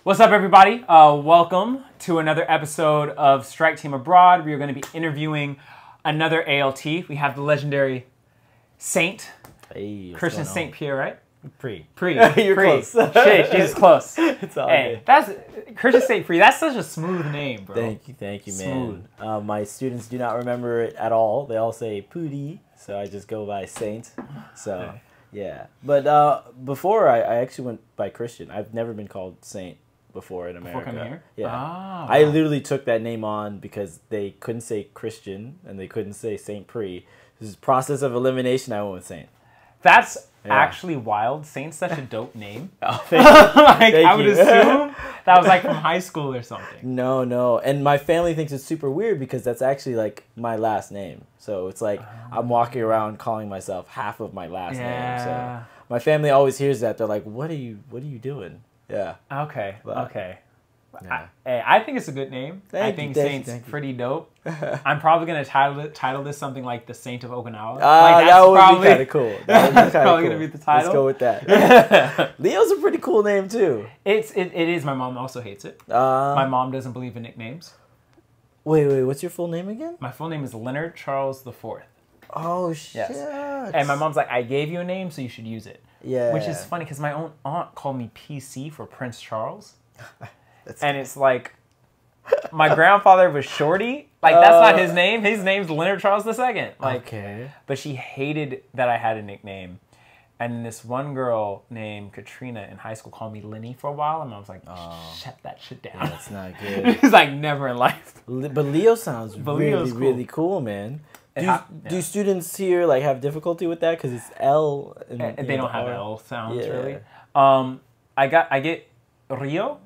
What's up, everybody? Welcome to another episode of Strike Team Abroad. We are going to be interviewing another ALT. We have the legendary Saint, Christian Saint-Prix, right? You're close. Shit, she's close. It's all good. That's Christian Saint-Prix. That's such a smooth name, bro. Thank you, man. My students do not remember it at all. They all say Pootie, so I just go by Saint. So yeah, but before I actually went by Christian. I've never been called Saint before in America. Before coming here? Yeah. Oh. I literally took that name on because they couldn't say Christian and they couldn't say Saint-Prix. This is process of elimination. I went with Saint. That's actually wild. Saint's such a dope name. Oh, thank you. I would assume that was like from high school or something. No. And my family thinks it's super weird because that's actually like my last name. So it's like I'm walking around calling myself half of my last name. So my family always hears that. They're like, what are you doing? Yeah. Okay. Yeah. I think it's a good name. I think Saint's pretty dope. I'm probably gonna title this something like the Saint of Okinawa. That would be kind of cool. That's probably gonna be the title. Let's go with that. Leo's a pretty cool name too. It is. My mom also hates it. My mom doesn't believe in nicknames. Wait. What's your full name again? My full name is Leonard Charles IV. Oh shit. Yes. And my mom's like, I gave you a name, so you should use it. Yeah. Which is funny because my own aunt called me PC for Prince Charles. And it's like, my grandfather was Shorty. Like, that's not his name. His name's Leonard Charles II. Like, okay. But she hated that I had a nickname. And this one girl named Katrina in high school called me Lenny for a while. And I was like, shut that shit down. Yeah, that's not good. It's like, never in life. But Leo sounds really cool, man. Do students here like have difficulty with that? Because it's L. They don't have L sounds, really. I get Rio.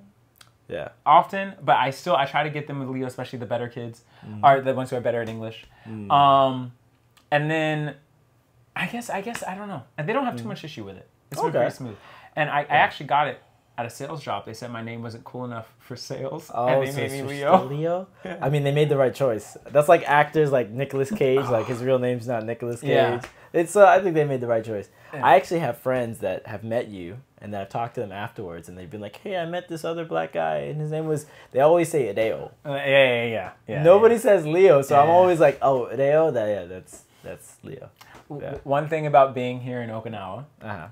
Yeah. Often, but I try to get them with Leo, especially the better kids, or the ones who are better at English. And then I guess I don't know, and they don't have too much issue with it. It's been very smooth. And I actually got it at a sales job. They said my name wasn't cool enough for sales, and they made me Leo. Leo? I mean, they made the right choice. That's like actors like Nicolas Cage. Like his real name's not Nicolas Cage. Yeah. It's I think they made the right choice. Yeah. I actually have friends that have met you and that I've talked to them afterwards, and they've been like, "Hey, I met this other black guy, and his name was." They always say Adeo. Yeah. Nobody says Leo, so I'm always like, "Oh, Adeo." That's Leo. Yeah. One thing about being here in Okinawa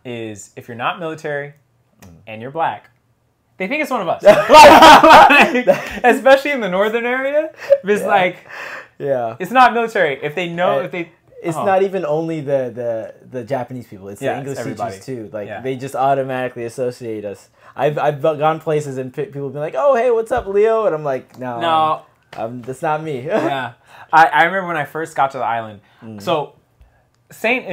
is if you're not military and you're black, they think it's one of us. Especially in the northern area, it's it's not military. If they know, it's not even only the Japanese people. It's the English teachers too. Like they just automatically associate us. I've gone places and people be like, "Oh, hey, what's up, Leo?" And I'm like, "No, that's not me." Yeah, I remember when I first got to the island. So Saint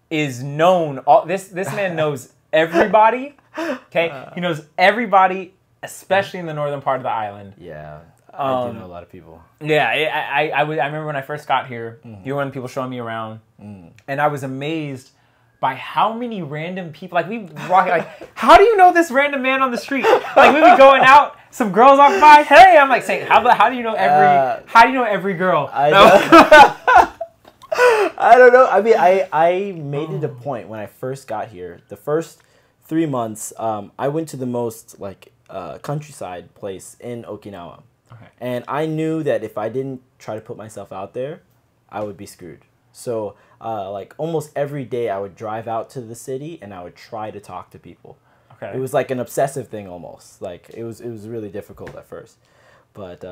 is known. This man knows everybody. Okay, he knows everybody, especially in the northern part of the island. Yeah. I do know a lot of people. Yeah, I remember when I first got here, you were one of the people showing me around, and I was amazed by how many random people, like we walk, like, how do you know this random man on the street? Like we'd be going out, some girls walk by, hey, I'm like saying, how do you know every girl? I don't know. I mean, I made it a point when I first got here. The first 3 months, I went to the most like countryside place in Okinawa. Okay. And I knew that if I didn't try to put myself out there, I would be screwed. So like almost every day I would drive out to the city and I would try to talk to people. Okay. It was like an obsessive thing almost. Like it was really difficult at first. But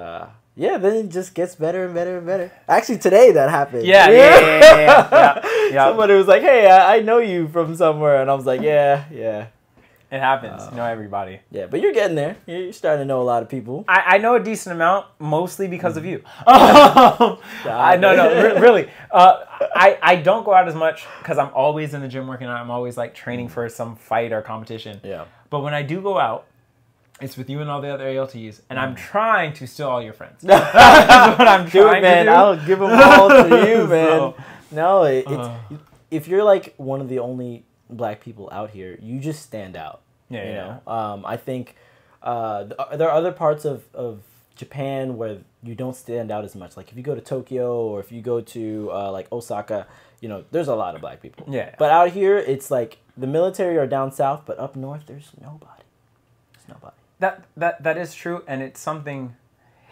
yeah, then it just gets better and better and better. Actually, today that happened. Yeah. Somebody was like, "Hey, I know you from somewhere," and I was like, "Yeah." It happens. You know everybody. Yeah, but you're getting there. You're starting to know a lot of people. I know a decent amount, mostly because of you. Really. I don't go out as much because I'm always in the gym working out. I'm always like training for some fight or competition. Yeah. But when I do go out, it's with you and all the other ALTs, and I'm trying to steal all your friends. That's what I'm trying to do. I'll give them all to you, man. No, if you're like one of the only black people out here, you just stand out. You know? I think there are other parts of Japan where you don't stand out as much. Like if you go to Tokyo or if you go to like Osaka, you know, there's a lot of black people. Yeah. But out here, it's like the military are down south, but up north, there's nobody. nobody. That is true, and it's something.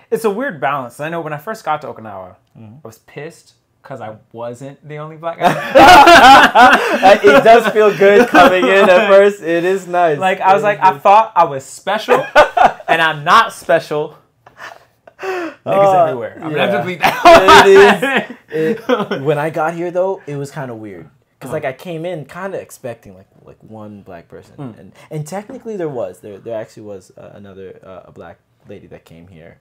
It's a weird balance. I know when I first got to Okinawa, I was pissed because I wasn't the only black guy. It does feel good coming in at first. It is nice. Like I was like, I thought I was special, and I'm not special. Niggas everywhere. I'm gonna have to bleep that. It is. When I got here though, it was kind of weird because like I came in kind of expecting like one black person, and technically there actually was another a black lady that came here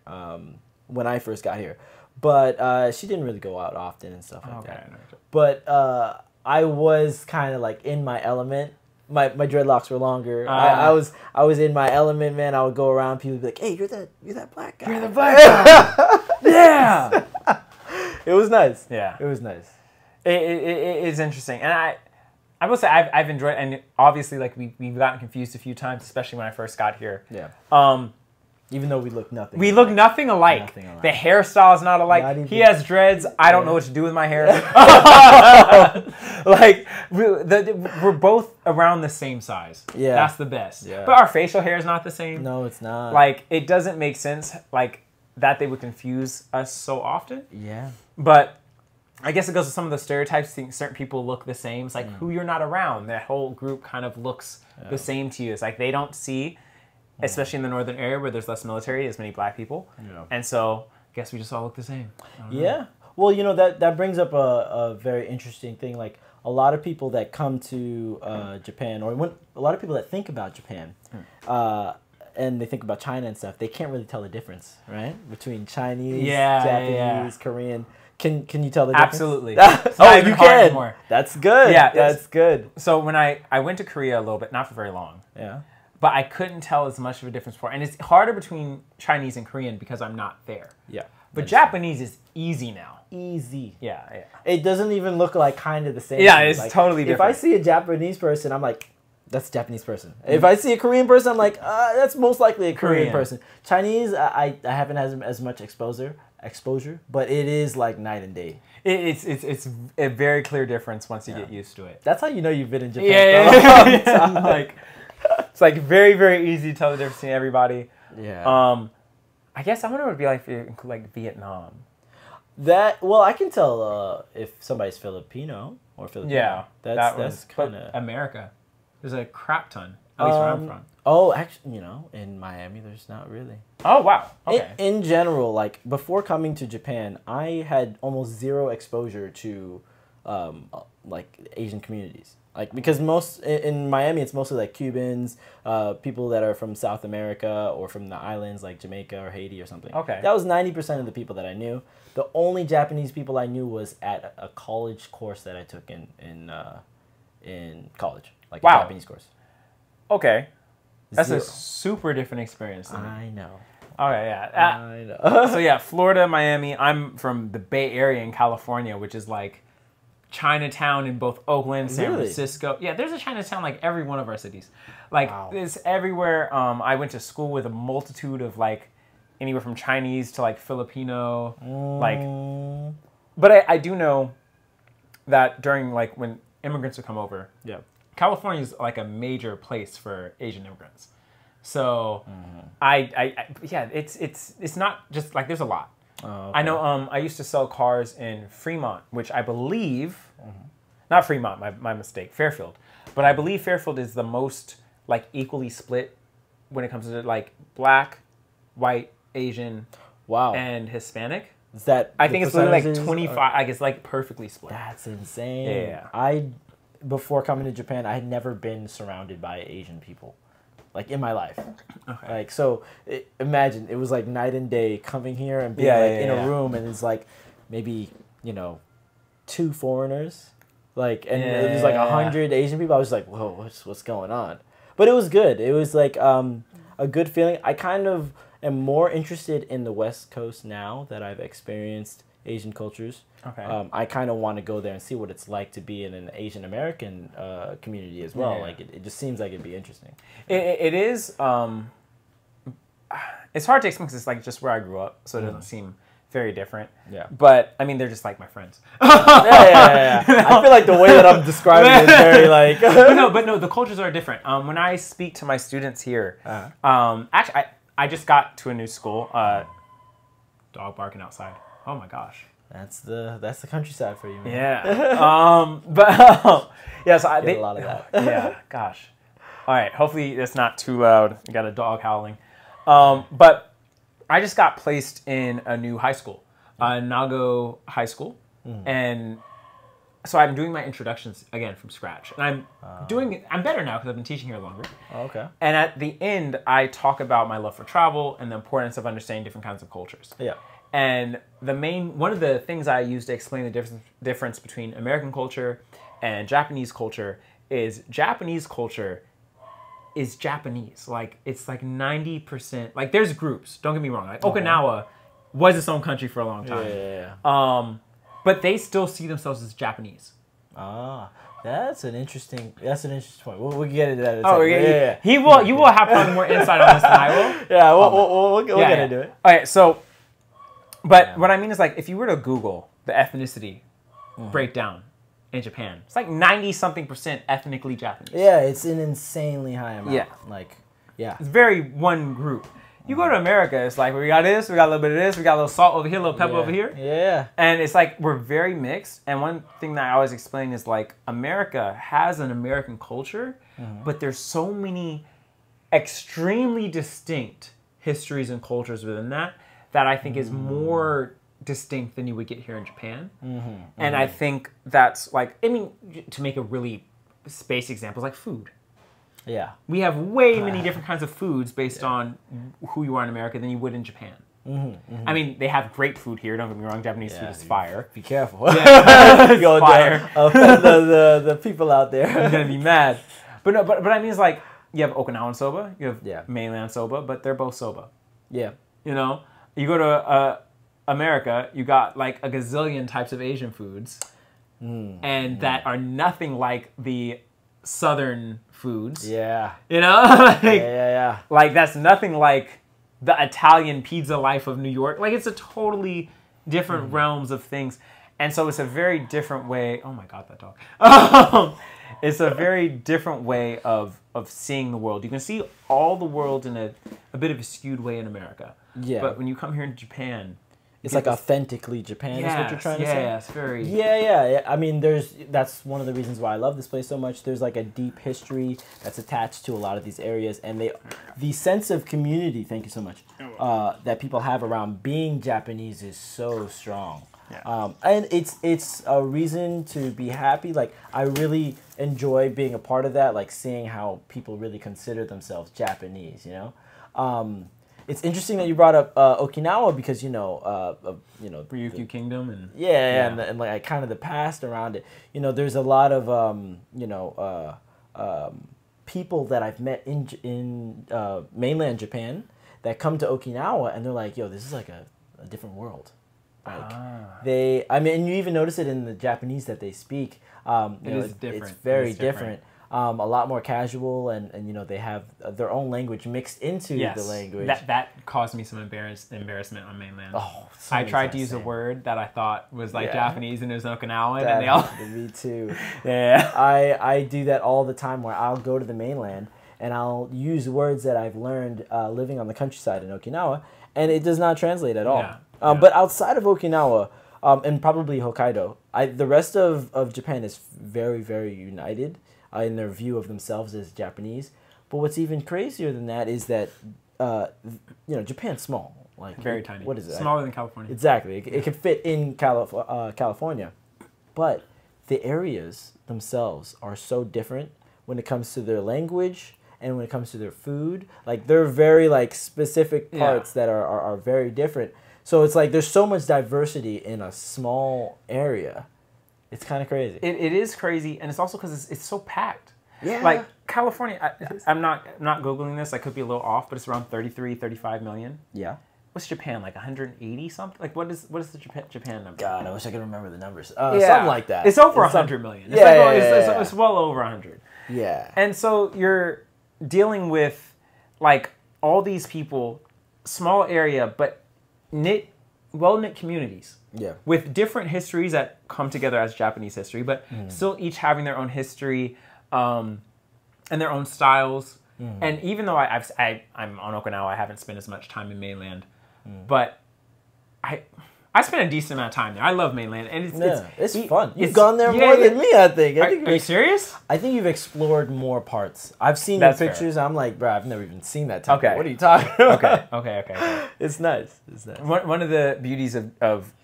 when I first got here, but she didn't really go out often and stuff like that. But I was kind of like in my element. My dreadlocks were longer. I was in my element, man. I would go around, people would be like, "Hey, you're that black guy. You're the black guy." Yeah. It was nice. Yeah. It was nice. It is interesting, and I will say I've enjoyed, and obviously like we've gotten confused a few times, especially when I first got here. Yeah. Even though we look nothing. We look nothing alike. The hairstyle is not alike. He has dreads. I don't know what to do with my hair. Like we're both around the same size. Yeah. That's the best. Yeah. But our facial hair is not the same. No, it's not. Like it doesn't make sense like that they would confuse us so often. Yeah. But I guess it goes with some of the stereotypes. Think certain people look the same. It's like who you're not around. That whole group kind of looks the same to you. It's like they don't see, especially in the northern area where there's less military, as many black people. Yeah. And so I guess we just all look the same. Yeah. Well, you know, that brings up a very interesting thing. Like a lot of people that come to Japan, or a lot of people that think about Japan, and they think about China and stuff, they can't really tell the difference, right? Between Chinese, Japanese, Korean. Can you tell the difference? Absolutely. Oh, you can. Anymore. That's good. Yeah, that's good. So when I went to Korea a little bit, not for very long. Yeah. But I couldn't tell as much of a difference before. And it's harder between Chinese and Korean because I'm not there. Yeah. But Japanese is easy now. Easy. Yeah. It doesn't even look like kind of the same. Yeah, it's like, totally different. If I see a Japanese person, I'm like, that's a Japanese person. If I see a Korean person, I'm like, that's most likely a Korean person. Chinese, I haven't had as much exposure, but it is like night and day. It's a very clear difference once you get used to it. That's how you know you've been in Japan. Yeah. Like, it's like very, very easy to tell the difference between everybody. Yeah. I guess I wonder what it would be like if you include like Vietnam. Well, I can tell if somebody's Filipino or Filipino. Yeah, that's kind of America. There's a crap ton. At least where I'm from. Oh, actually, in Miami, there's not really. Oh, wow. Okay. In general, like before coming to Japan, I had almost zero exposure to like Asian communities. Like because in Miami, it's mostly like Cubans, people that are from South America or from the islands like Jamaica or Haiti or something. Okay. That was 90% of the people that I knew. The only Japanese people I knew was at a college course that I took in college, like a Japanese course. Okay. That's a super different experience than I know. Okay, yeah. I know. So yeah, Florida, Miami. I'm from the Bay Area in California, which is like Chinatown in both Oakland, San Francisco. Yeah, there's a Chinatown like every one of our cities. Like it's everywhere. I went to school with a multitude of like anywhere from Chinese to like Filipino. But I do know that during like when immigrants would come over, California is like a major place for Asian immigrants. So it's not just like there's a lot. Oh, okay. I know I used to sell cars in Fremont, which I believe, not Fremont, my mistake, Fairfield. But I believe Fairfield is the most like equally split when it comes to like black, white, Asian, and Hispanic. Is that I think it's literally like 25, like it's like perfectly split. That's insane. Yeah. Before coming to Japan, I had never been surrounded by Asian people. Like in my life. Okay. Like so imagine it was like night and day coming here and being in a room and it's like maybe, 2 foreigners. Like and it was like 100 Asian people. I was like, whoa, what's going on? But it was good. It was like a good feeling. I kind of am more interested in the West Coast now that I've experienced Asian cultures. Okay. I kind of want to go there and see what it's like to be in an Asian American community as well. Like it just seems like it'd be interesting. It is. It's hard to explain because it's like just where I grew up, so it doesn't seem very different. Yeah. But I mean, they're just like my friends. Yeah. I feel like the way that I'm describing it is very like. but no, the cultures are different. When I speak to my students here, actually, I just got to a new school. Dog barking outside. Oh my gosh. That's the countryside for you, man. Yeah. Yeah. So Get a lot of that. Yeah. Gosh. All right. Hopefully it's not too loud. We got a dog howling. But I just got placed in a new high school, Nago High School, and so I'm doing my introductions again from scratch. And I'm better now because I've been teaching here longer. Oh, okay. And at the end, I talk about my love for travel and the importance of understanding different kinds of cultures. Yeah. And one of the things I use to explain the difference between American culture and Japanese culture is Japanese culture is Japanese. Like, it's like 90%. Like, there's groups. Don't get me wrong. Like, Okinawa was its own country for a long time. Yeah. But they still see themselves as Japanese. Ah, that's an interesting point. We'll get into that. Oh, yeah. You will have probably more insight on this than I will. Yeah, we'll get into it. All right, so, but what I mean is, like, if you were to Google the ethnicity breakdown in Japan, it's like 90-something% ethnically Japanese. Yeah, it's an insanely high amount. Yeah. Like, yeah. It's very one group. You go to America, it's like, we got this, we got a little bit of this, we got a little salt over here, a little pepper over here. Yeah. And it's like, we're very mixed. And one thing that I always explain is like, America has an American culture, but there's so many extremely distinct histories and cultures within that I think is more distinct than you would get here in Japan. And I think that's like, I mean, to make a really basic example, like food. Yeah. We have way many different kinds of foods based on who you are in America than you would in Japan. I mean, they have great food here. Don't get me wrong. Japanese food is fire. Be careful. Yeah. Fire. The people out there. You're going to be mad. But no, but I mean, it's like, you have Okinawan soba, you have mainland soba, but they're both soba. Yeah. You know? You go to America, you got like a gazillion types of Asian foods. And that are nothing like the Southern foods. Yeah. You know? Like, yeah. Like, that's nothing like the Italian pizza life of New York. Like, it's a totally different realms of things. And so it's a very different way. Oh my God, that dog. It's a very different way of seeing the world. You can see all the world in a bit of a skewed way in America. Yeah. But when you come here in Japan, it's like authentically Japan is what you're trying to say? Yeah, it's very... Yeah. I mean, that's one of the reasons why I love this place so much. There's like a deep history that's attached to a lot of these areas. And the sense of community, thank you so much, that people have around being Japanese is so strong. Yeah. And it's a reason to be happy. Like, I really enjoy being a part of that, like seeing how people really consider themselves Japanese, you know? It's interesting that you brought up Okinawa because Ryukyu Kingdom and and like kind of the past around it. You know, there's a lot of people that I've met in mainland Japan that come to Okinawa and they're like, "Yo, this is like a different world." Like and you even notice it in the Japanese that they speak. It's very different. A lot more casual, and they have their own language mixed into the language. That caused me some embarrassment on mainland. Oh, I tried to use a word that I thought was like Japanese and it was Okinawan, that and they all. Me too. Yeah. I do that all the time where I'll go to the mainland and I'll use words that I've learned living on the countryside in Okinawa, and it does not translate at all. Yeah. But outside of Okinawa, and probably Hokkaido, the rest of Japan is very, very united in their view of themselves as Japanese. But what's even crazier than that is that Japan's small, like very tiny. What is it? Smaller than California. Exactly. It can fit in California, but the areas themselves are so different when it comes to their language and when it comes to their food. Like, they're very like specific parts that are very different. So it's like there's so much diversity in a small area. It's kind of crazy. It is crazy, and it's also because it's so packed. Yeah. Like, California, I'm not Googling this. I could be a little off, but it's around 33, 35 million. Yeah. What's Japan, like 180 something? Like, what is the Japan number? God, I wish I could remember the numbers. Something like that. It's over 100 million. It's well over 100. Yeah. And so you're dealing with, like, all these people, small area, but knit well-knit communities. Yeah. With different histories that come together as Japanese history, but still each having their own history and their own styles. And even though I'm on Okinawa, I haven't spent as much time in mainland, but I spent a decent amount of time there. I love mainland, and it's fun. You've gone there more than me, I think. Are you serious? I think you've explored more parts. I've seen your pictures. I'm like, bro, I've never even seen that temple. Okay. What are you talking about? Okay. It's nice. It's nice. One of the beauties of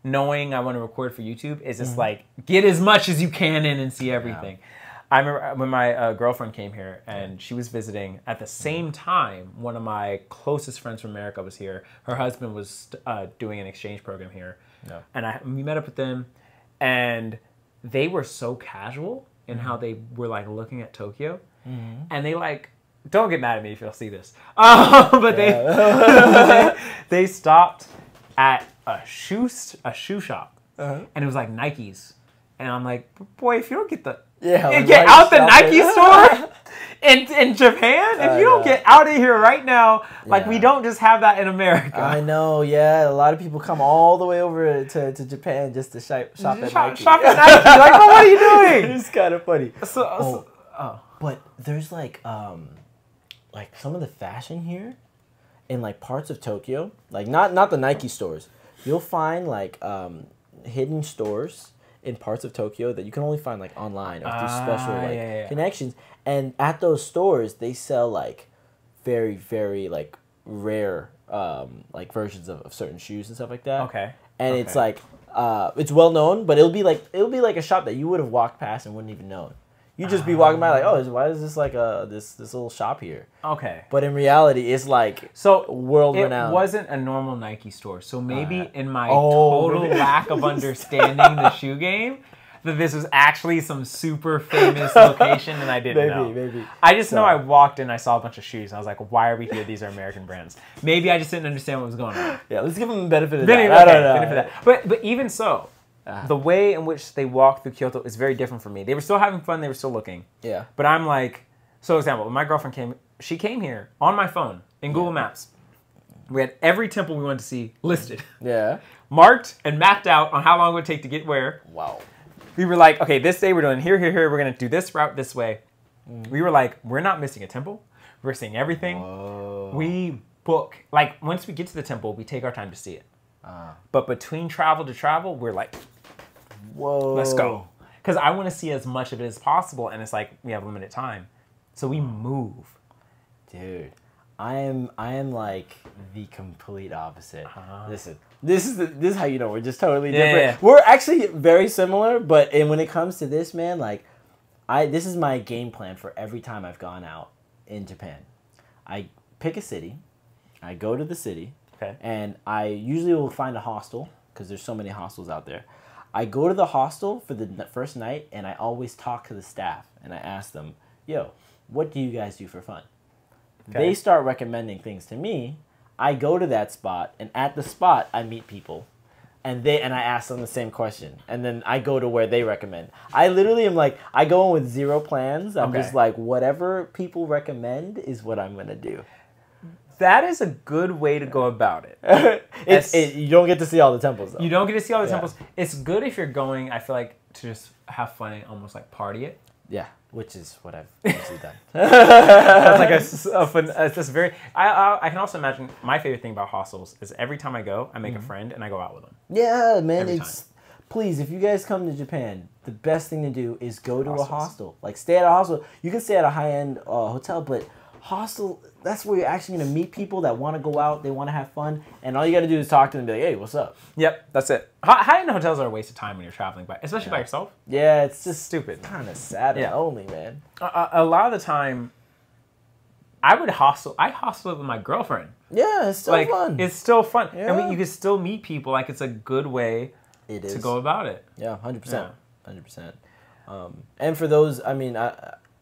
knowing I want to record for YouTube is just like, get as much as you can in and see everything. Yeah. I remember when my girlfriend came here and she was visiting at the same time. One of my closest friends from America was here. Her husband was doing an exchange program here. Yeah. And we met up with them, and they were so casual in how they were like looking at Tokyo. And they like, don't get mad at me if you'll see this. But they stopped at a shoe shop, and it was like Nike's. And I'm like, boy, if you don't get get out the Nike store in Japan, if you don't get out of here right now, like we don't just have that in America. I know, yeah. A lot of people come all the way over to Japan just to shop at Nike. Shop at Nike. Like, well, what are you doing? It's kind of funny. But there's like some of the fashion here in like parts of Tokyo, like not the Nike stores. You'll find like hidden stores in parts of Tokyo that you can only find like online or through special connections. And at those stores, they sell like very, very like rare like versions of certain shoes and stuff like that. Okay. And it's like it's well known, but it'll be like a shop that you would have walked past and wouldn't even know. You'd just be walking by like, oh, why is this like this little shop here? Okay. But in reality, it's like world renowned. It wasn't a normal Nike store, so maybe in my total lack of understanding the shoe game, that this was actually some super famous location, and I didn't know. Maybe. I just know I walked in, I saw a bunch of shoes, and I was like, why are we here? These are American brands. Maybe I just didn't understand what was going on. Yeah, let's give them the benefit of that. I don't know. Benefit of that. But even so. The way in which they walked through Kyoto is very different from me. They were still having fun. They were still looking. Yeah. But I'm like, so example, when my girlfriend she came here on my phone in Google Maps. We had every temple we wanted to see listed. Yeah. Marked and mapped out on how long it would take to get where. Wow. We were like, okay, this day we're doing here. We're going to do this route this way. We were like, we're not missing a temple. We're seeing everything. Whoa. We book. Like, once we get to the temple, we take our time to see it. But between travel to travel, we're like, whoa, let's go. Because I want to see as much of it as possible, and it's like we have limited time. So we move. Dude, I am like the complete opposite. Listen, this is how you know we're just totally different. Yeah. We're actually very similar, but when it comes to this, man, like this is my game plan for every time I've gone out in Japan. I pick a city, I go to the city, and I usually will find a hostel because there's so many hostels out there. I go to the hostel for the first night, and I always talk to the staff, and I ask them, yo, what do you guys do for fun? They start recommending things to me. I go to that spot, and at the spot, I meet people, and I ask them the same question, and then I go to where they recommend. I literally am like, I go in with zero plans. I'm just like, whatever people recommend is what I'm going to do. That is a good way to go about it. You don't get to see all the temples, though. You don't get to see all the temples. It's good if you're going, I feel like, to just have fun and almost like party it. Yeah, which is what I've usually done. That's like a fun, it's just very, I can also imagine my favorite thing about hostels is every time I go, I make a friend and I go out with them. Yeah, man. Please, if you guys come to Japan, the best thing to do is go to a hostel. Like, stay at a hostel. You can stay at a high-end hotel, but hostel, that's where you're actually going to meet people that want to go out, they want to have fun, and all you got to do is talk to them and be like, hey, what's up? Yep, that's it. High-end hotels are a waste of time when you're traveling, especially by yourself. Yeah, it's just stupid. Kind of sad and lonely, man. A lot of the time, I hostel with my girlfriend. Yeah, it's still fun. It's still fun. Yeah. And you can still meet people. Like, it's a good way to go about it. Yeah, 100%. 100%. And for those, I mean,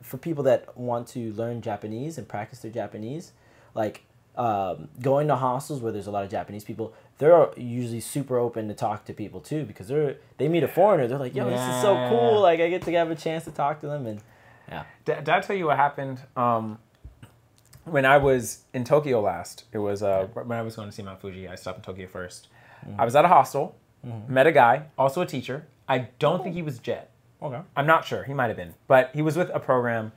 for people that want to learn Japanese and practice their Japanese, like going to hostels where there's a lot of Japanese people, they're usually super open to talk to people too, because they meet a foreigner, they're like, yo, this is so cool, like I get to have a chance to talk to them. And did I tell you what happened when I was in Tokyo last? It was when I was going to see Mount Fuji. I stopped in Tokyo first. I was at a hostel, met a guy, also a teacher. I don't think he was Jet. Okay. I'm not sure. He might have been. But he was with a program.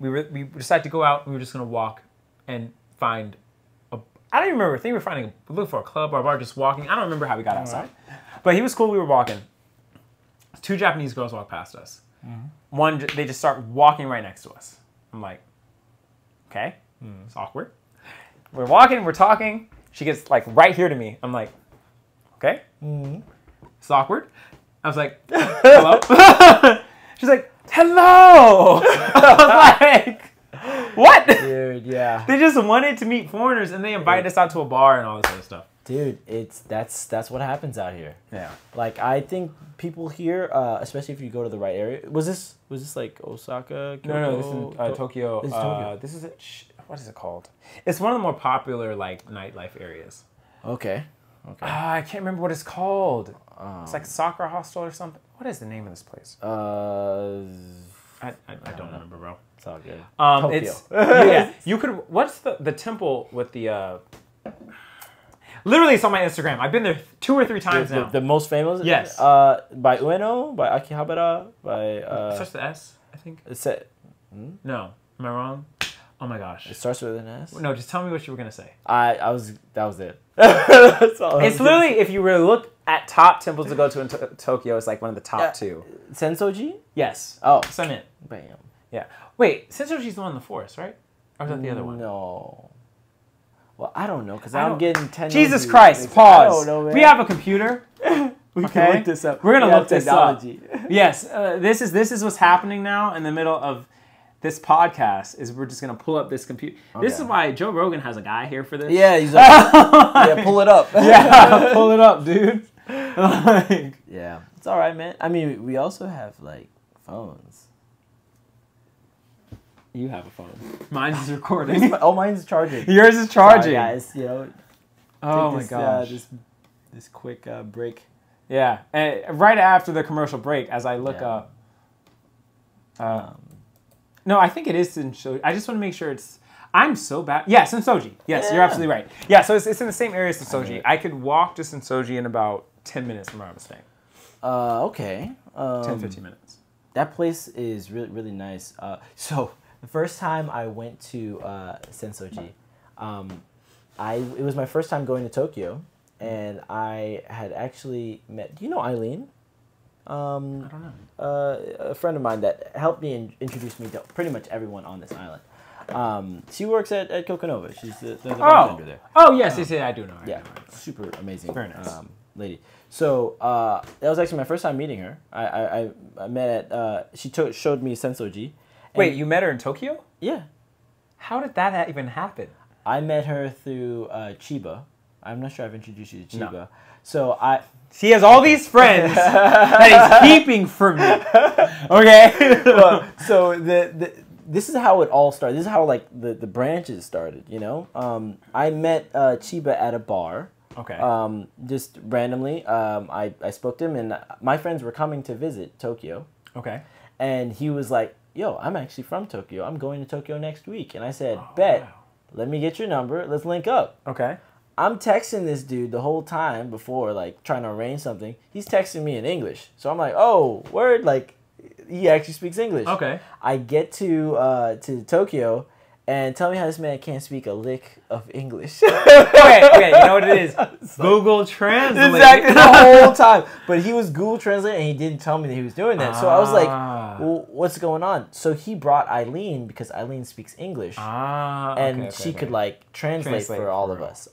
We decided to go out, and we were just going to walk and find I don't even remember. I think we were looking for a club or a bar, just walking. I don't remember how we got outside. But he was cool. We were walking. 2 Japanese girls walked past us. One, they just start walking right next to us. I'm like, okay, it's awkward. We're walking, we're talking. She gets like right here to me. I'm like, okay, it's awkward. I was like, hello. She's like, hello. I was like, what? Dude, yeah. They just wanted to meet foreigners and they invited us out to a bar and all this other stuff. Dude, that's what happens out here. Yeah. Like I think people here, especially if you go to the right area. Was this like Osaka? Kyoto? No, this is Tokyo. This is Tokyo. This is what is it called? It's one of the more popular like nightlife areas. Okay. I can't remember what it's called. It's like Sakura Hostel or something. What is the name of this place? I don't remember, bro. It's all good. Tokyo. Yeah. You could. What's the temple with the? Literally, it's on my Instagram. I've been there 2 or 3 times now. The most famous? Yes. By Ueno, by Akihabara, by. It starts with S, I think. No, am I wrong? Oh my gosh. It starts with an S. No, just tell me what you were gonna say. That was it. That's all. It's literally, if you really look at top temples to go to in Tokyo, it's like one of the top 2. Sensoji? Yes. Oh. Summit. Bam. Yeah. Wait, Sensoji's the one in the forest, right? Or is that the other one? No. Well, I don't know because I'm getting 10. Jesus Christ! Pause. I don't know, man. We have a computer. We can look this up. We're gonna look this up. Yes. This is what's happening now in the middle of this podcast. Is we're just gonna pull up this computer. Okay. This is why Joe Rogan has a guy here for this. Yeah, he's like, yeah, pull it up. Yeah, pull it up, dude. Like, yeah, it's all right, man. I mean, we also have like phones. You have a phone. Mine's is recording. Mine's charging. Yours is charging. Sorry, guys, oh my gosh. This quick break. Yeah, and right after the commercial break, as I look up. No, I think it is Sensoji. I just want to make sure it's. I'm so bad. Yeah, Sensoji. Yes, you're absolutely right. Yeah, so it's in the same area as Sensoji. I could walk to Sensoji in about 10 minutes from where I was staying. Okay. 10, 15 minutes. That place is really, really nice. So the first time I went to Sensoji, it was my first time going to Tokyo, and I had actually met. Do you know Eileen? I don't know. A friend of mine that helped me introduce me to pretty much everyone on this island. She works at Kokonova. She's the bartender there. Oh, yes, I do know her. Yeah, super amazing. Very nice. Lady. So that was actually my first time meeting her. I met at, she showed me Sensoji. Wait, you met her in Tokyo? Yeah. How did that even happen? I met her through Chiba. I'm not sure I've introduced you to Chiba. No. So He has all these friends that he's keeping from me. Okay? Well, so this is how it all started. This is how like the branches started, you know? I met Chiba at a bar. Okay. Just randomly. I spoke to him, and my friends were coming to visit Tokyo. Okay. And he was like, yo, I'm actually from Tokyo. I'm going to Tokyo next week. And I said, bet. Wow. Let me get your number. Let's link up. Okay. I'm texting this dude the whole time before, like, trying to arrange something. He's texting me in English. So I'm like, oh, word, like, he actually speaks English. Okay. I get to Tokyo, and tell me how this man can't speak a lick of English. Okay, you know what it is? Google Translate. Exactly, the whole time. But he was Google Translate, and he didn't tell me that he was doing that. So I was like, well, what's going on? So he brought Eileen, because Eileen speaks English. And she could, like, translate for all of us.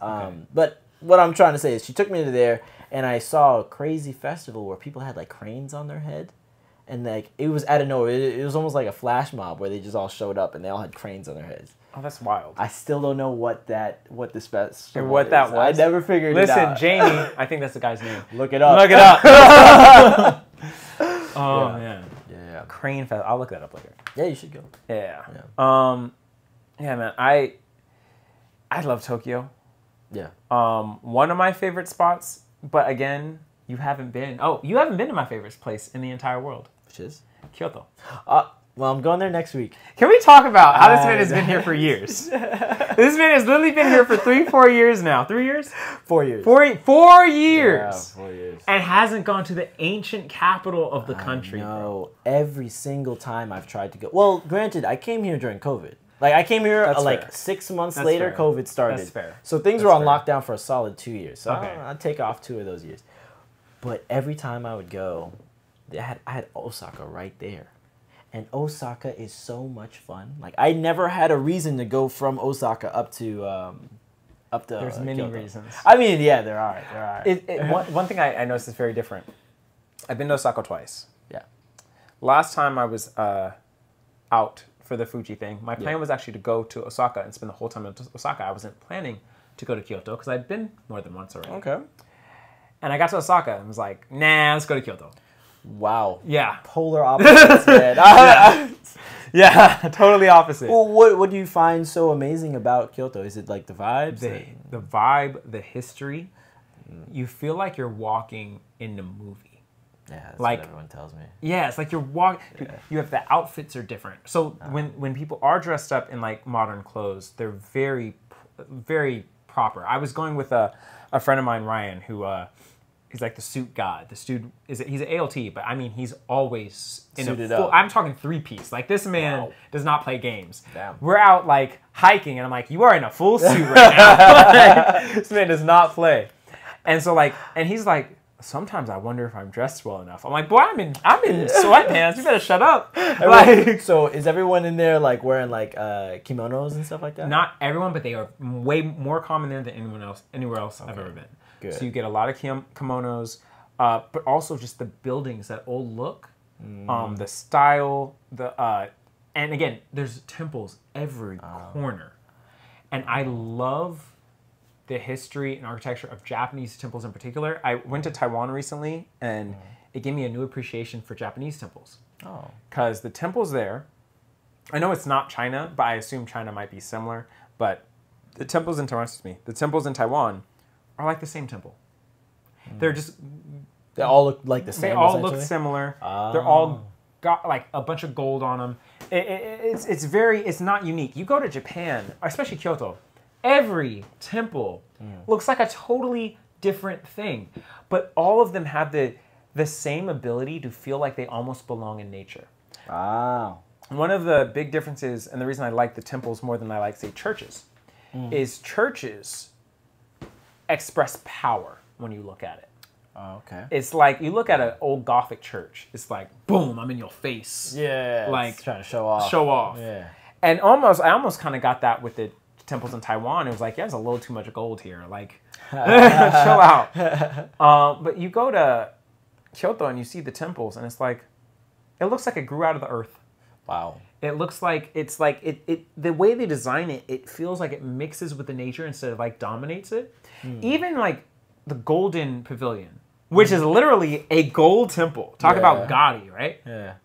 But what I'm trying to say is she took me to there, and I saw a crazy festival where people had, like, cranes on their head. And like it was out of nowhere. It was almost like a flash mob where they just all showed up and they all had cranes on their heads. Oh, that's wild. I still don't know what this festival what that was. I never figured it out. Listen, Jamie, I think that's the guy's name. Look it up. Look it up. Oh man. Yeah. Crane Fest. I'll look that up later. Yeah, you should go. Yeah. Yeah, man. I love Tokyo. Yeah. One of my favorite spots, but again, you haven't been. Oh, you haven't been to my favorite place in the entire world. Which is? Kyoto. Well, I'm going there next week. Can we talk about how this man has been here for years? This man has literally been here for 4 years now. 3 years? 4 years. 4 years. Yeah, 4 years. And hasn't gone to the ancient capital of the country. No, every single time I've tried to go. Well, granted, I came here during COVID. Like, I came here like 6 months later, COVID started. That's fair. So things were on lockdown for a solid 2 years. So I'd take off 2 of those years. But every time I would go, I had Osaka right there. And Osaka is so much fun. Like, I never had a reason to go from Osaka up to There's many Kyoto. reasons. I mean, yeah, there are. One thing I noticed is very different. I've been to Osaka twice. Yeah. Last time I was out for the Fuji thing, my plan was actually to go to Osaka and spend the whole time in Osaka. I wasn't planning to go to Kyoto because I'd been more than once already. Okay. And I got to Osaka and was like, nah, let's go to Kyoto. Wow. Yeah. Polar opposites, man. Yeah, totally opposite. Well, what do you find so amazing about Kyoto? Is it like the vibes? The vibe, the history. You feel like you're walking in the movie. Yeah, that's like, what everyone tells me. Yeah, it's like you're walking. Yeah. You have the outfits are different. So when people are dressed up in like modern clothes, they're very, very proper. I was going with a friend of mine, Ryan, who he's like the suit god. He's an ALT, but I mean he's always in suited a full. up. I'm talking 3-piece. Like this man does not play games. Damn. We're out like hiking, and I'm like, you are in a full suit right now. Like, this man does not play. And so like, and he's like, sometimes I wonder if I'm dressed well enough. I'm like, boy, I'm in sweatpants. You better shut up. Like, so is everyone in there like wearing like kimonos and stuff like that? Not everyone, but they are way more common there than anywhere else I've ever been. Good. So you get a lot of kimonos, but also just the buildings, that old look, the style, and again, there's temples every corner, and I love the history and architecture of Japanese temples in particular. I went to Taiwan recently, and it gave me a new appreciation for Japanese temples. Oh. Because the temples there, I know it's not China, but I assume China might be similar, but the temples in Taiwan are like the same temple. They all look like the same. They all look similar. They're all got like a bunch of gold on them. It's not unique. You go to Japan, especially Kyoto, every temple looks like a totally different thing, but all of them have the same ability to feel like they almost belong in nature. Wow. One of the big differences, and the reason I like the temples more than I like, say, churches, is churches express power when you look at it. Oh, okay. It's like you look at an old Gothic church. It's like, boom, I'm in your face. Yeah. Like trying to show off. Show off. Yeah. And I almost kind of got that with the temples in Taiwan. It was like, yeah, there's a little too much gold here. Like, chill out. But you go to Kyoto and you see the temples, and it's like, it looks like it grew out of the earth. Wow. It looks like it's like the way they design it, it feels like it mixes with the nature instead of like dominates it. Even like the Golden Pavilion, which is literally a gold temple. Talk about gaudy, right? Yeah.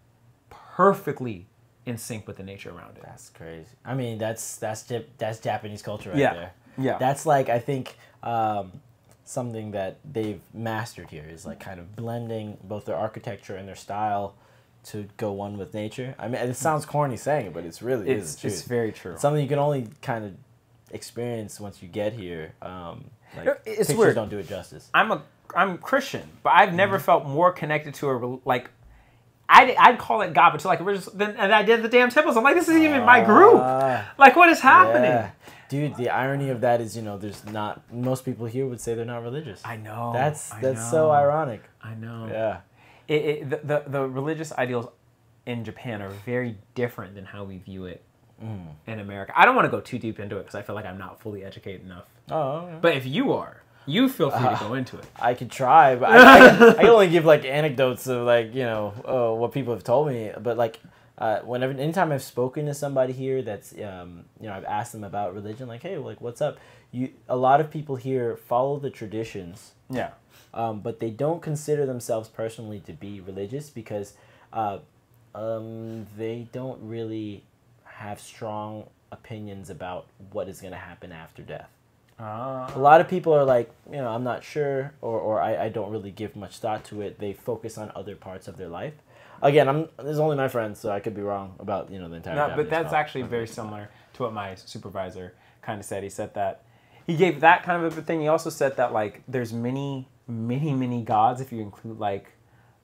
Perfectly in sync with the nature around it. That's crazy. I mean, that's Japanese culture right there. Yeah. That's like, I think something that they've mastered here is like kind of blending both their architecture and their style to go one with nature. I mean, it sounds corny saying it, but it's really is the truth. It's very true. It's something you can only kind of experience once you get here. Like, it's pictures weird. Don't do it justice. I'm Christian, but I've never felt more connected to I'd call it God, but to like than I did the damn temples. I'm like, this isn't even my group. Like, what is happening? Yeah. Dude, the irony of that is, there's not, most people here would say they're not religious. I know. That's so ironic. I know. Yeah. The religious ideals in Japan are very different than how we view it in America. I don't want to go too deep into it because I feel like I'm not fully educated enough. Oh, okay. But if you are, you feel free to go into it. I could try, but I can only give like anecdotes of like, what people have told me. But like, anytime I've spoken to somebody here that's, I've asked them about religion, like, hey, like, what's up? A lot of people here follow the traditions. Yeah. But they don't consider themselves personally to be religious because they don't really have strong opinions about what is going to happen after death. A lot of people are like, I'm not sure, or I don't really give much thought to it. They focus on other parts of their life. Again, this is only my friends, so I could be wrong about the entire. No, but that's actually very similar to what my supervisor kind of said. He said that he gave that kind of a thing. He also said that like there's many gods if you include like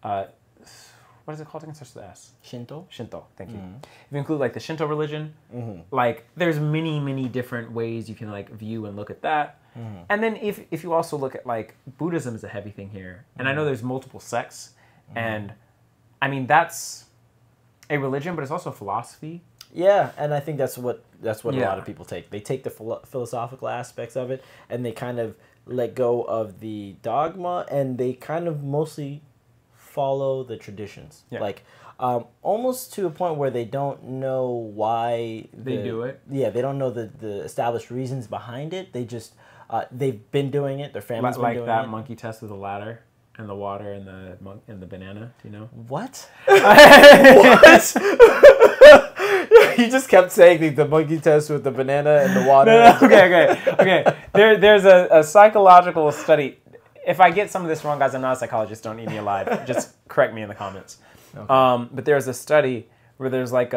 what is it called again? Starts with S. Shinto. Shinto. Thank you. If you include like the Shinto religion, like there's many different ways you can like view and look at that. And then if you also look at like Buddhism is a heavy thing here, and I know there's multiple sects, and I mean that's a religion, but it's also a philosophy. Yeah, and I think that's what a lot of people take. They take the philosophical aspects of it, and they kind of let go of the dogma, and they kind of mostly follow the traditions. Yeah. Like almost to a point where they don't know why they do it. Yeah, they don't know the established reasons behind it. They just they've been doing it. Their families been doing it. Like that monkey test with the ladder and the water and the banana. Do you know what? What? He just kept saying the monkey test with the banana and the water. No, okay. There's a psychological study. If I get some of this wrong, guys, I'm not a psychologist. Don't eat me alive. Just correct me in the comments. Okay. But there's a study where there's like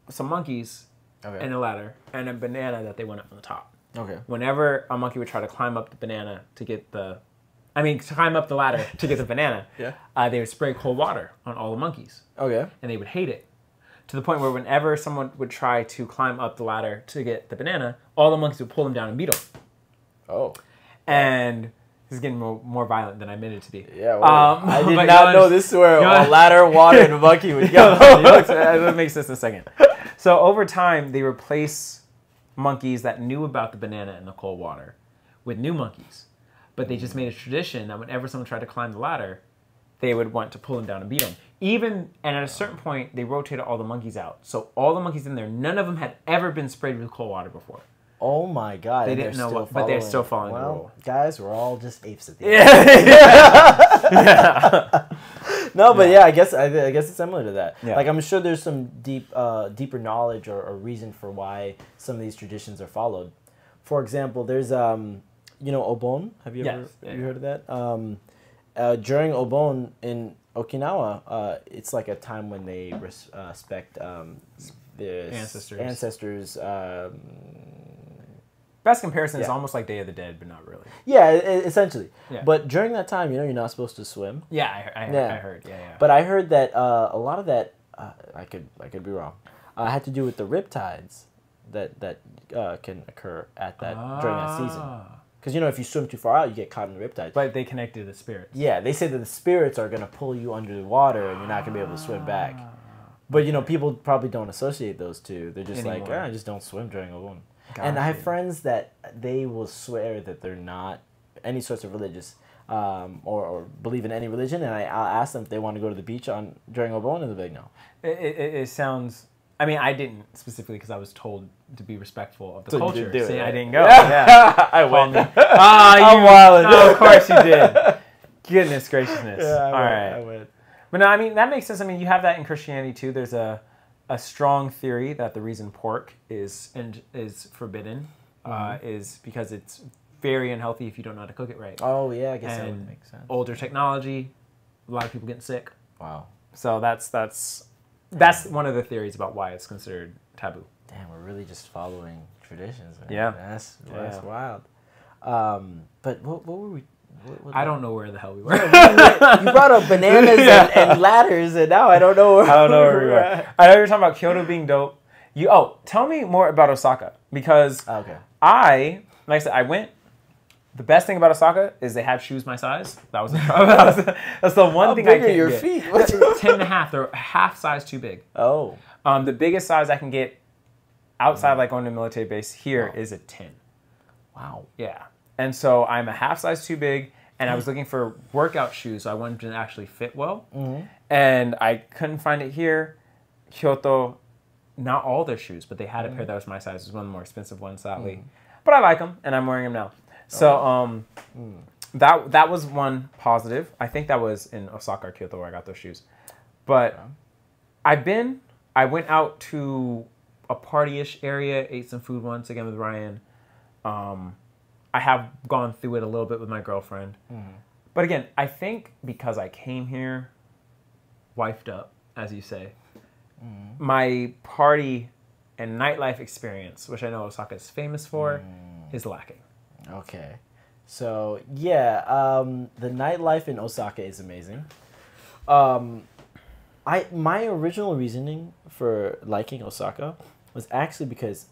some monkeys and a ladder and a banana that they went up on the top. Okay. Whenever a monkey would try to climb up the banana to get climb up the ladder to get the banana, they would spray cold water on all the monkeys. Okay. And they would hate it. To the point where whenever someone would try to climb up the ladder to get the banana, all the monkeys would pull them down and beat them. Oh. And this is getting more violent than I meant it to be. Yeah, well, I did not know this is where a ladder, water, and a monkey would go. That makes sense in a second. So over time, they replace monkeys that knew about the banana and the cold water with new monkeys. But they just made a tradition that whenever someone tried to climb the ladder, they would want to pull them down and beat them. And at a certain point, they rotated all the monkeys out. So all the monkeys in there, none of them had ever been sprayed with cold water before. Oh my God! They didn't know what, but they're still following the rule. Guys, we're all just apes at the end. Yeah. No, but I guess it's similar to that. Yeah. Like I'm sure there's some deeper knowledge or reason for why some of these traditions are followed. For example, there's Obon. Have you ever heard of that? During Obon in Okinawa, it's like a time when they respect the ancestors. Best comparison is almost like Day of the Dead, but not really. Yeah, essentially. Yeah. But during that time, you're not supposed to swim. Yeah, I heard. Yeah. But I heard that a lot of that, I could be wrong, had to do with the riptides that can occur at during that season. Because, if you swim too far out, you get caught in the riptides. But they connected to the spirits. Yeah, they say that the spirits are going to pull you under the water and you're not going to be able to swim back. But, people probably don't associate those two. They're just like, I just don't swim during a one. And I have friends that they will swear that they're not any sorts of religious or believe in any religion. And I'll ask them if they want to go to the beach during Obon, and they're like, no. It sounds... I mean, I didn't specifically because I was told to be respectful of the culture. I didn't go. Yeah. I went. I'm wild. Oh, of course you did. Goodness graciousness. Yeah, I went. But no, I mean, that makes sense. I mean, you have that in Christianity too. There's a strong theory that the reason pork is forbidden is because it's very unhealthy if you don't know how to cook it right. Oh, yeah, I guess that would make sense. Older technology, a lot of people getting sick. Wow. So that's one of the theories about why it's considered taboo. Damn, we're really just following traditions. Man. Yeah. That's wild. But what were we... I don't know where the hell we were. You brought up bananas and ladders, and now I don't know where we were. I know you were talking about Kyoto being dope. Tell me more about Osaka. Because like I said, I went... The best thing about Osaka is they have shoes my size. That's the one thing I can't get. How big are your feet? 10 and a half. They're half size too big. Oh. The biggest size I can get outside, like on a military base here, is a 10. Wow. Yeah. And so I'm a half size too big, and I was looking for workout shoes, so I wanted to actually fit well. Mm-hmm. And I couldn't find it here. Kyoto, not all their shoes, but they had a pair that was my size. It was one of the more expensive ones, sadly. Mm-hmm. But I like them, and I'm wearing them now. So that was one positive. I think that was in Osaka or Kyoto where I got those shoes. But I went out to a party-ish area, ate some food once again with Ryan. I have gone through it a little bit with my girlfriend. Mm-hmm. But again, I think because I came here, wifed up, as you say, my party and nightlife experience, which I know Osaka is famous for, is lacking. Okay. So, yeah, the nightlife in Osaka is amazing. My original reasoning for liking Osaka was actually because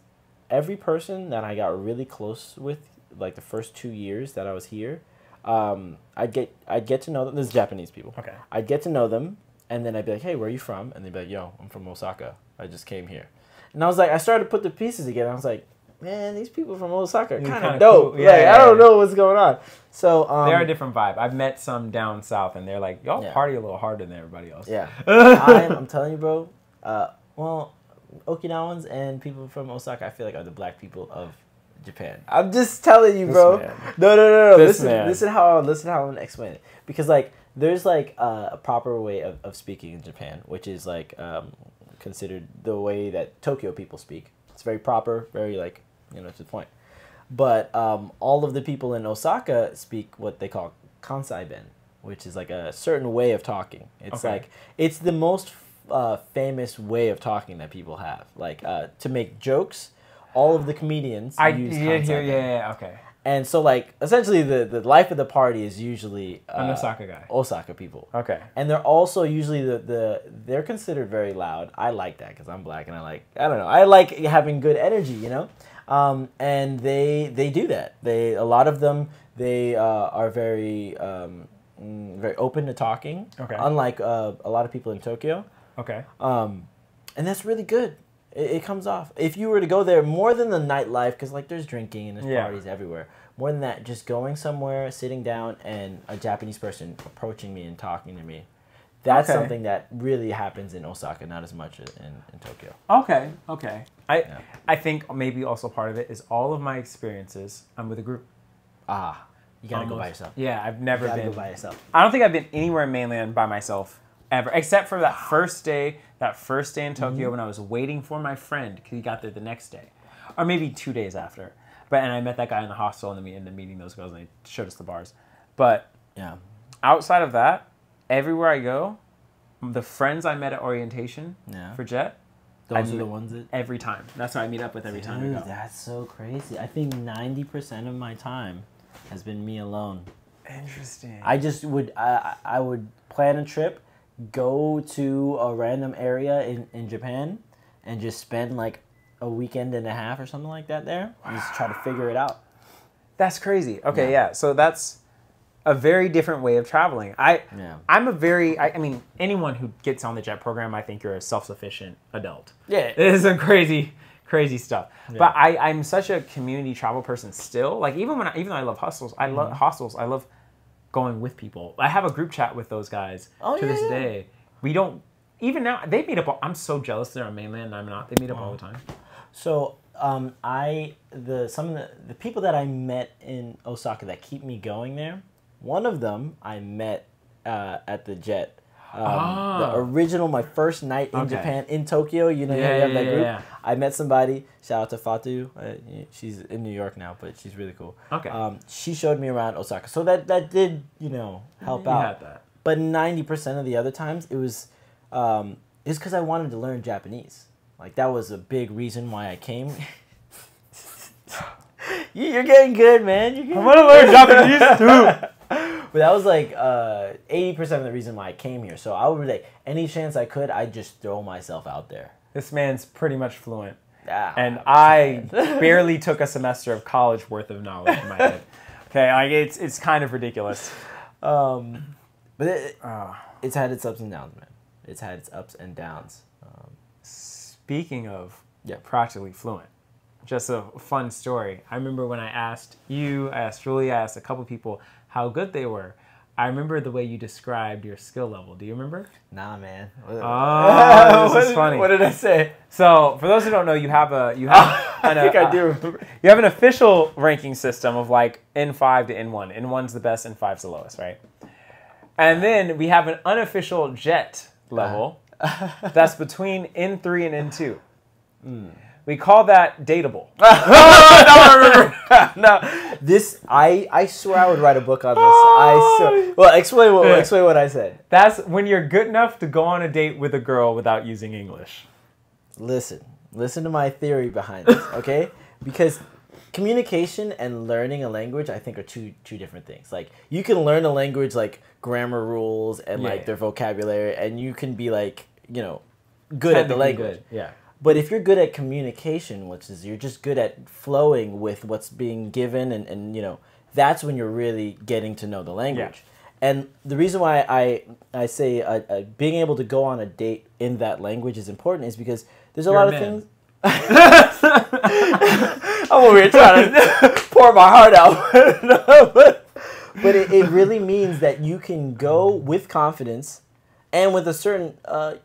every person that I got really close with, like the first 2 years that I was here, I'd get to know them. This is Japanese people. Okay. I'd get to know them, and then I'd be like, hey, where are you from? And they'd be like, yo, I'm from Osaka. I just came here. And I was like, I started to put the pieces together. I was like, man, these people from Osaka are kind of dope. Cool. Yeah, I don't know what's going on. So they're a different vibe. I've met some down south, and they're like, y'all party a little harder than everybody else. Yeah. I'm telling you, bro. Well, Okinawans and people from Osaka, I feel like, are the black people of Japan. I'm just telling you, bro. No. Listen how I'm gonna explain it. Because like there's like a proper way of speaking in Japan, which is like considered the way that Tokyo people speak. It's very proper, very like, to the point. But all of the people in Osaka speak what they call Kansai-ben, which is like a certain way of talking. It's like it's the most famous way of talking that people have. Like to make jokes, all of the comedians use Kansai-ben. Yeah, okay. And so like essentially the life of the party is usually an Osaka guy. Osaka people. Okay. And they're also usually they're considered very loud. I like that because I'm black and I like having good energy, and they do that. A lot of them are very very open to talking. Okay. Unlike a lot of people in Tokyo. Okay. And that's really good. It comes off. If you were to go there, more than the nightlife, because like there's drinking and there's parties everywhere. More than that, just going somewhere, sitting down, and a Japanese person approaching me and talking to me. That's something that really happens in Osaka, not as much in Tokyo. Okay. I think maybe also part of it is all of my experiences, I'm with a group. You gotta go by yourself. Yeah, I've never been. Go by yourself. I don't think I've been anywhere in mainland by myself ever, except for that first day in Tokyo when I was waiting for my friend because he got there the next day, or maybe 2 days after. And I met that guy in the hostel and then we ended up meeting those girls and they showed us the bars. But outside of that, everywhere I go, the friends I met at orientation for Jet, those are the ones that every time. That's who I meet up with every time I go. That's so crazy. I think 90% of my time has been me alone. Interesting. I just would I would plan a trip, go to a random area in Japan, and just spend like a weekend and a half or something like that there. And just try to figure it out. That's crazy. Okay, yeah. So that's a very different way of traveling. I mean, anyone who gets on the JET program, I think you're a self-sufficient adult. Yeah. It is some crazy stuff. Yeah. But I'm such a community travel person still. Like even though I love hostels, I love going with people. I have a group chat with those guys to this day. We don't even now. They meet up. I'm so jealous they're on mainland and I'm not. They meet up all the time. So some of the people that I met in Osaka that keep me going there. One of them I met at the JET. The original, my first night in Japan, in Tokyo, you have that group. Yeah. I met somebody, shout out to Fatu, she's in New York now, but she's really cool. Okay. She showed me around Osaka, so that did, help out. Had that. But 90% of the other times, it was because I wanted to learn Japanese. Like, that was a big reason why I came. You're getting good, man. I want to learn Japanese, too. But that was like 80% of the reason why I came here. So I would like any chance I could, I'd just throw myself out there. This man's pretty much fluent. And I barely took a semester of college worth of knowledge in my head. Okay, like it's kind of ridiculous. But it's had its ups and downs, man. It's had its ups and downs. Speaking of practically fluent, just a fun story. I remember when I asked you, I asked Julie, I asked a couple people how good they were. I remember the way you described your skill level. Do you remember? Nah, man. This is funny. What did I say? So, for those who don't know, you have I think I do remember. You have an official ranking system of like N5 to N1. N1's the best, N5's the lowest, right? And then we have an unofficial JET level that's between N3 and N2. We call that dateable. No, this I swear I would write a book on this. I swear. Well, explain what I said. That's when you're good enough to go on a date with a girl without using English. Listen to my theory behind this, okay? Because communication and learning a language, I think, are two different things. Like, you can learn a language, like grammar rules and like their vocabulary, and you can be like, you know, good at the language. Yeah. But if you're good at communication, which is you're just good at flowing with what's being given, and you know, that's when you're really getting to know the language. Yeah. And the reason why I say being able to go on a date in that language is important is because there's a lot of things. I'm over here trying to pour my heart out. but it really means that you can go with confidence and with a certain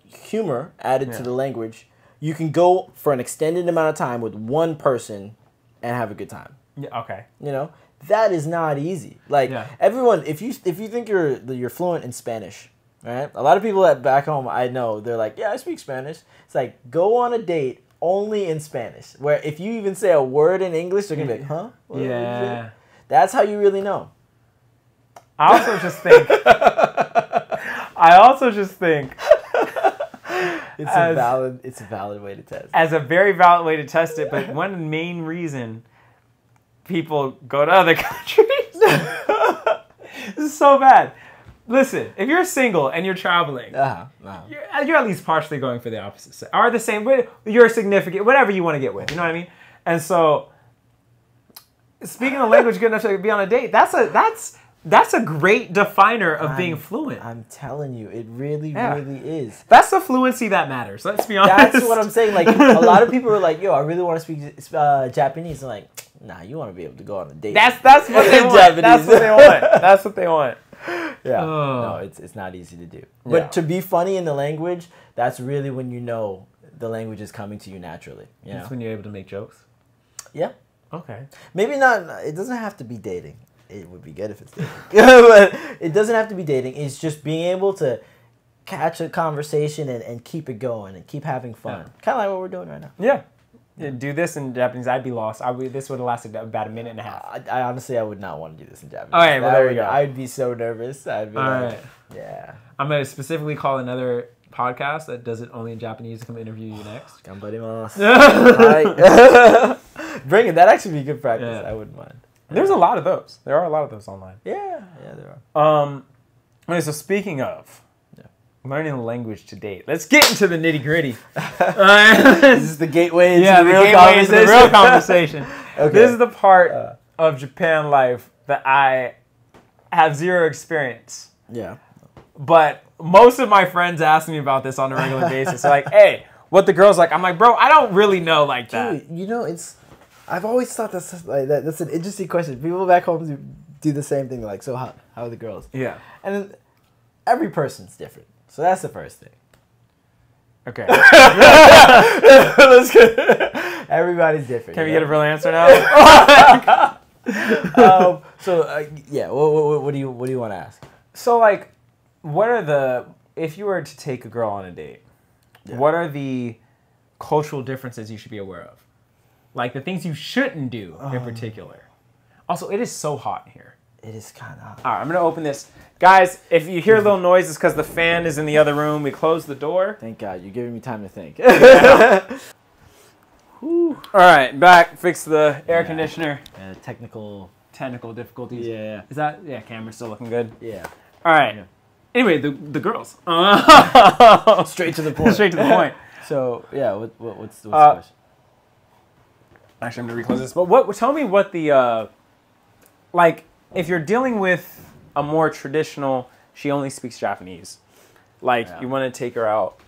humor added to the language. You can go for an extended amount of time with one person and have a good time. Yeah, okay. You know, that is not easy. Like everyone, if you think you're fluent in Spanish, right? A lot of people back home, I know, they're like, yeah, I speak Spanish. It's like, go on a date only in Spanish. Where if you even say a word in English, they're gonna be like, huh? Yeah. That's how you really know. I also just think. It's a valid way to test. As a very valid way to test it, but one main reason people go to other countries. This is so bad. Listen, if you're single and you're traveling, you're at least partially going for the opposite side. Or the same, you're significant, whatever you want to get with. You know what I mean? And so, speaking a language good enough to be on a date, that's a great definer of being fluent. I'm telling you, it really is. That's the fluency that matters. Let's be honest. That's what I'm saying. Like, a lot of people are like, yo, I really want to speak Japanese. I'm like, nah, you want to be able to go on a date. That's what they want. That's what they want. That's what they want. Yeah. No, it's not easy to do. But to be funny in the language, that's really when you know the language is coming to you naturally. You That's when you're able to make jokes? Yeah. Okay. Maybe not. It doesn't have to be dating. It would be good if it's dating. But it doesn't have to be dating. It's just being able to catch a conversation and keep it going and keep having fun. Yeah. Kind of like what we're doing right now. Yeah. Do this in Japanese, I'd be lost. This would have lasted about a minute and a half. I honestly, I would not want to do this in Japanese. All right, well, there we go. I'd be so nervous. I'd be yeah. I'm going to specifically call another podcast that does it only in Japanese to come interview you next. Ganbarimasu. Right. Bring it. That'd actually be good practice. Yeah. I wouldn't mind. There's a lot of those. There are a lot of those online. Yeah, there are. Okay, so speaking of learning the language to date, let's get into the nitty gritty. This is the gateway into the real conversation. Okay. This is the part of Japan life that I have zero experience. Yeah. But most of my friends ask me about this on a regular basis. They're like, hey, what the girl's like? I'm like, bro, I don't really know like that. Dude, you know, I've always thought that's an interesting question. People back home do the same thing. Like, so how are the girls? Yeah. And every person's different. So that's the first thing. Okay. Let's get everybody's different. Can we get a real answer now? What do you want to ask? So, like, if you were to take a girl on a date, what are the cultural differences you should be aware of? Like, the things you shouldn't do in particular. Also, it is so hot in here. It is kind of hot. All right, I'm going to open this. Guys, if you hear a little noise, it's because the fan is in the other room. We closed the door. Thank God. You're giving me time to think. All right, back. Fix the air conditioner. Technical difficulties. Yeah. Is that... Yeah, camera's still looking good. Yeah. All right. Yeah. Anyway, the girls. Straight to the point. Straight to the point. So, yeah, what's the question? Actually, I'm going to reclose this. But tell me what the... like... If you're dealing with a more traditional, she only speaks Japanese, you want to take her out,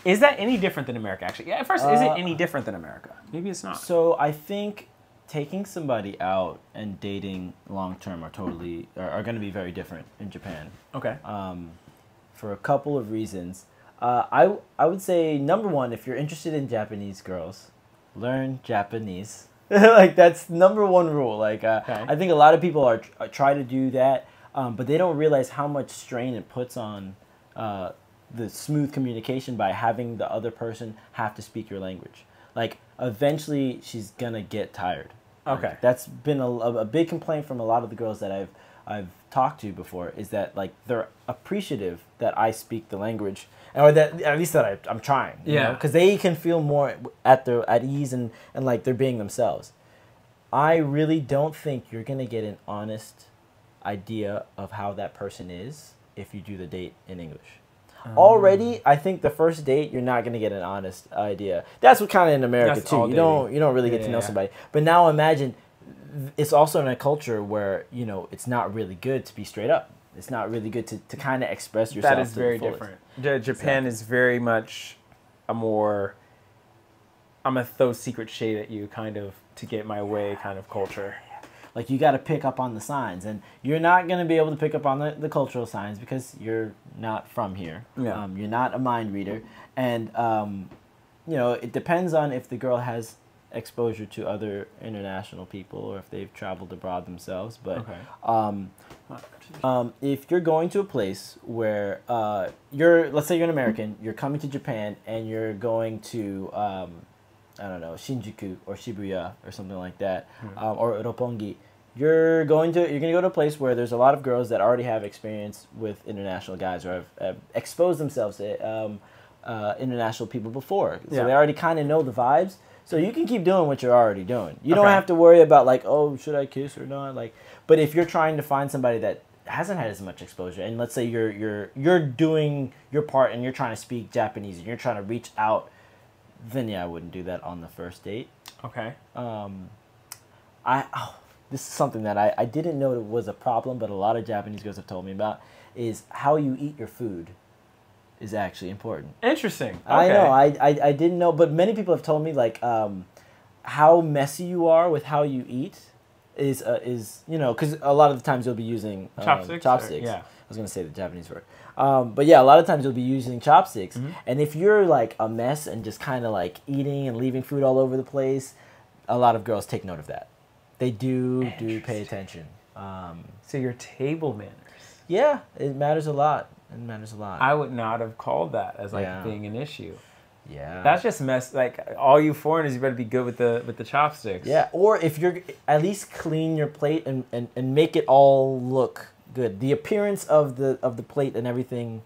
is that any different than America, actually? Yeah, first, is it any different than America? Maybe it's not. So I think taking somebody out and dating long-term are going to be very different in Japan. Okay. For a couple of reasons. I would say, number one, if you're interested in Japanese girls, learn Japanese. Like, that's number one rule. Like, I think a lot of people are try to do that, but they don't realize how much strain it puts on the smooth communication by having the other person have to speak your language. Like, eventually she's gonna get tired. Okay. Like, that's been a big complaint from a lot of the girls that I've talked to before, is that like they're appreciative that I speak the language, or that at least that I'm trying. Yeah. Because they can feel more at ease and like they're being themselves. I really don't think you're gonna get an honest idea of how that person is if you do the date in English. Already, I think the first date you're not gonna get an honest idea. That's what kind of in America too. You don't really get to know somebody. But now imagine, it's also in a culture where it's not really good to be straight up. It's not really good to kind of express yourself. That is very different. Japan is very much a more, I'm gonna throw secret shade at you kind of to get my way kind of culture. Like, you got to pick up on the signs, and you're not going to be able to pick up on the cultural signs because you're not from here. Yeah. You're not a mind reader, and it depends on if the girl has exposure to other international people or if they've traveled abroad themselves. But if you're going to a place where let's say you're an American, you're coming to Japan, and you're going to I don't know, Shinjuku or Shibuya or something like that, or Roppongi. You're gonna go to a place where there's a lot of girls that already have experience with international guys or have exposed themselves to international people before, so they already kind of know the vibes. So you can keep doing what you're already doing. You don't have to worry about like, oh, should I kiss or not? Like, but if you're trying to find somebody that hasn't had as much exposure, and let's say you're doing your part and you're trying to speak Japanese and you're trying to reach out, then I wouldn't do that on the first date. Okay. This is something that I didn't know was a problem, but a lot of Japanese girls have told me about, is how you eat your food is actually important. Interesting. Okay. I know. I didn't know, but many people have told me like how messy you are with how you eat is because a lot of the times you'll be using chopsticks. Yeah. I was gonna say the Japanese word. But yeah, a lot of times you'll be using chopsticks. And if you're like a mess and just kind of like eating and leaving food all over the place, a lot of girls take note of that. They do pay attention. So your table manners. Yeah, it matters a lot. It matters a lot. I would not have called that as like being an issue. Yeah. That's just mess. Like, all you foreigners, you better be good with the chopsticks. Yeah, or if you're at least clean your plate and make it all look good. The appearance of the plate and everything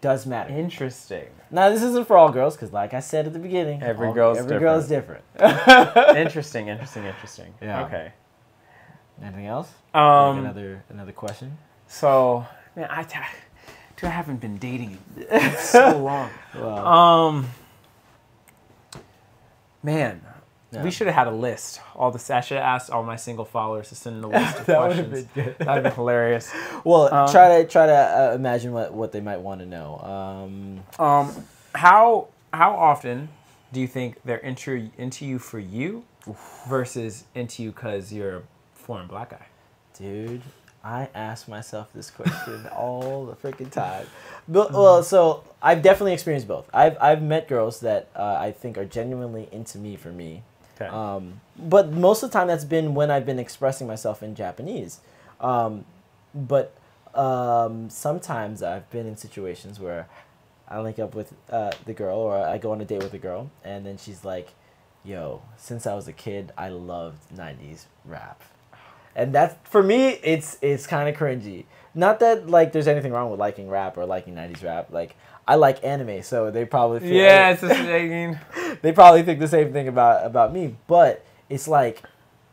does matter. Interesting. Now, this isn't for all girls, because like I said at the beginning, every girl is different. Interesting. Yeah. Okay. Anything else? Another question. So, man, I haven't been dating in so long. Wow. Man. Yeah. We should have had a list. I should have asked all my single followers to send in a list of that questions. That would have been good. That would have been hilarious. Well, try to imagine what they might want to know. How often do you think they're into you for you versus into you because you're a foreign black guy? Dude, I ask myself this question all the freaking time. But, well, so I've definitely experienced both. I've met girls that I think are genuinely into me for me. Okay. But most of the time that's been when I've been expressing myself in Japanese. But sometimes I've been in situations where I link up with the girl, or I go on a date with a girl, and then she's like, yo, since I was a kid, I loved 90s rap. And that's, for me, it's kind of cringy. Not that like there's anything wrong with liking rap or liking 90s rap. Like, I like anime, so they probably feel it's the same. They probably think the same thing about me. But it's like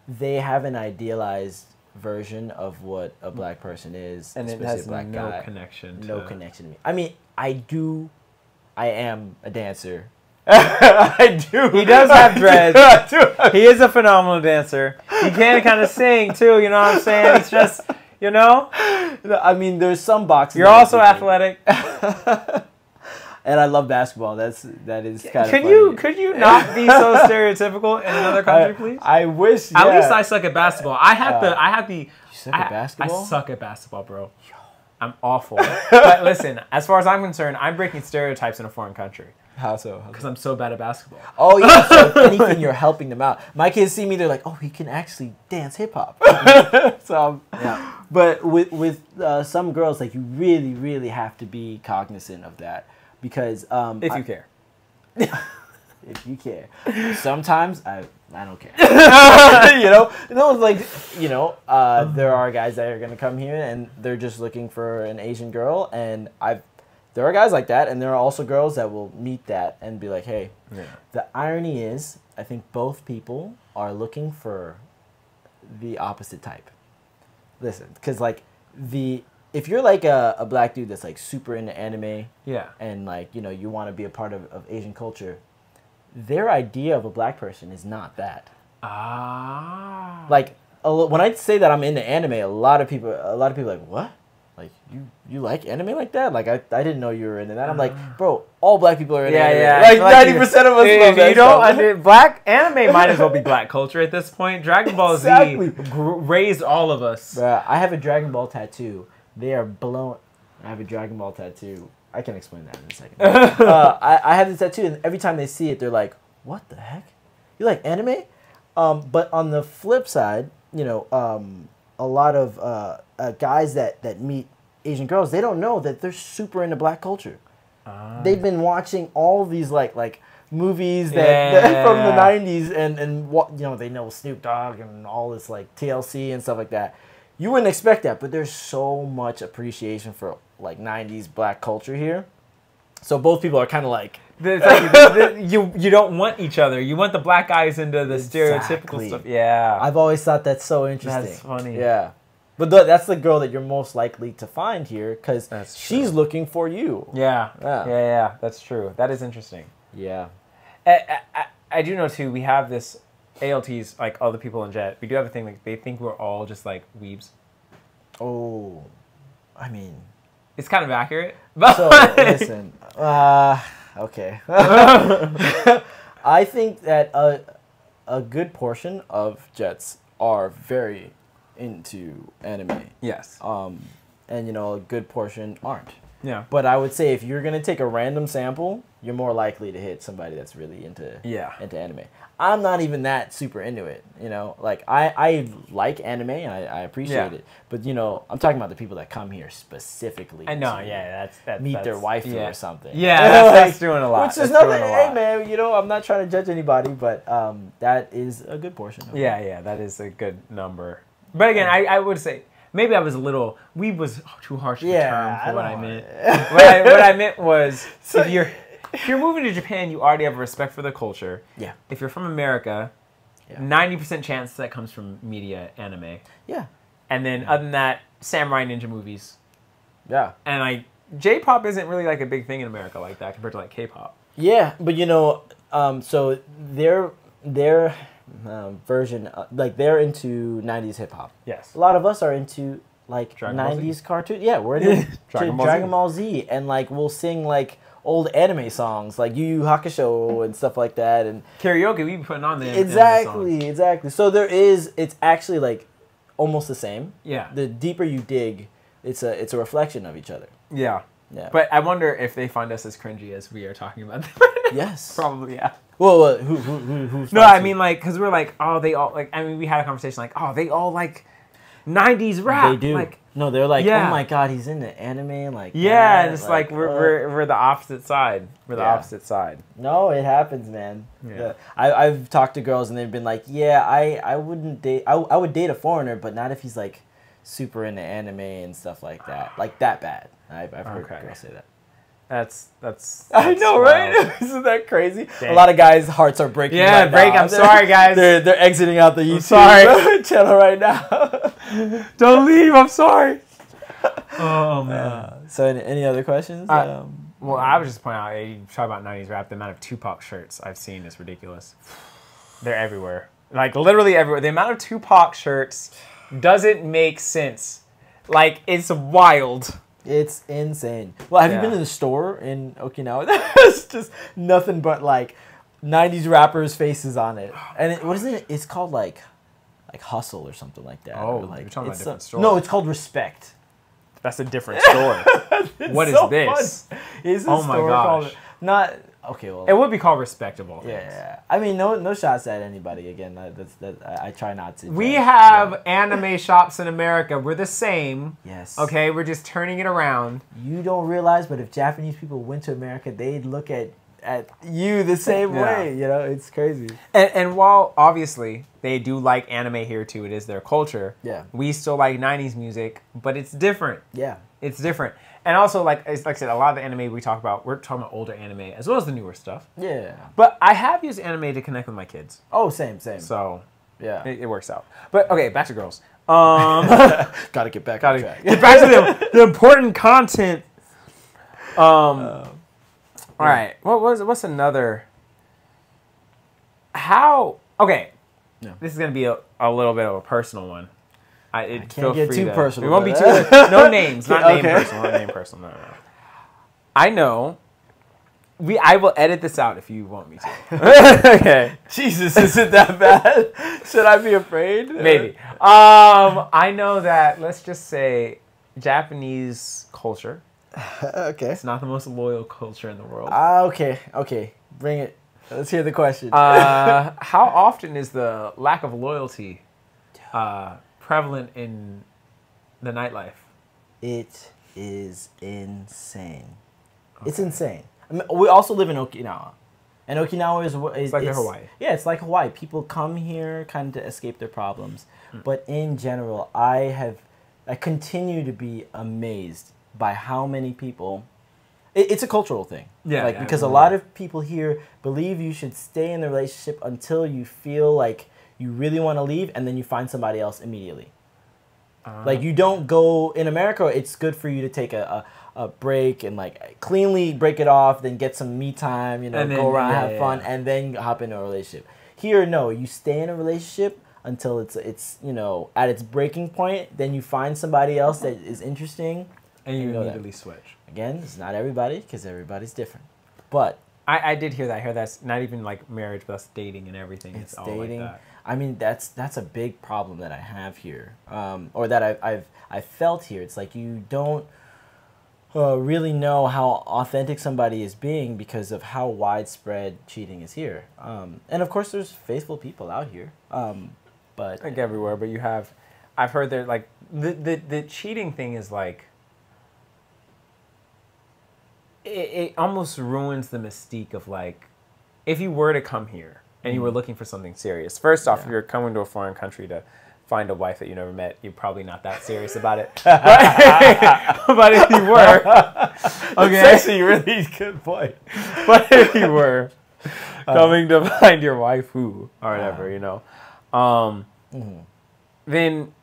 they have an idealized version of what a black person is, and it has no connection to me. I mean, I am a dancer. I do. He does have dreads. He is a phenomenal dancer. He can kind of sing too, you know what I'm saying? It's just, I mean, there's some boxes. You're also athletic. And I love basketball. That is kind of funny. Could you not be so stereotypical in another country, please? I wish. At least I suck at basketball. You suck at basketball? I suck at basketball, bro. I'm awful. But listen, as far as I'm concerned, I'm breaking stereotypes in a foreign country. How so? Because I'm so bad at basketball. Oh, yeah. So if anything, you're helping them out. My kids see me, they're like, oh, he can actually dance hip-hop. So, yeah. But with some girls, like, you really, really have to be cognizant of that. Because... if you care. if you care. Sometimes I don't care. There are guys that are gonna come here and they're just looking for an Asian girl, and there are guys like that, and there are also girls that will meet that and be like, hey. Yeah. The irony is, I think both people are looking for the opposite type. Listen, because like if you're like a black dude that's like super into anime, yeah, and like you want to be a part of Asian culture, their idea of a black person is not that. Ah. Like when I say that I'm into anime, a lot of people are like, what? Like you like anime like that? Like I didn't know you were into that. I'm like, bro, all black people are into anime. Yeah. Like 90% of us love that. You don't black anime might as well be black culture at this point. Dragon Ball Z raised all of us. I have a Dragon Ball tattoo. They are blown. I have a Dragon Ball tattoo. I can explain that in a second. I have this tattoo, and every time they see it, they're like, what the heck? You like anime? But on the flip side, a lot of guys that meet Asian girls, they don't know that they're super into black culture. They've been watching all these like movies that from the 90s and what they know Snoop Dogg and all this like TLC and stuff like that. You wouldn't expect that, but there's so much appreciation for like 90s black culture here. So both people are kind of like you don't want each other. You want the black guys into the stereotypical stuff. Yeah. I've always thought that's so interesting. That's funny. Yeah. But that's the girl that you're most likely to find here because she's looking for you. Yeah. That's true. That is interesting. Yeah. I do know, too, we have this ALTs, like other people in Jet. We do have a thing, like they think we're all just like weebs. Oh. I mean. It's kind of accurate. But so, listen. Okay. I think that a good portion of Jets are very into anime. Yes. And a good portion aren't. Yeah. But I would say if you're gonna take a random sample, you're more likely to hit somebody that's really into anime. I'm not even that super into it. Like I like anime and I appreciate it. But I'm talking about the people that come here specifically. I know. That's meet their wifey or something. Yeah, that's doing a lot. Which is nothing. Hey man, I'm not trying to judge anybody, but that is a good portion. That is a good number. But again, I would say maybe I was a little. Weeb was too harsh of a term for what I meant. What I meant was if you're moving to Japan, you already have a respect for the culture. Yeah. If you're from America, 90% chance that comes from media, anime. Yeah. And then other than that, samurai ninja movies. Yeah. And like J-pop isn't really like a big thing in America like that compared to like K-pop. Yeah, but so their version, like they're into 90s hip hop. Yes. A lot of us are into like 90s cartoons. Yeah, we're into Dragon Ball Z, and like we'll sing like old anime songs like Yu Yu Hakusho and stuff like that, and karaoke we be putting on there. Exactly. So it's actually like almost the same. Yeah. The deeper you dig, it's a reflection of each other. Yeah. Yeah. But I wonder if they find us as cringy as we are talking about them. Yes. Probably, yeah. Well, who's no, I mean like because we're like, oh, they all like. I mean, we had a conversation like, oh, they all like 90s rap. They do. Like, no, they're like, oh my god, he's into anime, like and it's like we're the opposite side. We're the opposite side. No, it happens, man. Yeah. I've talked to girls and they've been like, yeah, I wouldn't date. I would date a foreigner, but not if he's like super into anime and stuff like that, like that bad. I've heard girls say that. That's I know, wild. right? Isn't that crazy? Dang. A lot of guys' hearts are breaking. Yeah, right now. I'm sorry, guys. They're exiting out the YouTube channel right now. Don't leave. I'm sorry. Oh man. So any other questions? Well, I was just pointing out. You talk about 90s rap. The amount of Tupac shirts I've seen is ridiculous. They're everywhere. Like literally everywhere. The amount of Tupac shirts doesn't make sense. Like it's wild. It's insane. Well, have you been in the store in Okinawa? There's just nothing but like 90s rappers' faces on it. And what is it? It's called like Hustle or something like that. Oh, like, you're talking about a different store. No, it's called Respect. That's a different store. What is this? Is oh my gosh. Not okay. Well, it would be called Respectable. Yeah. I mean, no shots at anybody. Again, I try not to. We have anime shops in America. We're the same. Yes. Okay, we're just turning it around. You don't realize, but if Japanese people went to America, they'd look at at you the same way. You know, it's crazy. And while obviously they do like anime here too, it is their culture. Yeah. We still like 90s music, but it's different. Yeah. It's different. And also, like I said, a lot of the anime we talk about, we're talking about older anime as well as the newer stuff. Yeah. But I have used anime to connect with my kids. Oh, same. So yeah, it works out. But okay, back to girls. Gotta get back on track. Get back to the important content. All right. What's another? How? Okay. Yeah. This is gonna be a little bit of a personal one. I can't get too personal. We won't be too. No names. Not name personal. Not name personal. No. I know. I will edit this out if you want me to. Okay. Jesus, is it that bad? Should I be afraid? Maybe. I know that. Let's just say Japanese culture. Okay. It's not the most loyal culture in the world. Okay. Bring it. Let's hear the question. How often is the lack of loyalty prevalent in the nightlife? It is insane. Okay. It's insane. I mean, we also live in Okinawa. And Okinawa is like Hawaii. Yeah, it's like Hawaii. People come here kind of to escape their problems. But in general, I continue to be amazed by how many people... It's a cultural thing. Yeah. Because a lot of people here believe you should stay in the relationship until you feel like you really want to leave, and then you find somebody else immediately. Like, you don't go... In America, it's good for you to take a break and, like, cleanly break it off, then get some me time, you know, go around, have fun, and then hop into a relationship. Here, no. You stay in a relationship until it's you know, at its breaking point. Then you find somebody else that is interesting. And you immediately switch. Again, it's not everybody, because everybody's different. But... I did hear that. I hear that's not even, like, marriage, but that's dating and everything. It's all dating. Like that. I mean, that's a big problem that I have here, or that I've felt here. It's like you don't really know how authentic somebody is being because of how widespread cheating is here. And of course, there's faithful people out here, but like everywhere. But you have, I've heard there like the cheating thing is like. It almost ruins the mystique of like, if you were to come here and you were looking for something serious. First off, if you're coming to a foreign country to find a wife that you never met, you're probably not that serious about it. But if you were, okay, that's actually a really good point. But if you were coming to find your wife, who or whatever, you know, then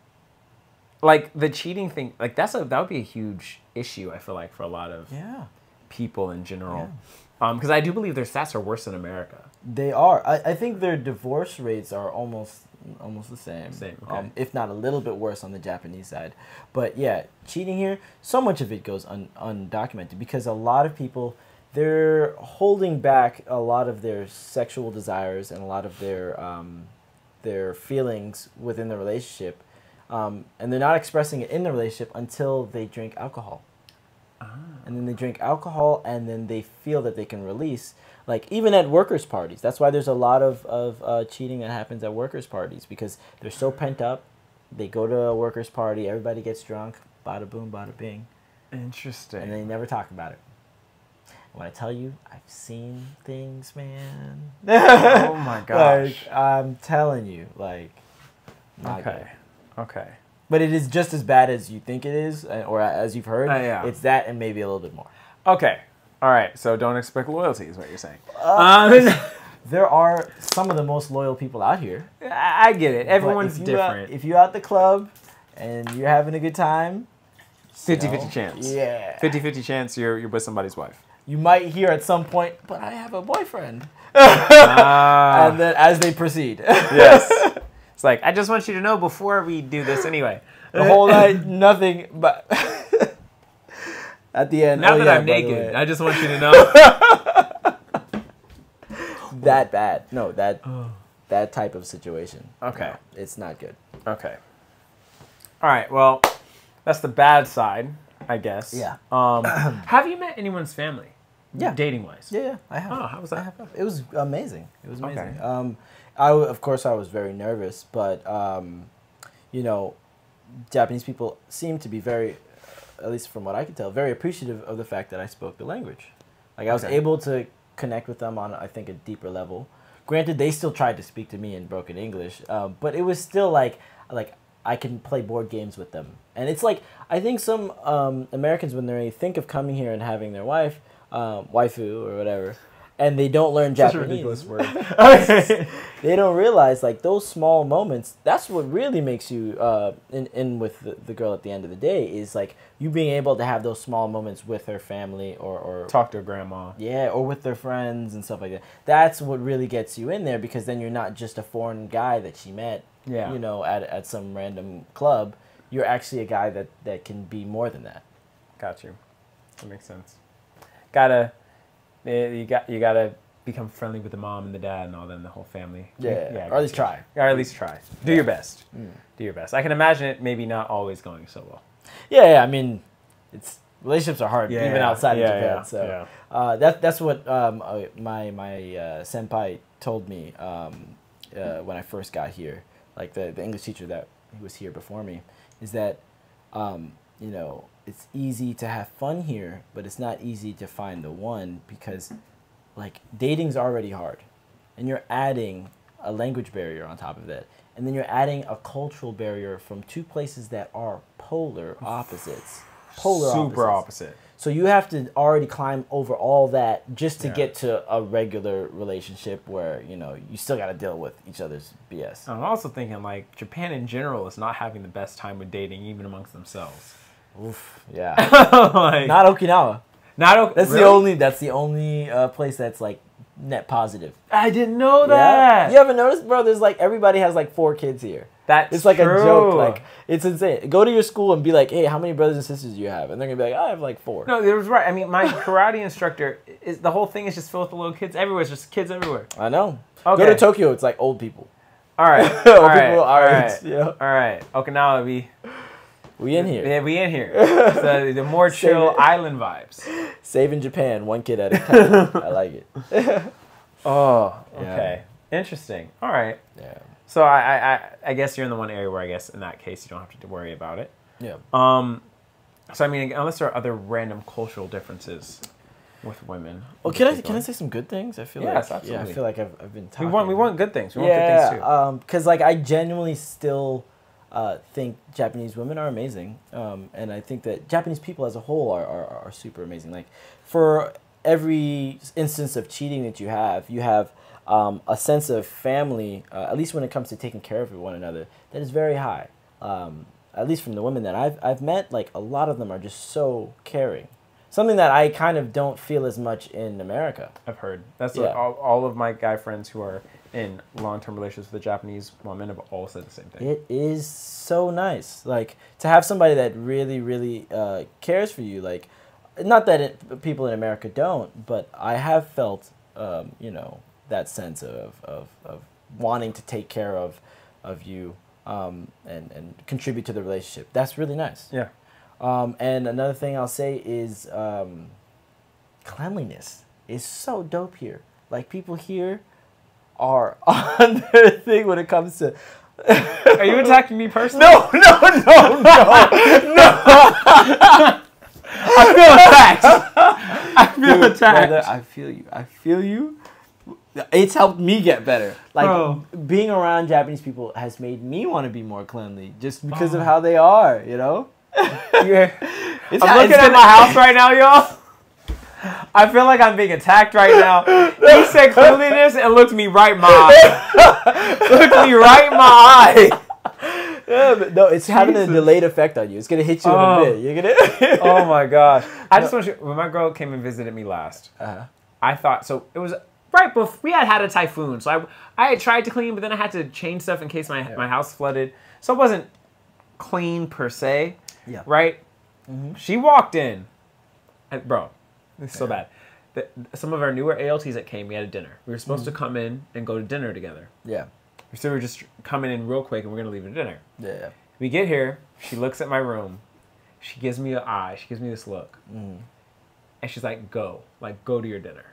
like the cheating thing, like that would be a huge issue. I feel like for a lot of people in general, because I do believe their stats are worse than America. They are. I think their divorce rates are almost the same. Okay. If not a little bit worse on the Japanese side. But yeah, cheating here, so much of it goes undocumented because a lot of people, they're holding back a lot of their sexual desires and a lot of their feelings within the relationship, and they're not expressing it in the relationship until they drink alcohol. And then they drink alcohol, and then they feel that they can release. Like, even at workers' parties. That's why there's a lot of cheating that happens at workers' parties, because they're so pent up. They go to a workers' party, everybody gets drunk, bada boom, bada bing. Interesting. And they never talk about it. When I tell you, I've seen things, man. Oh my gosh. Like, I'm telling you, like, not okay. good. Okay. But it is just as bad as you think it is, or as you've heard. Yeah. It's that and maybe a little bit more. Okay. All right. So don't expect loyalty is what you're saying. There are some of the most loyal people out here. I get it. Everyone's different. If you're at the club and you're having a good time, 50-50 chance. Yeah. 50-50 chance you're with somebody's wife. You might hear at some point, but I have a boyfriend. And then as they proceed. Yes. It's like, I just want you to know before we do this anyway. The whole night, nothing but... At the end... Now that I'm naked, I just want you to know. That bad. No, that type of situation. Okay. No, it's not good. Okay. All right, well, that's the bad side, I guess. Yeah. Have you met anyone's family? Yeah. Dating-wise? Yeah, I have. Oh, how was that? It was amazing. It was amazing. Okay. Of course, I was very nervous, but, you know, Japanese people seem to be very, at least from what I can tell, very appreciative of the fact that I spoke the language. Like, I was able to connect with them on, I think, a deeper level. Granted, they still tried to speak to me in broken English, but it was still like I can play board games with them. And it's like, I think some Americans, when they think of coming here and having their waifu or whatever, and they don't learn Japanese. Such a ridiculous word. They don't realize, like, those small moments, that's what really makes you in with the girl at the end of the day, is like you being able to have those small moments with her family or talk to her grandma. Yeah, or with their friends and stuff like that. That's what really gets you in there, because then you're not just a foreign guy that she met, you know, at some random club. You're actually a guy that can be more than that. Got you. That makes sense. You gotta become friendly with the mom and the dad and all them, the whole family. Yeah, or at least try. Or at least try. Do your best. Do your best. I can imagine it maybe not always going so well. Yeah, I mean, relationships are hard even outside of Japan. So that's what my senpai told me when I first got here. Like the English teacher that was here before me, is that you know, it's easy to have fun here, but it's not easy to find the one, because like dating's already hard, and you're adding a language barrier on top of that, and then you're adding a cultural barrier from two places that are polar opposites. Super opposite. So you have to already climb over all that just to get to a regular relationship where, you know, you still got to deal with each other's BS. I'm also thinking, like, Japan in general is not having the best time with dating, even amongst themselves. Oof, yeah. Like, not Okinawa. That's really? That's the only place that's like net positive. I didn't know that. Yeah. You haven't noticed, bro? There's like, everybody has like 4 kids here. It's like true. A joke. Like, it's insane. Go to your school and be like, hey, how many brothers and sisters do you have? And they're gonna be like, I have like 4. No, it was right. I mean, my karate instructor, the whole thing is just filled with the little kids everywhere. It's just kids everywhere. I know. Okay. Go to Tokyo, it's like old people. All right. People our age. Yeah. All right. Okinawa, we in here. Yeah, we in here. So the more chill island vibes. Saving Japan, 1 kid at a time. I like it. Oh, okay. Yeah. Interesting. All right. Yeah. So I guess you're in the one area where I guess in that case you don't have to worry about it. Yeah. So I mean, unless there are other random cultural differences with women. Well, can I say some good things? I feel absolutely. Yeah, I feel like I've been talking. We want good things. We want good things too. Because like I genuinely still think Japanese women are amazing, and I think that Japanese people as a whole are super amazing. Like, for every instance of cheating that you have a sense of family, at least when it comes to taking care of one another, that is very high. At least from the women that I've met, like, a lot of them are just so caring. Something that I kind of don't feel as much in America. I've heard. That's what all of my guy friends who are in long-term relationships with Japanese women have all said the same thing. It is so nice. Like, to have somebody that really, really cares for you. Like, not that people in America don't, but I have felt, you know, that sense of wanting to take care of you and contribute to the relationship. That's really nice. Yeah. And another thing I'll say is cleanliness is so dope here. Like, people here are on their thing when it comes to... Are you attacking me personally? No. I feel attacked. I feel attacked. Brother, I feel you. It's helped me get better. Like, being around Japanese people has made me want to be more cleanly, just because of how they are, you know? I'm looking at my house right now, y'all. I feel like I'm being attacked right now. He said cleanliness and looked me right in my eye. Looked me right in my eye. Yeah, but no, it's having a delayed effect on you. It's gonna hit you in a bit. You're gonna. Oh my gosh! I just want you. When my girl came and visited me last, I thought so. It was right before we had a typhoon, so I had tried to clean, but then I had to change stuff in case my house flooded. So it wasn't clean per se. Yeah. Right. Mm-hmm. She walked in, and, bro. It's so bad. Some of our newer ALTs that came, we had a dinner. We were supposed to come in and go to dinner together. Yeah. So we were just coming in real quick and we're going to leave for dinner. Yeah. We get here. She looks at my room. She gives me an eye. She gives me this look. And she's like, go. Like, go to your dinner.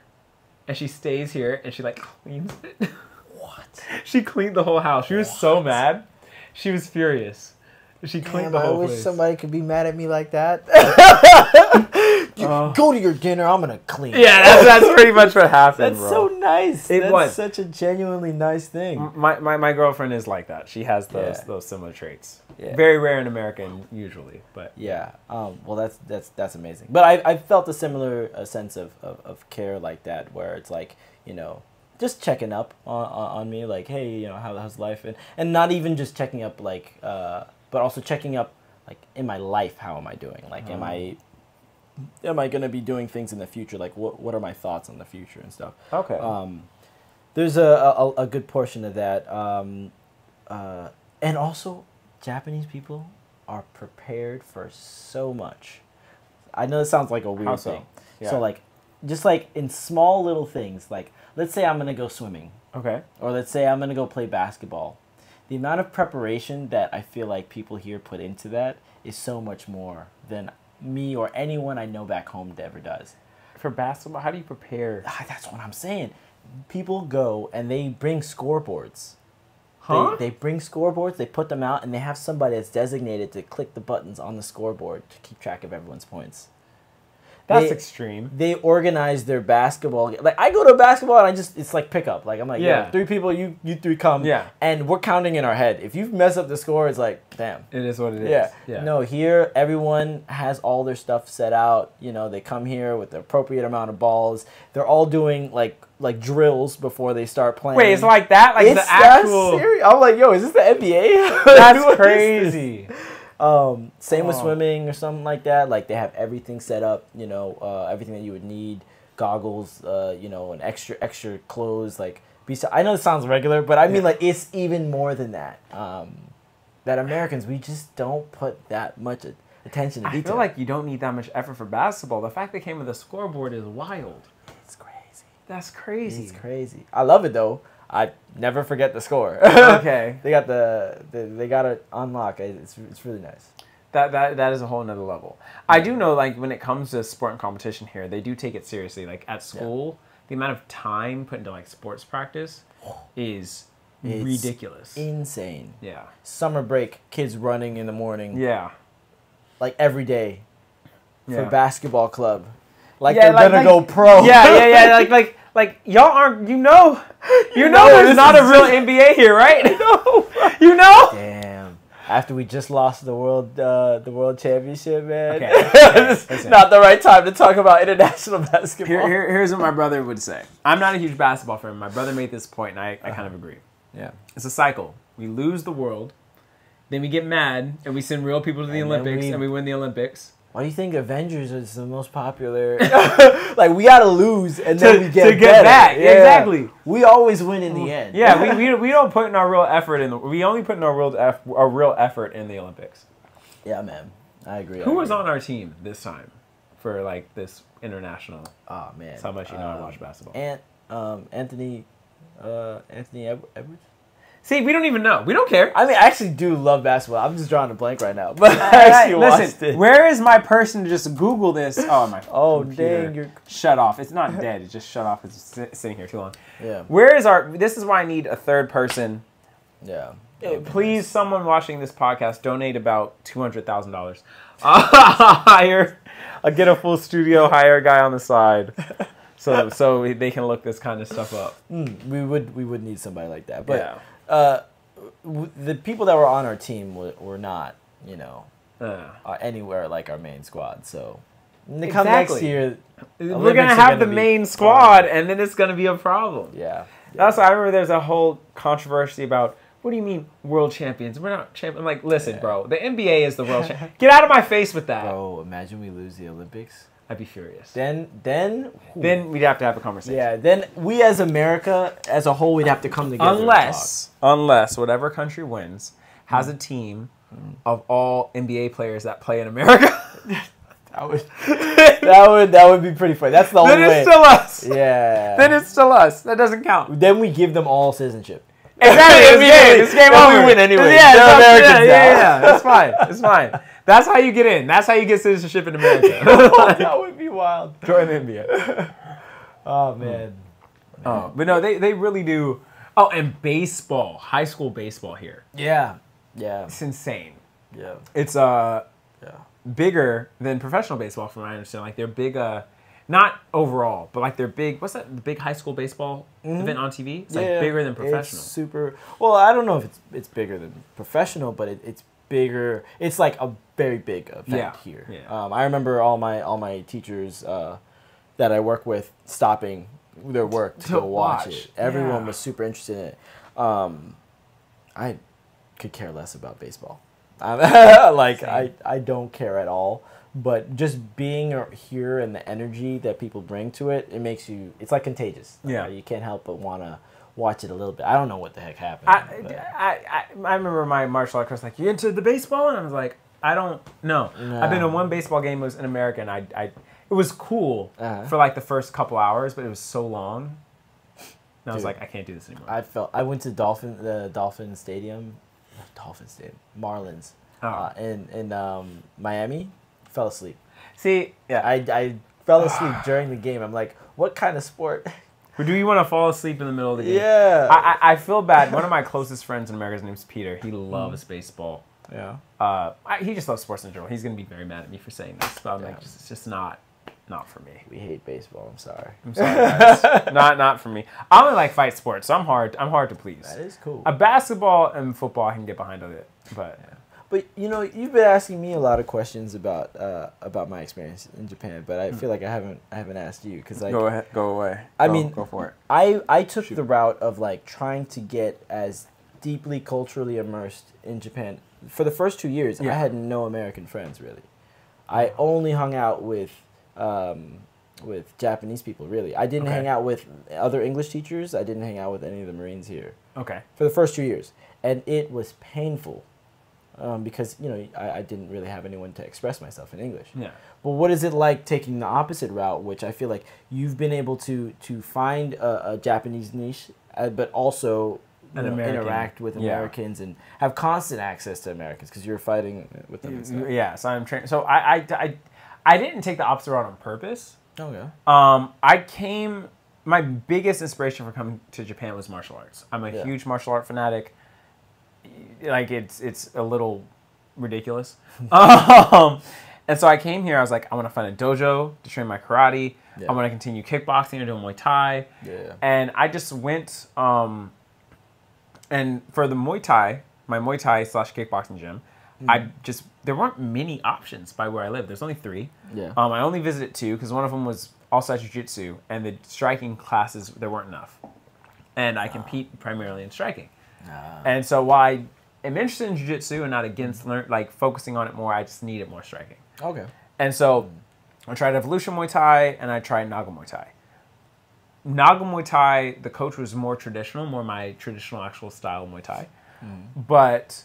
And she stays here and she, like, cleans it. What? She cleaned the whole house. She was so mad. She was furious. She cleaned the whole place. I wish somebody could be mad at me like that. go to your dinner. I'm gonna clean. Yeah, that's pretty much what happened. That's so nice. It was such a genuinely nice thing. My girlfriend is like that. She has those similar traits. Yeah. Very rare in America, usually, but yeah. Well, that's amazing. But I felt a similar sense of care like that, where it's like, you know, just checking up on me, like, hey, you know, how's life, and not even just checking up, like, but also checking up, like, in my life, how am I doing? Like, am I gonna be doing things in the future? Like, what are my thoughts on the future and stuff? Okay. There's a good portion of that, and also Japanese people are prepared for so much. I know it sounds like a weird thing. Yeah. So like, just like in small little things, like let's say I'm gonna go swimming. Okay. Or let's say I'm gonna go play basketball. The amount of preparation that I feel like people here put into that is so much more than me or anyone I know back home ever does. For basketball, how do you prepare? That's what I'm saying. People go and they bring scoreboards. Huh? They bring scoreboards, they put them out, and they have somebody that's designated to click the buttons on the scoreboard to keep track of everyone's points. That's extreme. They organize their basketball. Like, I go to basketball and it's like pickup. Like, I'm like, yeah, 3 people, you 3 come. Yeah. And we're counting in our head. If you mess up the score, it's like, damn. It is what it is. Yeah. No, here, everyone has all their stuff set out. You know, they come here with the appropriate amount of balls. They're all doing, like drills before they start playing. Wait, it's like that? Like, it's the actual... serious? I'm like, yo, is this the NBA? That's crazy. Same with swimming or something like that. Like, they have everything set up, you know, everything that you would need, goggles, you know, and extra clothes. Like, I know it sounds regular, but I mean, like, it's even more than that. That Americans, we just don't put that much attention to detail. I feel like you don't need that much effort for basketball. The fact they came with a scoreboard is wild. It's crazy. That's crazy. It's crazy. I love it though. I never forget the score. Okay. They got they got it on lock. It's really nice. That is a whole nother level. I do know, like, when it comes to sport and competition here, they do take it seriously. Like, at school, the amount of time put into, like, sports practice is ridiculous. Insane. Yeah. Summer break, kids running in the morning. Yeah. Like, every day for basketball club. Like, they're gonna go pro. Yeah. Like y'all aren't, you know there's not a real NBA here, right? You know? Damn. After we just lost the world championship, man. Okay. It's not the right time to talk about international basketball. Here's what my brother would say. I'm not a huge basketball fan. My brother made this point, and I kind of agree. Yeah. It's a cycle. We lose the world, then we get mad, and we send real people to the Olympics, and we win the Olympics. Why do you think Avengers is the most popular? Like, we gotta lose and then we get back. Yeah. Exactly. We always win in the end. Yeah, we don't put in our real effort we only put in our real effort in the Olympics. Yeah, man. I agree. Who was on our team this time for, like, this international? Oh man. That's how much you know I watch basketball. Anthony Edwards. See, we don't even know. We don't care. I mean, I actually do love basketball. I'm just drawing a blank right now. But I actually watched it. Where is my person to just Google this? Oh, my computer. Dang. Shut off. It's not dead. It just shut off. It's sitting here too long. Yeah. Where is this is why I need a third person. Yeah. Please, someone watching this podcast, donate about $200,000. I'll get a full studio, hire a guy on the side. So they can look this kind of stuff up. We would need somebody like that. But the people that were on our team were not, you know, anywhere like our main squad. So come next year, we're gonna have the main squad, and then it's gonna be a problem. Yeah. That's why I remember there's a whole controversy about, what do you mean world champions? We're not champions. I'm like, listen, bro, the NBA is the world champion. Get out of my face with that. Bro, imagine we lose the Olympics. I'd be furious. Then we'd have to have a conversation. Yeah, then we as America as a whole, we'd have to come together. Unless whatever country wins has a team of all NBA players that play in America. that would be pretty funny. That's the only way. Then it's still us. Yeah. Then it's still us. That doesn't count. Then we give them all citizenship. Exactly. It's game over. We win anyway. Yeah, they're Americans now. It's fine. It's fine. That's how you get in. That's how you get citizenship in America. That would be wild. Join the NBA. Oh, man. Oh, but no, they really do. Oh, and baseball. High school baseball here. Yeah. It's insane. Yeah. It's bigger than professional baseball, from what I understand. Like they're big, not overall, but like they're big. What's that? The big high school baseball event on TV? It's like bigger than professional. It's super. Well, I don't know if it's bigger than professional, but it's bigger. It's like a very big event here. Yeah. I remember all my teachers that I work with stopping their work to go watch it. Everyone was super interested in it. I could care less about baseball. Like I don't care at all. But just being here and the energy that people bring to it, it makes you. It's like contagious. Yeah, you can't help but want to watch it a little bit. I don't know what the heck happened. I remember my martial art coach was like, "You into the baseball?" And I was like, "I don't know. No. I've been to one baseball game. It was in America, and it was cool for like the first couple hours, but it was so long. And I was like, I can't do this anymore. I went to Dolphin Stadium, Marlins, in Miami. Fell asleep. See, yeah, I fell asleep during the game. I'm like, what kind of sport? Or do you want to fall asleep in the middle of the game? Yeah. I feel bad. One of my closest friends in America, his name's Peter. He loves baseball. Yeah. He just loves sports in general. He's gonna be very mad at me for saying this, but I'm like, it's just not for me. We hate baseball. I'm sorry. Guys. not for me. I only like fight sports, so I'm hard to please. That is cool. A basketball and football I can get behind with it, but. Yeah. But you've been asking me a lot of questions about my experience in Japan, but I feel like I haven't asked you because go ahead, go away. Go for it. I took the route of like trying to get as deeply culturally immersed in Japan. For the first 2 years, I had no American friends really. I only hung out with Japanese people really. I didn't hang out with other English teachers. I didn't hang out with any of the Marines here. Okay. For the first 2 years, and it was painful. Because I didn't really have anyone to express myself in English. Yeah. But what is it like taking the opposite route, which I feel like you've been able to find a Japanese niche, but also interact with Americans and have constant access to Americans because you're fighting with them. And stuff. Yeah. So I'm trained. So I didn't take the opposite route on purpose. Okay. My biggest inspiration for coming to Japan was martial arts. I'm a huge martial art fanatic. Like it's a little ridiculous. And so I came here. I was like, I want to find a dojo to train my karate. I want to continue kickboxing or doing Muay Thai. Yeah. And I just went. And for the Muay Thai, my Muay Thai / kickboxing gym, there weren't many options by where I live. There's only 3. Yeah. I only visited 2 because one of them was also jiu-jitsu, and the striking classes there weren't enough. And I compete primarily in striking. And so while I am interested in jiu-jitsu and not against focusing on it more, I just needed more striking. Okay. And so I tried Evolution Muay Thai and I tried Naga Muay Thai. Naga Muay Thai, the coach was more traditional, more my traditional actual style Muay Thai. But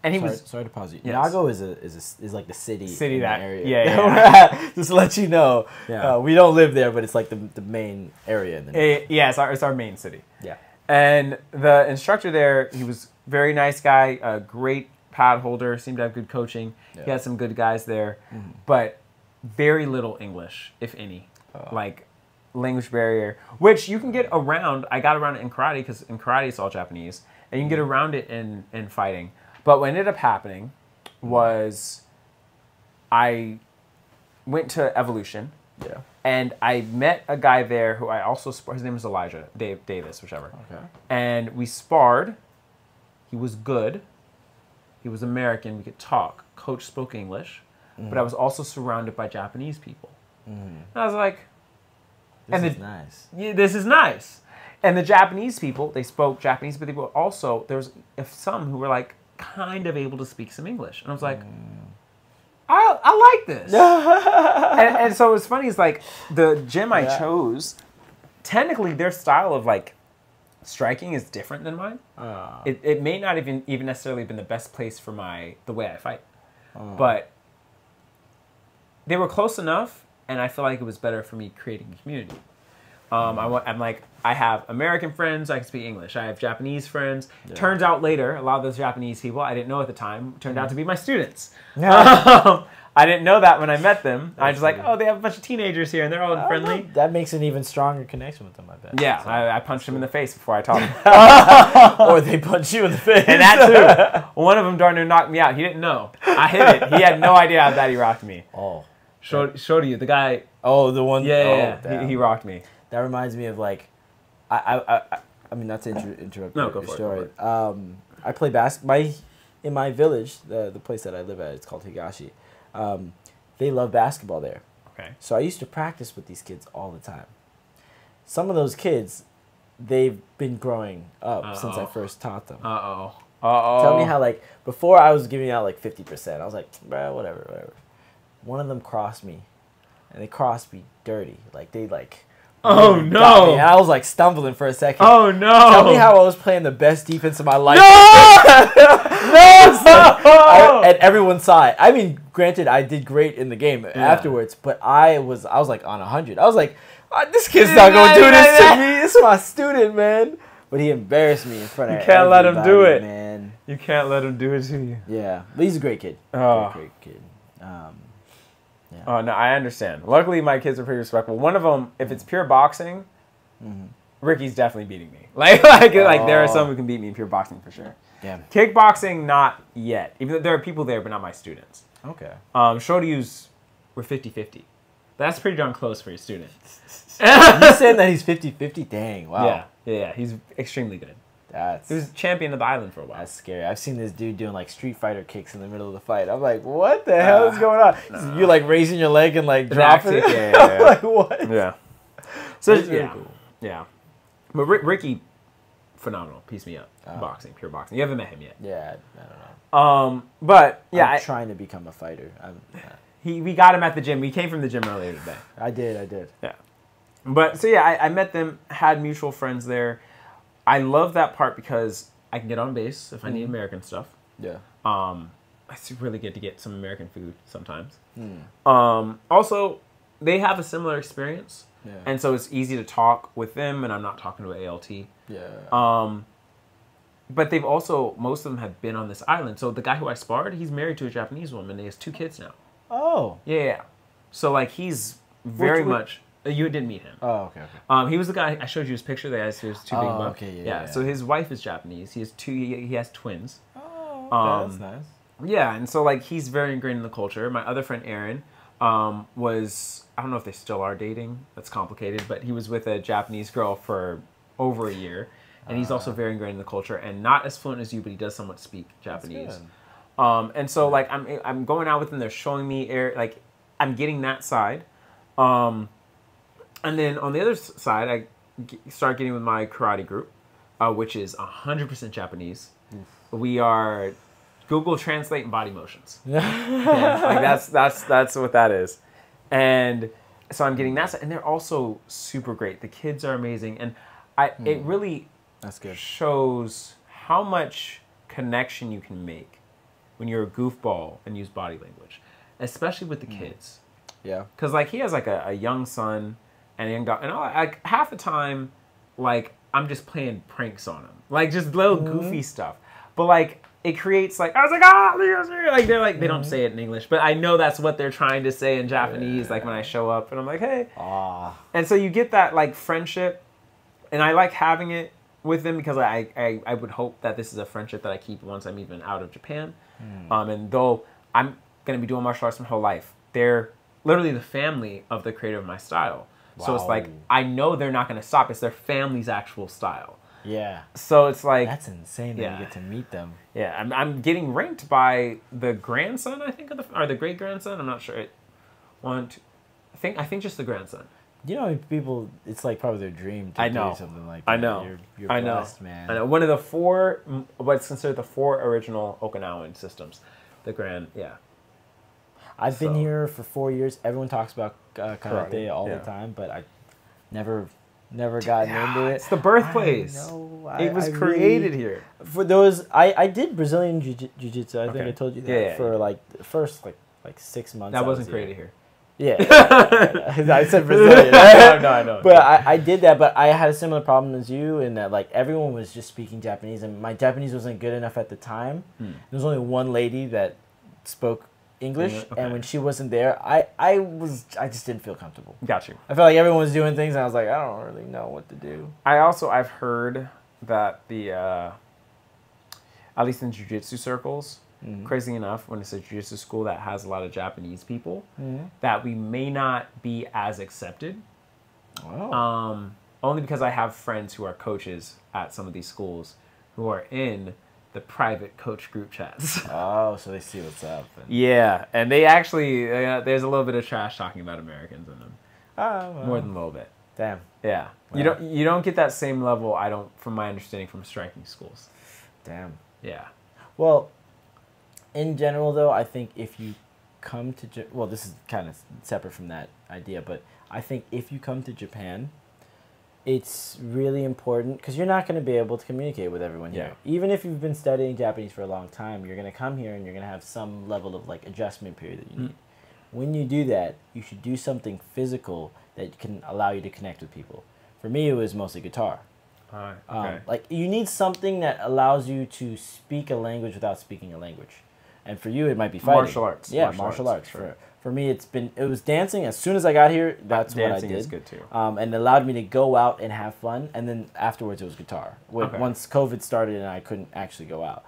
and he was sorry to pause you. Yes. Nago is like the city in that the area. Yeah. Just to let you know. Yeah. We don't live there, but it's like the main area in the it's our main city. Yeah. And the instructor there, he was a very nice guy, a great pad holder, seemed to have good coaching. Yeah. He had some good guys there, but very little English, if any. Like language barrier, which you can get around. I got around it in karate because in karate it's all Japanese, and you can get around it in fighting. But what ended up happening was I went to Evolution. Yeah. And I met a guy there who I also sparred. His name was Elijah, Davis, whichever. Okay. And we sparred. He was good. He was American. We could talk. Coach spoke English. But I was also surrounded by Japanese people. And I was like... This is nice. Yeah, this is nice. And the Japanese people, they spoke Japanese, but they were also... There was some who were like kind of able to speak some English. And I was like... I like this. and so what's funny is like the gym I chose, technically their style of like striking is different than mine. It may not even necessarily been the best place for the way I fight. But they were close enough, and I feel like it was better for me creating a community. I have American friends, I can speak English. I have Japanese friends. Yeah. Turns out later, a lot of those Japanese people I didn't know at the time turned out to be my students. I didn't know that when I met them. I was just like, oh, they have a bunch of teenagers here, and they're all friendly. That makes an even stronger connection with them, I bet. Yeah, so, I punched them in the face before I talked. Or they punch you in the face. And that too. One of them darn near knocked me out. He didn't know. I hit it. He had no idea how bad he rocked me. Oh. Showed you, the guy. Oh, the one. Yeah. He rocked me. That reminds me of like, I mean, not to interrupt your story. I play basketball. In my village, the place that I live at, it's called Higashi. They love basketball there. Okay. So I used to practice with these kids all the time. Some of those kids, they've been growing up since I first taught them. Tell me how, like, before I was giving out like 50%. I was like, bro, whatever. One of them crossed me, and they crossed me dirty. Like, they like. Oh no! And I was like stumbling for a second. Oh no! Tell me how I was playing the best defense of my life. No! And everyone saw it. I mean, granted, I did great in the game afterwards, but I was like on 100. I was like, this kid's not gonna do this to me. This is my student, man. But he embarrassed me in front of everybody. You can't let him do it, man. You can't let him do it to you. Yeah, but he's a great kid. Oh. Great kid. Yeah. Oh, no, I understand. Luckily, my kids are pretty respectful. One of them, if it's pure boxing, Ricky's definitely beating me. Like there are some who can beat me in pure boxing for sure. Yeah. Kickboxing, not yet. Even though there are people there, but not my students. Okay. Shoryu's, we're 50-50. That's pretty darn close for your student. You saying that he's 50-50? Dang, wow. Yeah. He's extremely good. He was champion of the island for a while. That's scary. I've seen this dude doing like Street Fighter kicks in the middle of the fight. I'm like, what the hell is going on? No. You're like raising your leg and like dropping it. Yeah. I'm like, what? Yeah. So it's really cool. Yeah. But Ricky, phenomenal. Piece me up. Boxing, pure boxing. You haven't met him yet. Yeah, I don't know. But yeah, I'm trying to become a fighter. We got him at the gym. We came from the gym earlier today. I did. Yeah. But so yeah, I met them. Had mutual friends there. I love that part because I can get on base if I need American stuff. Yeah. It's really good to get some American food sometimes. Also, they have a similar experience. Yeah. And so it's easy to talk with them, and I'm not talking to an ALT. Yeah. But they've also, most of them have been on this island. So the guy who I sparred, he's married to a Japanese woman, and he has 2 kids now. Oh. Yeah. So, like, he's very much... You didn't meet him. Oh, okay. He was the guy, I showed you his picture, he has 2 big bucks. Okay, yeah. So his wife is Japanese. He has twins. Oh, okay, that's nice. Yeah, and so, like, he's very ingrained in the culture. My other friend, Aaron, was... I don't know if they still are dating. That's complicated. But he was with a Japanese girl for over a year. And he's also very ingrained in the culture. And not as fluent as you, but he does somewhat speak Japanese. And so, like, I'm going out with them. They're showing me, like, I'm getting that side. And then on the other side, I start getting with my karate group, which is 100% Japanese. We are Google Translate and body motions. Like that's what that is. And so I'm getting that side, and they're also super great. The kids are amazing, and it really shows how much connection you can make when you're a goofball and use body language, especially with the kids. Yeah. Because, like, he has, like, a young son and a young daughter. And like, half the time, like, I'm just playing pranks on him. Like, just little goofy stuff. But, like, it creates, like, I was like, like, they're like, they don't say it in English. But I know that's what they're trying to say in Japanese, like, when I show up. And I'm like, hey. And so you get that, like, friendship. And I like having it with them because I would hope that this is a friendship that I keep once I'm even out of Japan. And though I'm going to be doing martial arts my whole life, they're literally the family of the creator of my style. Wow. So it's like, I know they're not going to stop. It's their family's actual style. Yeah. So it's like... That's insane that you get to meet them. Yeah, I'm getting ranked by the grandson, I think, or the great-grandson. I'm not sure. I think just the grandson. You know, people, it's like probably their dream to do something like that. I know. You're blessed, man. I know. One of the 4, what's considered the 4 original Okinawan systems. I've been here for 4 years. Everyone talks about karate all the time, but I never gotten into it. It's the birthplace. It was created here. For those, I did Brazilian jiu-jitsu. I think I told you that for like the first like 6 months. That wasn't created here. Yeah, I said Brazilian. No, I know. But I did that, but I had a similar problem as you in that, like, everyone was just speaking Japanese, and my Japanese wasn't good enough at the time. There was only one lady that spoke English, Okay. and when she wasn't there, I just didn't feel comfortable. Got you. I felt like everyone was doing things, and I was like, I don't really know what to do. I've heard that the at least in jiu-jitsu circles, crazy enough, when it's a jiu-jitsu school that has a lot of Japanese people, that we may not be as accepted. Oh. Only because I have friends who are coaches at some of these schools who are in the private coach group chats. Oh, so they see what's up. Yeah, and they actually, there's a little bit of trash talking about Americans in them. Oh, well. More than a little bit. Damn. Yeah. Wow. You don't get that same level, from my understanding, from striking schools. Damn. Yeah. Well, in general, though, I think if you come to well, this is kind of separate from that idea, but I think if you come to Japan, it's really important because you're not going to be able to communicate with everyone here. Even if you've been studying Japanese for a long time, you're going to come here and you're going to have some level of like adjustment period that you need. When you do that, you should do something physical that can allow you to connect with people. For me, it was mostly guitar. Okay. Like you need something that allows you to speak a language without speaking a language. And for you, it might be fighting. Martial arts. Yeah, martial arts. Sure. For me, it was dancing. As soon as I got here, that's what I did. Dancing is good too. And it allowed me to go out and have fun. And then afterwards, it was guitar. Once COVID started and I couldn't actually go out.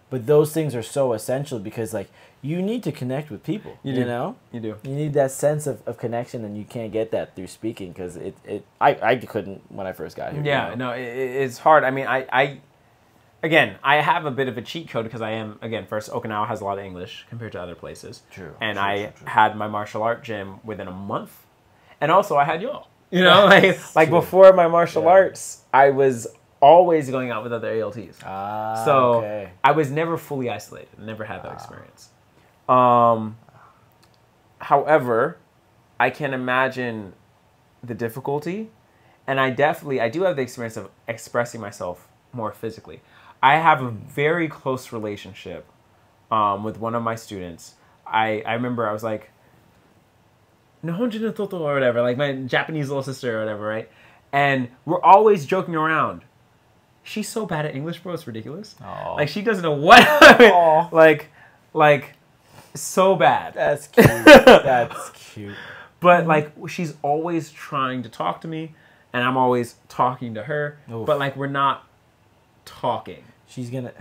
But those things are so essential because like you need to connect with people. You know? You do. You need that sense of connection, and you can't get that through speaking because I couldn't when I first got here. Yeah, you know? no, it's hard. I mean, Again, I have a bit of a cheat code because I am, again, first, Okinawa has a lot of English compared to other places. True. And true. had my martial art gym within a month. And also, I had y'all. You know, like True. before my martial arts, I was always going out with other ALTs. So okay. I was never fully isolated. Never had that experience. However, I can imagine the difficulty. And I do have the experience of expressing myself more physically. I have a very close relationship with one of my students. I remember I was like, Nihonjin no Toto or whatever, like my Japanese little sister or whatever, right? And we're always joking around. She's so bad at English, bro, it's ridiculous. Aww. Like she doesn't know what like so bad. That's cute. That's cute. But like she's always trying to talk to me and I'm always talking to her. Oof. But like we're not talking. She's gonna.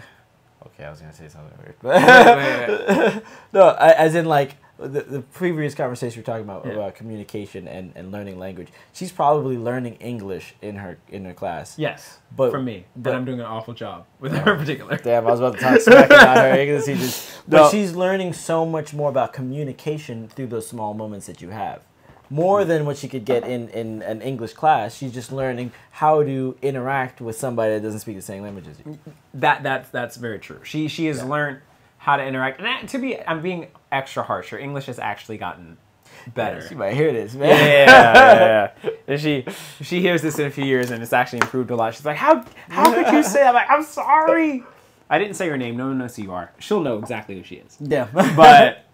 Okay, I was gonna say something weird, but no, as in like the previous conversation we were talking about communication and learning language. She's probably learning English in her class. Yes, but from me, but I'm doing an awful job with her in particular. Damn, I was about to talk smack about her English teachers. But she's learning so much more about communication through those small moments that you have. More than what she could get in an English class. She's just learning how to interact with somebody that doesn't speak the same language as you. That's very true. She has learned how to interact. And I'm being extra harsh. Her English has actually gotten better. Yeah, she might hear this, man. Yeah. And she hears this in a few years, and it's actually improved a lot. She's like, how could you say that? I'm like, I'm sorry. I didn't say her name. No one knows who you are. She'll know exactly who she is. Yeah. But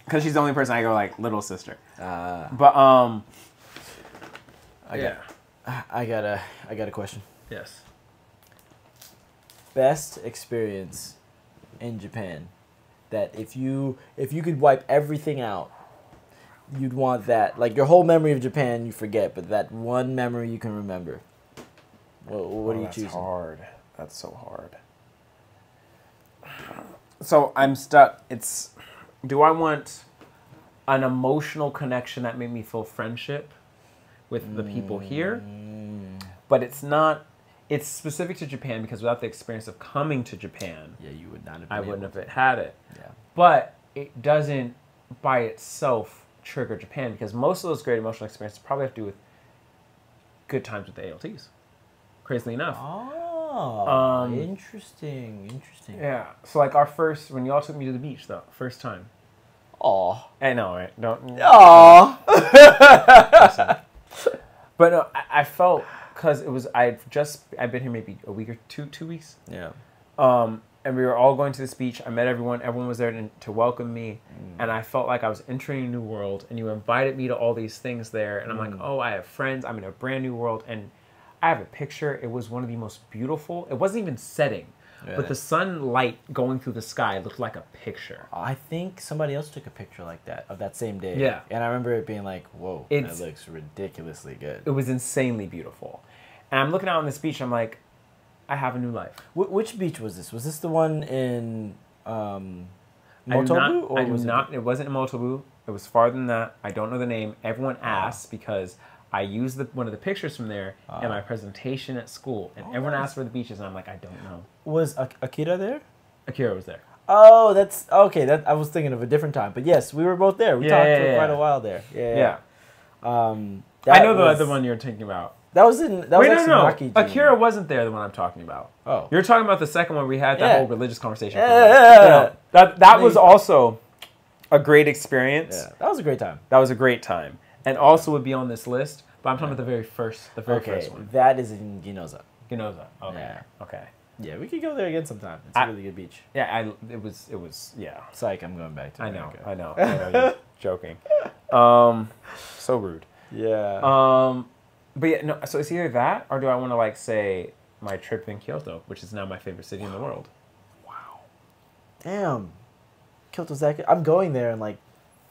because she's the only person I go like little sister. But I got a question. Yes. Best experience in Japan that if you could wipe everything out, you'd want that, like your whole memory of Japan you forget, but that one memory you can remember. What are you choosing? That's hard. That's so hard. So I'm stuck. Do I want an emotional connection that made me feel friendship with the people here? But it's not. It's specific to Japan because without the experience of coming to Japan, you would not have. I wouldn't have had it. Yeah. But it doesn't by itself trigger Japan because most of those great emotional experiences probably have to do with good times with the ALTs. Crazily enough. Oh, interesting. Yeah. So like when y'all took me to the beach though, first time. Aw. I know, right? Don't. Aw. But no, I felt because it was I'd been here maybe a week or 2 weeks. Yeah. And we were all going to this beach. I met everyone. Everyone was there to welcome me, and I felt like I was entering a new world. And you invited me to all these things there, and I'm like, oh, I have friends. I'm in a brand new world, and I have a picture. It was one of the most beautiful. It wasn't even setting. but the sunlight going through the sky looked like a picture. I think somebody else took a picture like that of that same day. Yeah. And I remember it being like, whoa, that looks ridiculously good. It was insanely beautiful. And I'm looking out on this beach, I'm like, I have a new life. Which beach was this? Was this the one in Motobu? It wasn't in Motobu. It was farther than that. I don't know the name. Everyone asks because I used one of the pictures from there in my presentation at school. And everyone asked where the beach is, and I'm like, I don't know. Was Akira there? Akira was there. Oh, that's... Okay, I was thinking of a different time. But yes, we were both there. We talked for quite a while there. Yeah. I know the other one you're thinking about. That was no. Akira wasn't there, the one I'm talking about. Oh. You're talking about the second one we had that whole religious conversation. Yeah. That was also a great experience. Yeah. That was a great time. That was a great time. And also would be on this list, but I'm talking about the very first one. That is in Ginoza. Ginoza. Okay. Yeah. Okay. Yeah, we could go there again sometime. It's a really good beach. Yeah, it was yeah. Psych, I'm going back to America. I know you're joking. So rude. Yeah. But yeah, no, so it's either that or do I want to like say my trip in Kyoto, which is now my favorite city in the world. Wow. Damn. Kyoto's that good. I'm going there in like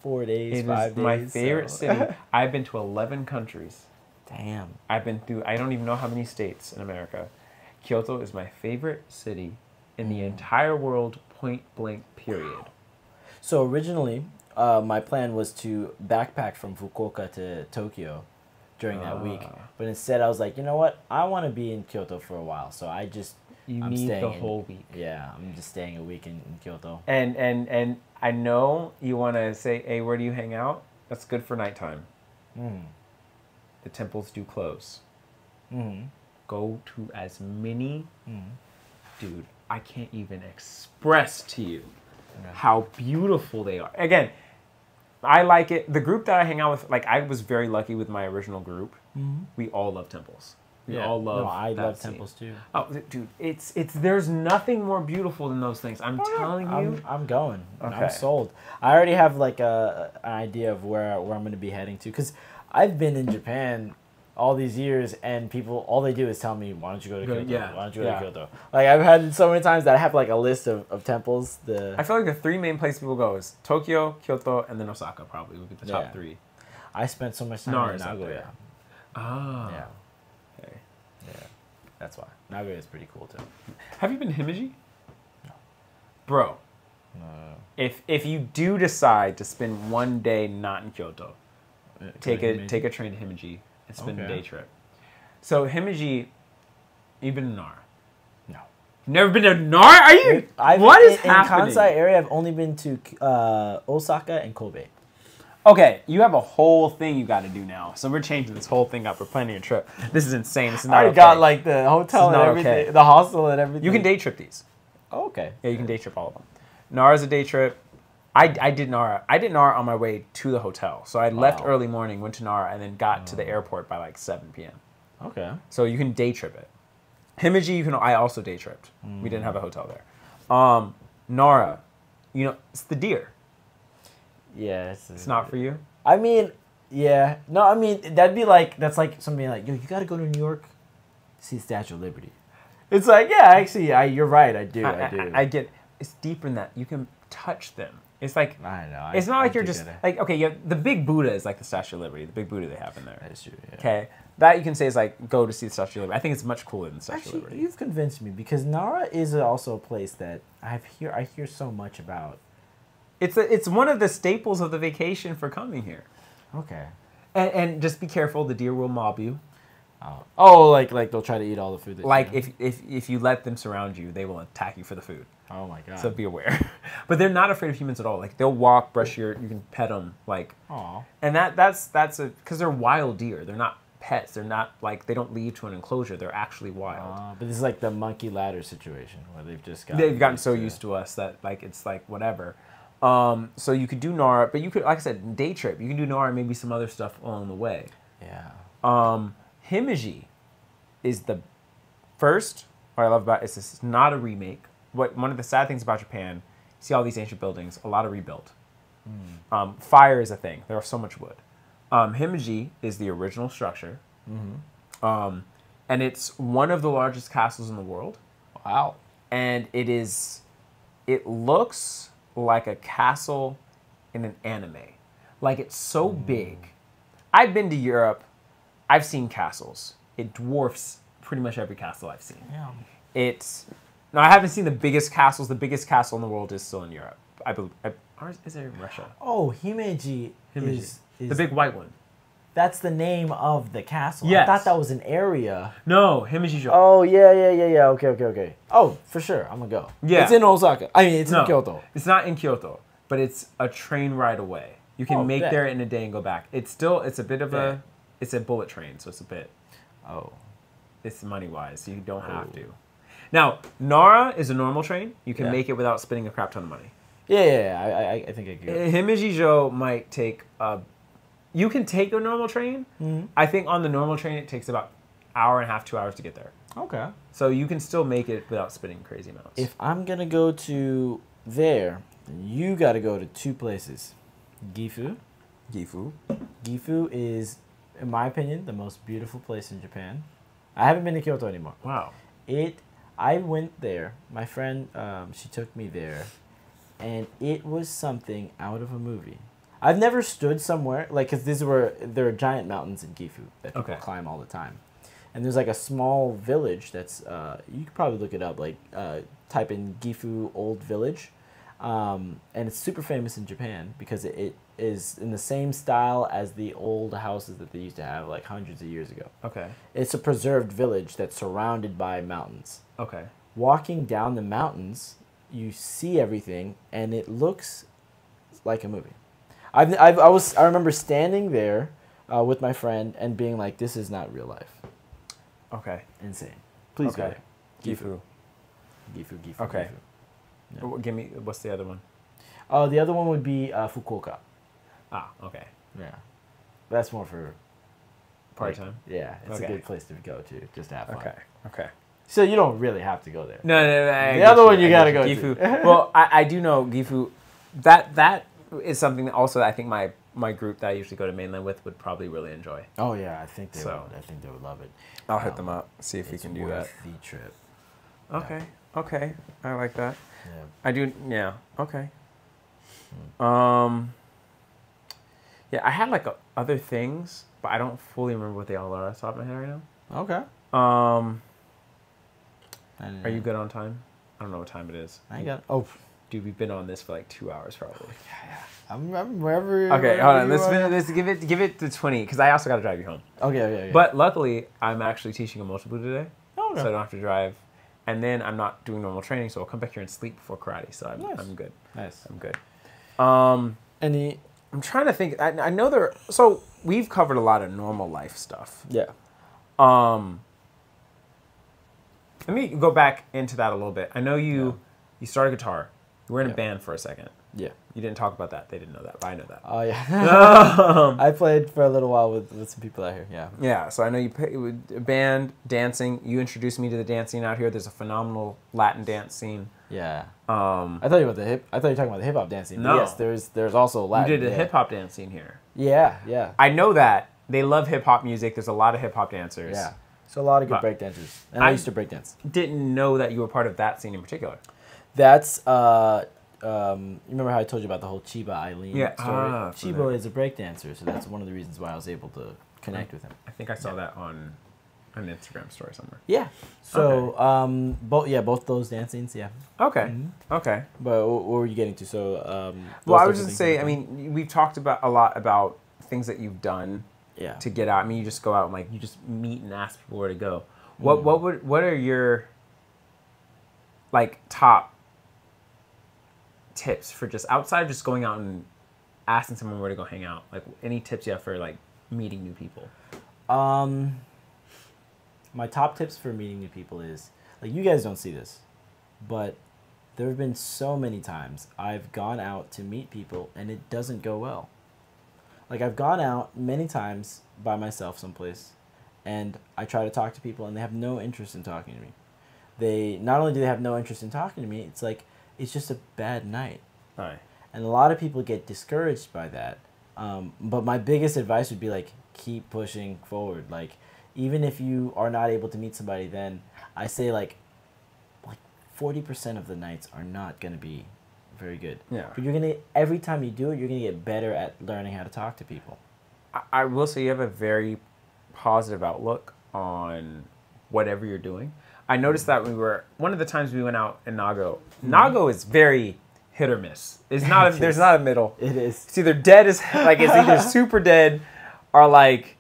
4 days, 5 days. My favorite city. I've been to 11 countries. Damn. I've been through, I don't even know how many states in America. Kyoto is my favorite city in the entire world, point blank, period. So originally, my plan was to backpack from Fukuoka to Tokyo during that week. But instead, I was like, you know what? I want to be in Kyoto for a while. So I'm need the whole week. Yeah, I'm just staying a week in Kyoto. And I know you want to say, hey, where do you hang out? That's good for nighttime. The temples do close. Go to as many. Dude, I can't even express to you how beautiful they are. Again, I like it. The group that I hang out with, like I was very lucky with my original group. We all love temples. We all love. No, I love temples too. Oh, dude, it's there's nothing more beautiful than those things. I'm telling you. I'm going. Okay. I'm sold. I already have like an idea of where I'm going to be heading to because I've been in Japan all these years and people all they do is tell me, why don't you go to Kyoto? Why don't you go to Kyoto? Like I've had so many times that I have like a list of temples. I feel like the three main places people go is Tokyo, Kyoto, and then Osaka probably would be the top three. I spent so much time in Nagoya. Oh. Yeah. Okay. Yeah. That's why. Nagoya is pretty cool too. Have you been to Himeji? No. Bro. No. If you do decide to spend one day not in Kyoto, take a train to Himeji and spend a day trip. So Himeji, you've been to Nara? No. You've never been to Nara? Are you? What is happening? In Kansai area, I've only been to Osaka and Kobe. Okay, you have a whole thing you got to do now. So we're changing this whole thing up. We're planning a trip. This is insane. This is not I already got like the hotel and everything, the hostel and everything. You can day trip these. Oh, okay. Yeah, you can day trip all of them. Nara's a day trip. I did Nara. I did Nara on my way to the hotel. So I left early morning, went to Nara, and then got to the airport by like 7 p.m. Okay. So you can day trip it. Himeji, I also day tripped. We didn't have a hotel there. Nara, it's the deer. Yeah. It's not for you? I mean, yeah. No, I mean, that's like somebody like, yo, you got to go to New York to see the Statue of Liberty. It's like, yeah, actually, you're right. I do. I get it's deeper than that. You can touch them. It's like, I know. It's not like you're just, like, okay, the big Buddha is like the Statue of Liberty. The big Buddha they have in there. That is true, yeah. Okay? That you can say is like, go to see the Statue of Liberty. I think it's much cooler than the Statue of Liberty. You've convinced me because Nara is also a place that I hear so much about. It's one of the staples of the vacation for coming here. Okay. And just be careful, the deer will mob you. Oh, like they'll try to eat all the food. If you let them surround you, they will attack you for the food. Oh my god. So be aware. But they're not afraid of humans at all. Like they'll walk, brush you can pet them. Like, and that's because they're wild deer. They're not pets. They're not like they don't leave to an enclosure. They're actually wild. But this is like the monkey ladder situation where they've gotten so used to us that like it's like whatever. So you could do Nara, but you could, like I said, day trip. You can do Nara and maybe some other stuff along the way. Yeah. Himeji is the first. What I love about it is this is not a remake. One of the sad things about Japan, you see all these ancient buildings, a lot of rebuilt. Fire is a thing. There is so much wood. Himeji is the original structure. And it's one of the largest castles in the world. Wow. and it looks like a castle in an anime. Like, it's so big. I've been to Europe. I've seen castles. It dwarfs pretty much every castle I've seen. Yeah. Now, I haven't seen the biggest castles. The biggest castle in the world is still in Europe. I believe. Or is it in Russia? Oh, Himeji. Is the big white one. That's the name of the castle. Yes. I thought that was an area. No, Himeji-jo. Oh, yeah. Okay. Oh, for sure. I'm going to go. Yeah. It's in Osaka. I mean, it's in Kyoto. It's not in Kyoto, but it's a train ride away. You can make there in a day and go back. It's a bit of it's a bullet train, so it's a bit. Oh. It's money-wise, so you don't have to. Now, Nara is a normal train. You can make it without spending a crap ton of money. Yeah. I think I could. Himeji-jo might take you can take a normal train. Mm-hmm. I think on the normal train it takes about an hour and a half, 2 hours to get there. Okay. So you can still make it without spending crazy amounts. If I'm going to go to there, then you got to go to two places. Gifu. Gifu is, in my opinion, the most beautiful place in Japan. I haven't been to Kyoto anymore. Wow. I went there. My friend, she took me there, and it was something out of a movie. I've never stood somewhere, like, because there are giant mountains in Gifu that people climb all the time. And there's, like, a small village that's, you could probably look it up, like, type in Gifu Old Village. And it's super famous in Japan because it is in the same style as the old houses that they used to have, like, hundreds of years ago. Okay. It's a preserved village that's surrounded by mountains. Okay. Walking down the mountains, you see everything, and it looks like a movie. I remember standing there with my friend and being like, "This is not real life." Okay. Insane. Please go there. Gifu. Okay. Gifu. Yeah. What's the other one? The other one would be Fukuoka. Ah, okay. Yeah. That's more for party time. Yeah, it's a good place to go to, just to have fun. Okay. So you don't really have to go there. No. The other one you gotta go Gifu. to. Well, I do know Gifu. That is something that also I think my group that I usually go to mainland with would probably really enjoy. Oh yeah, I think they would. I think they would love it. I'll hit them up, see if we can do that. The trip. Okay. I like that. Yeah. I do. Yeah. Okay. Yeah, I had like other things, but I don't fully remember what they all are off the top of my head right now. Okay. Are you good on time? I don't know what time it is. I got. Oh, dude, we've been on this for like 2 hours probably. Yeah. I'm wherever. Okay, hold on. Let's give it to 20 because I also got to drive you home. Okay. But luckily, I'm actually teaching a multiple today, okay. So I don't have to drive. And then I'm not doing normal training, so I'll come back here and sleep before karate. So I'm good. Nice. I'm good. I'm trying to think. I know so we've covered a lot of normal life stuff. Yeah. Let me go back into that a little bit. I know you started guitar. You were in a band for a second. Yeah. You didn't talk about that. They didn't know that, but I know that. Oh, yeah. I played for a little while with some people out here, yeah. Yeah, so I know you played with a band, dancing. You introduced me to the dance scene out here. There's a phenomenal Latin dance scene. Yeah. I thought you were talking about the hip hop dance scene. No. Yes, there's also Latin. You did a hip hop dance scene here. Yeah. I know that. They love hip hop music. There's a lot of hip hop dancers. Yeah. So a lot of good break dancers. And I used to break dance. Didn't know that you were part of that scene in particular. That's you remember how I told you about the whole Chiba Eileen story? Chiba is a breakdancer, so that's one of the reasons why I was able to connect with him. I think I saw that on an Instagram story somewhere. Yeah. So both those dancings, yeah. Okay. Mm-hmm. Okay. But what were you getting to? So well, I was just say, I mean, we've talked about a lot about things that you've done to get out. I mean, you just go out and like you just meet and ask people where to go. What are your like top tips for just outside of just going out and asking someone where to go hang out? Like any tips you have for like meeting new people? My top tips for meeting new people is like you guys don't see this, but there have been so many times I've gone out to meet people and it doesn't go well. Like I've gone out many times by myself someplace and I try to talk to people and they have no interest in talking to me. They not only do they have no interest in talking to me, it's like it's just a bad night. Right. And a lot of people get discouraged by that. But my biggest advice would be like keep pushing forward. Like even if you are not able to meet somebody, then I say like 40% of the nights are not going to be very good. Yeah. But every time you do it, you're going to get better at learning how to talk to people. I will say you have a very positive outlook on whatever you're doing. I noticed that one of the times we went out in Nago. Nago is very hit or miss. There's not a middle. It is. It's either dead it's either super dead or like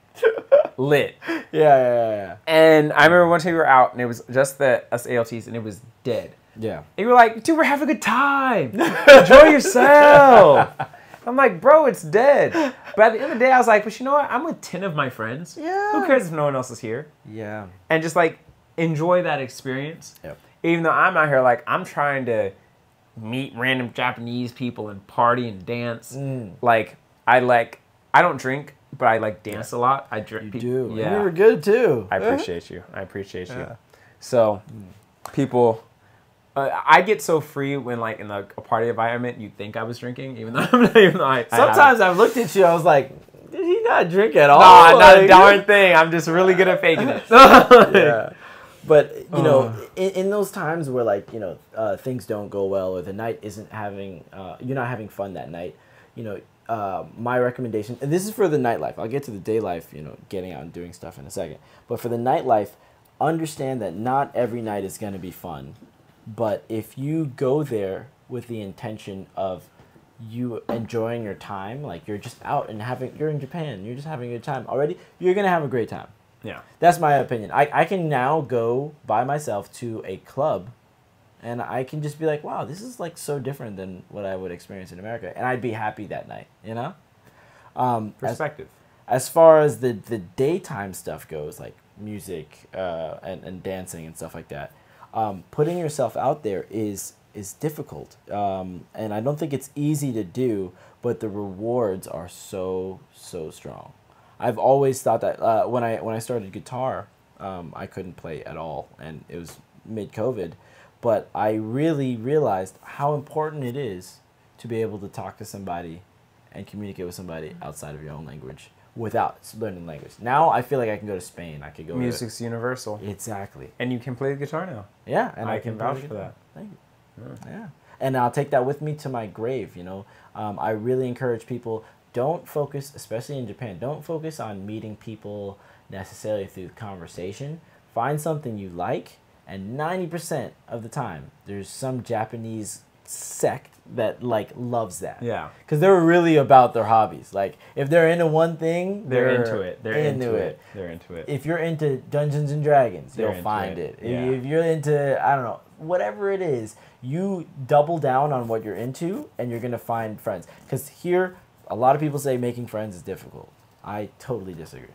lit. Yeah. And I remember one time we were out and it was just us ALTs and it was dead. Yeah. And you were like, dude, we're having a good time. Enjoy yourself. I'm like, bro, it's dead. But at the end of the day, I was like, but you know what? I'm with 10 of my friends. Yeah. Who cares if no one else is here? Yeah. And just like enjoy that experience. Yep. Even though I'm out here like, I'm trying to meet random Japanese people and party and dance. Like, I don't drink, but I like dance a lot. I drink. You do. Yeah. You were good too. I appreciate you. Yeah. So, people... I get so free when, like, in a party environment, you think I was drinking, even though Sometimes I've looked at you, I was like, did he not drink at all? Nah, not a darn thing. I'm just really good at faking it. Yeah. But, you know, in those times where, like, you know, things don't go well or the night isn't having, you're not having fun that night, you know, my recommendation, and this is for the nightlife. I'll get to the day life, you know, getting out and doing stuff in a second. But for the nightlife, understand that not every night is going to be fun. But if you go there with the intention of you enjoying your time, like you're just out and you're in Japan, you're just having a good time already, you're going to have a great time. Yeah. That's my opinion. I can now go by myself to a club and I can just be like, wow, this is like so different than what I would experience in America. And I'd be happy that night, you know? Perspective. As far as the daytime stuff goes, like music and dancing and stuff like that, putting yourself out there is difficult, and I don't think it's easy to do, but the rewards are so strong. I've always thought that when I started guitar, I couldn't play at all, and it was mid-COVID, but I really realized how important it is to be able to talk to somebody and communicate with somebody outside of your own language without learning language. Now I feel like I can go to Spain. I could go. Music's universal. Exactly. And you can play the guitar now. Yeah, and I can vouch for that. Thank you. Yeah, and I'll take that with me to my grave. You know, I really encourage people, don't focus, especially in Japan, don't focus on meeting people necessarily through conversation. Find something you like, and 90% of the time, there's some Japanese sect that like loves that. Yeah. Because they're really about their hobbies. Like if they're into one thing, they're into it. They're into it. If you're into Dungeons and Dragons, you'll find it. Yeah. If you're into, I don't know, whatever it is, you double down on what you're into and you're going to find friends. Because here, a lot of people say making friends is difficult. I totally disagree.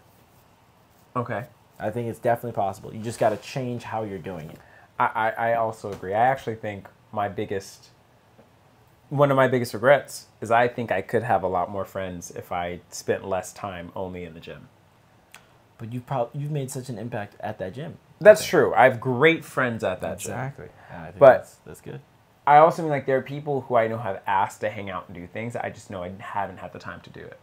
Okay. I think it's definitely possible. You just got to change how you're doing it. I also agree. I actually think one of my biggest regrets is I think I could have a lot more friends if I spent less time only in the gym. But you've made such an impact at that gym. That's true. I have great friends at that gym. Exactly. And I think but that's good. I also mean like there are people who I know have asked to hang out and do things. I just know I haven't had the time to do it.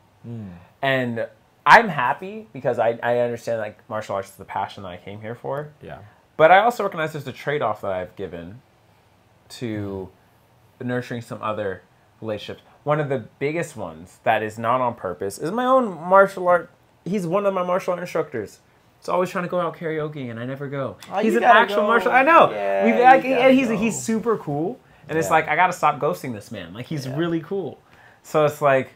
And I'm happy because I understand like martial arts is the passion that I came here for. Yeah. But I also recognize there's a trade-off that I've given to nurturing some other relationships. One of the biggest ones that is not on purpose is my own martial art. He's one of my martial art instructors. He's always trying to go out karaoke and I never go. Oh, he's an actual martial. I know. Yeah, and he's super cool. And it's like I gotta stop ghosting this man. Like he's really cool. So it's like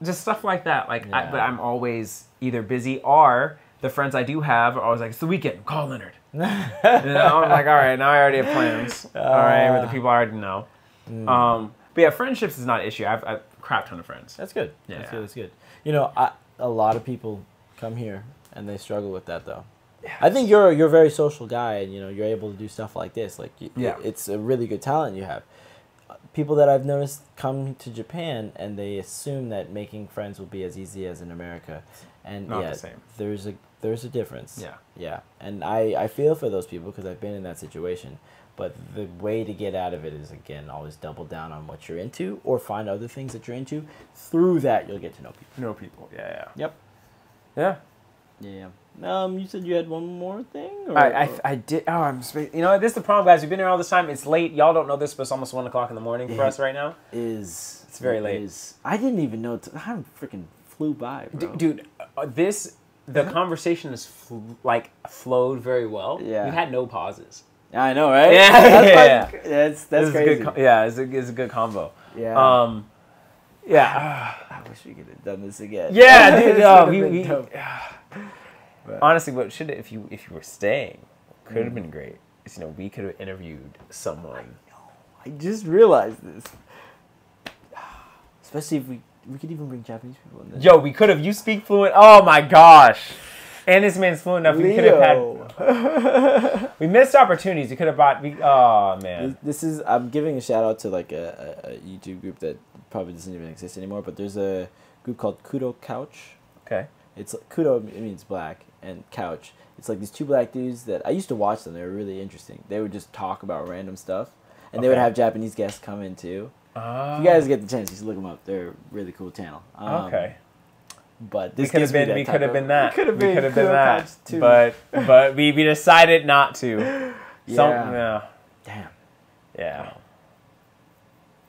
just stuff like that. Like, but I'm always either busy or the friends I do have are always like, it's the weekend. Call Leonard. You know, I'm like, all right, now I already have plans. All right, with the people I already know. But yeah, friendships is not an issue. I've a crap ton of friends. That's good. Yeah, that's good. You know, a lot of people come here and they struggle with that though. Yeah. I think you're a very social guy, and you know you're able to do stuff like this. Like, it's a really good talent you have. People that I've noticed come to Japan and they assume that making friends will be as easy as in America, and not the same. There's a difference. Yeah. And I feel for those people because I've been in that situation. But the way to get out of it is, again, always double down on what you're into or find other things that you're into. Through that, you'll get to know people. Yeah. Yep. Yeah. Yeah. You said you had one more thing? Or? I did. Oh, you know, this is the problem, guys. We've been here all this time. It's late. Y'all don't know this, but it's almost 1 o'clock in the morning for us right now. It's very late. I didn't even know. Time freaking flew by, bro. Dude, the conversation is flowed very well. Yeah. We had no pauses. I know, right? Yeah. That's crazy. It's a good combo. Yeah. Yeah. I wish we could have done this again. Yeah, dude. Honestly, what should if you were staying could have been great. Is, we could have interviewed someone. I know. I just realized this. Especially if we could even bring Japanese people in this. Yo, we could have. You speak fluent. Oh my gosh. And this man's fluent enough. We could have had. We missed opportunities. We could have brought. Oh man. This is. I'm giving a shout out to like a YouTube group that probably doesn't even exist anymore. But there's a group called Kudo Couch. Okay. It's Kudo means black and couch. It's like these two black dudes that I used to watch them. They were really interesting. They would just talk about random stuff, and they would have Japanese guests come in too. If you guys get the chance, you should look them up. They're a really cool channel. Okay. But this we could have been that. We could have been that. Too. But we decided not to. Yeah. Damn. Yeah.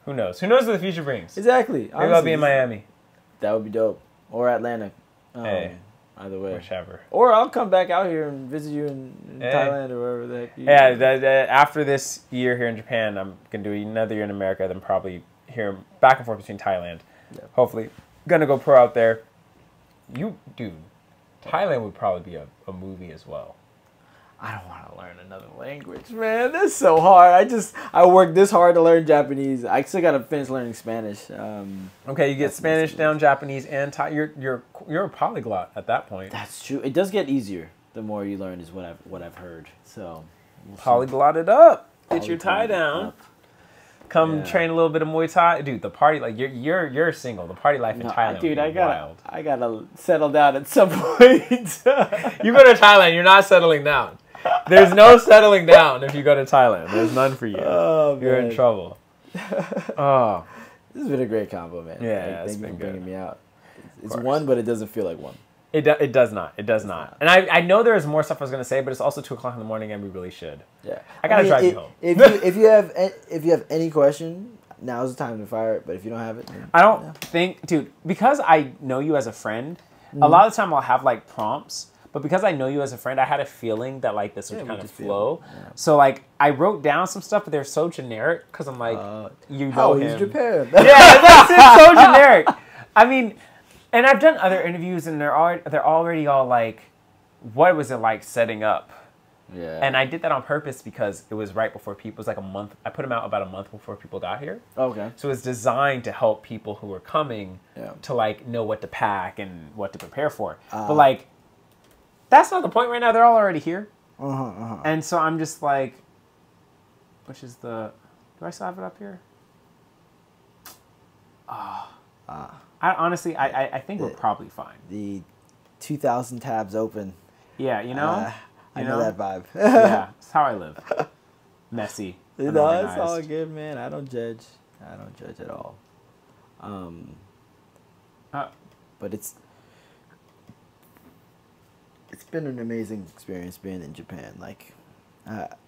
Who knows? Who knows what the future brings? Exactly. Maybe I'll be in Miami. That would be dope. Or Atlanta. Hey. Either way. Whichever. Or I'll come back out here and visit you in Thailand or wherever the heck you after this year here in Japan, I'm going to do another year in America, then probably here back and forth between Thailand. Yeah. Hopefully. Going to go pro out there. Dude, Thailand would probably be a movie as well. I don't want to learn another language, man. That's so hard. I worked this hard to learn Japanese. I still got to finish learning Spanish. Okay, you get Spanish down, Japanese, and Thai. You're a polyglot at that point. That's true. It does get easier the more you learn, is what I've heard. So polyglot it up. Get your Thai down. Come train a little bit of Muay Thai, dude. The party, like you're single. The party life in Thailand, dude. I gotta settle down at some point. You go to Thailand, you're not settling down. There's no settling down if you go to Thailand. There's none for you. Oh, you're in trouble. Oh, this has been a great combo, man. Yeah, thank you for bringing me out. It's one, but it doesn't feel like one. It does not. It does not. And I know there's more stuff I was gonna say, but it's also 2 o'clock in the morning, and we really should. Yeah, I gotta drive you home. If you have any question, now's the time to fire it. But if you don't have it, then, I don't think, dude, because I know you as a friend. A lot of the time I'll have like prompts, but because I know you as a friend, I had a feeling that like this would kind of flow. Yeah. So like I wrote down some stuff, but they're so generic because I'm like, how is Japan? Yeah, it's so generic. I mean. And I've done other interviews, and they're already all like, "What was it like setting up?" Yeah. And I did that on purpose because it was right before people. It was like a month. I put them out about a month before people got here. Okay. So it's designed to help people who are coming to like know what to pack and what to prepare for. But like, that's not the point right now. They're all already here. And so I'm just like, which is the? Do I still have it up here? Honestly, I think we're probably fine. The 2,000 tabs open. Yeah, I know that vibe. Yeah, that's how I live. Messy. No, it's all good, man. I don't judge. I don't judge at all. But it's been an amazing experience being in Japan. Like,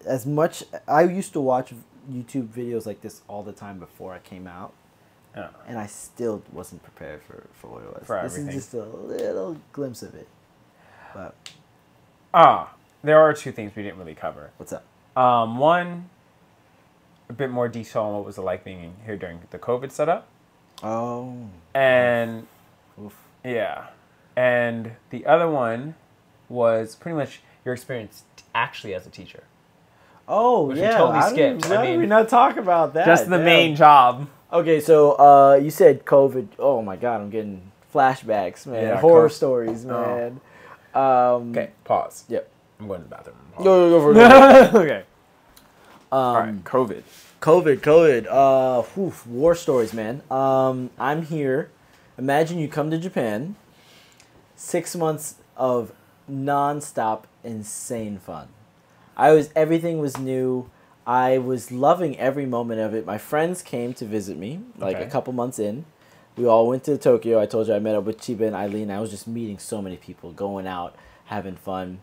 as much I used to watch YouTube videos like this all the time before I came out. And I still wasn't prepared for what it was. This is just a little glimpse of it. But there are 2 things we didn't really cover. What's up? One, a bit more detail on what was it like being here during the COVID setup. Oh. And oof. Yeah. And the other one was pretty much your experience actually as a teacher. Oh, which yeah. we totally skipped. How did we not talk about that? Just the main job. Okay, so you said COVID. Oh my God, I'm getting flashbacks, man. Yeah, horror stories, man. Okay, pause. Yep. I'm going to the bathroom. Go for it. Okay. All right, COVID. War stories, man. I'm here. Imagine you come to Japan. 6 months of non-stop insane fun. Everything was new. I was loving every moment of it. My friends came to visit me, like a couple months in. We all went to Tokyo. I told you I met up with Chiba and Eileen. I was just meeting so many people, going out, having fun.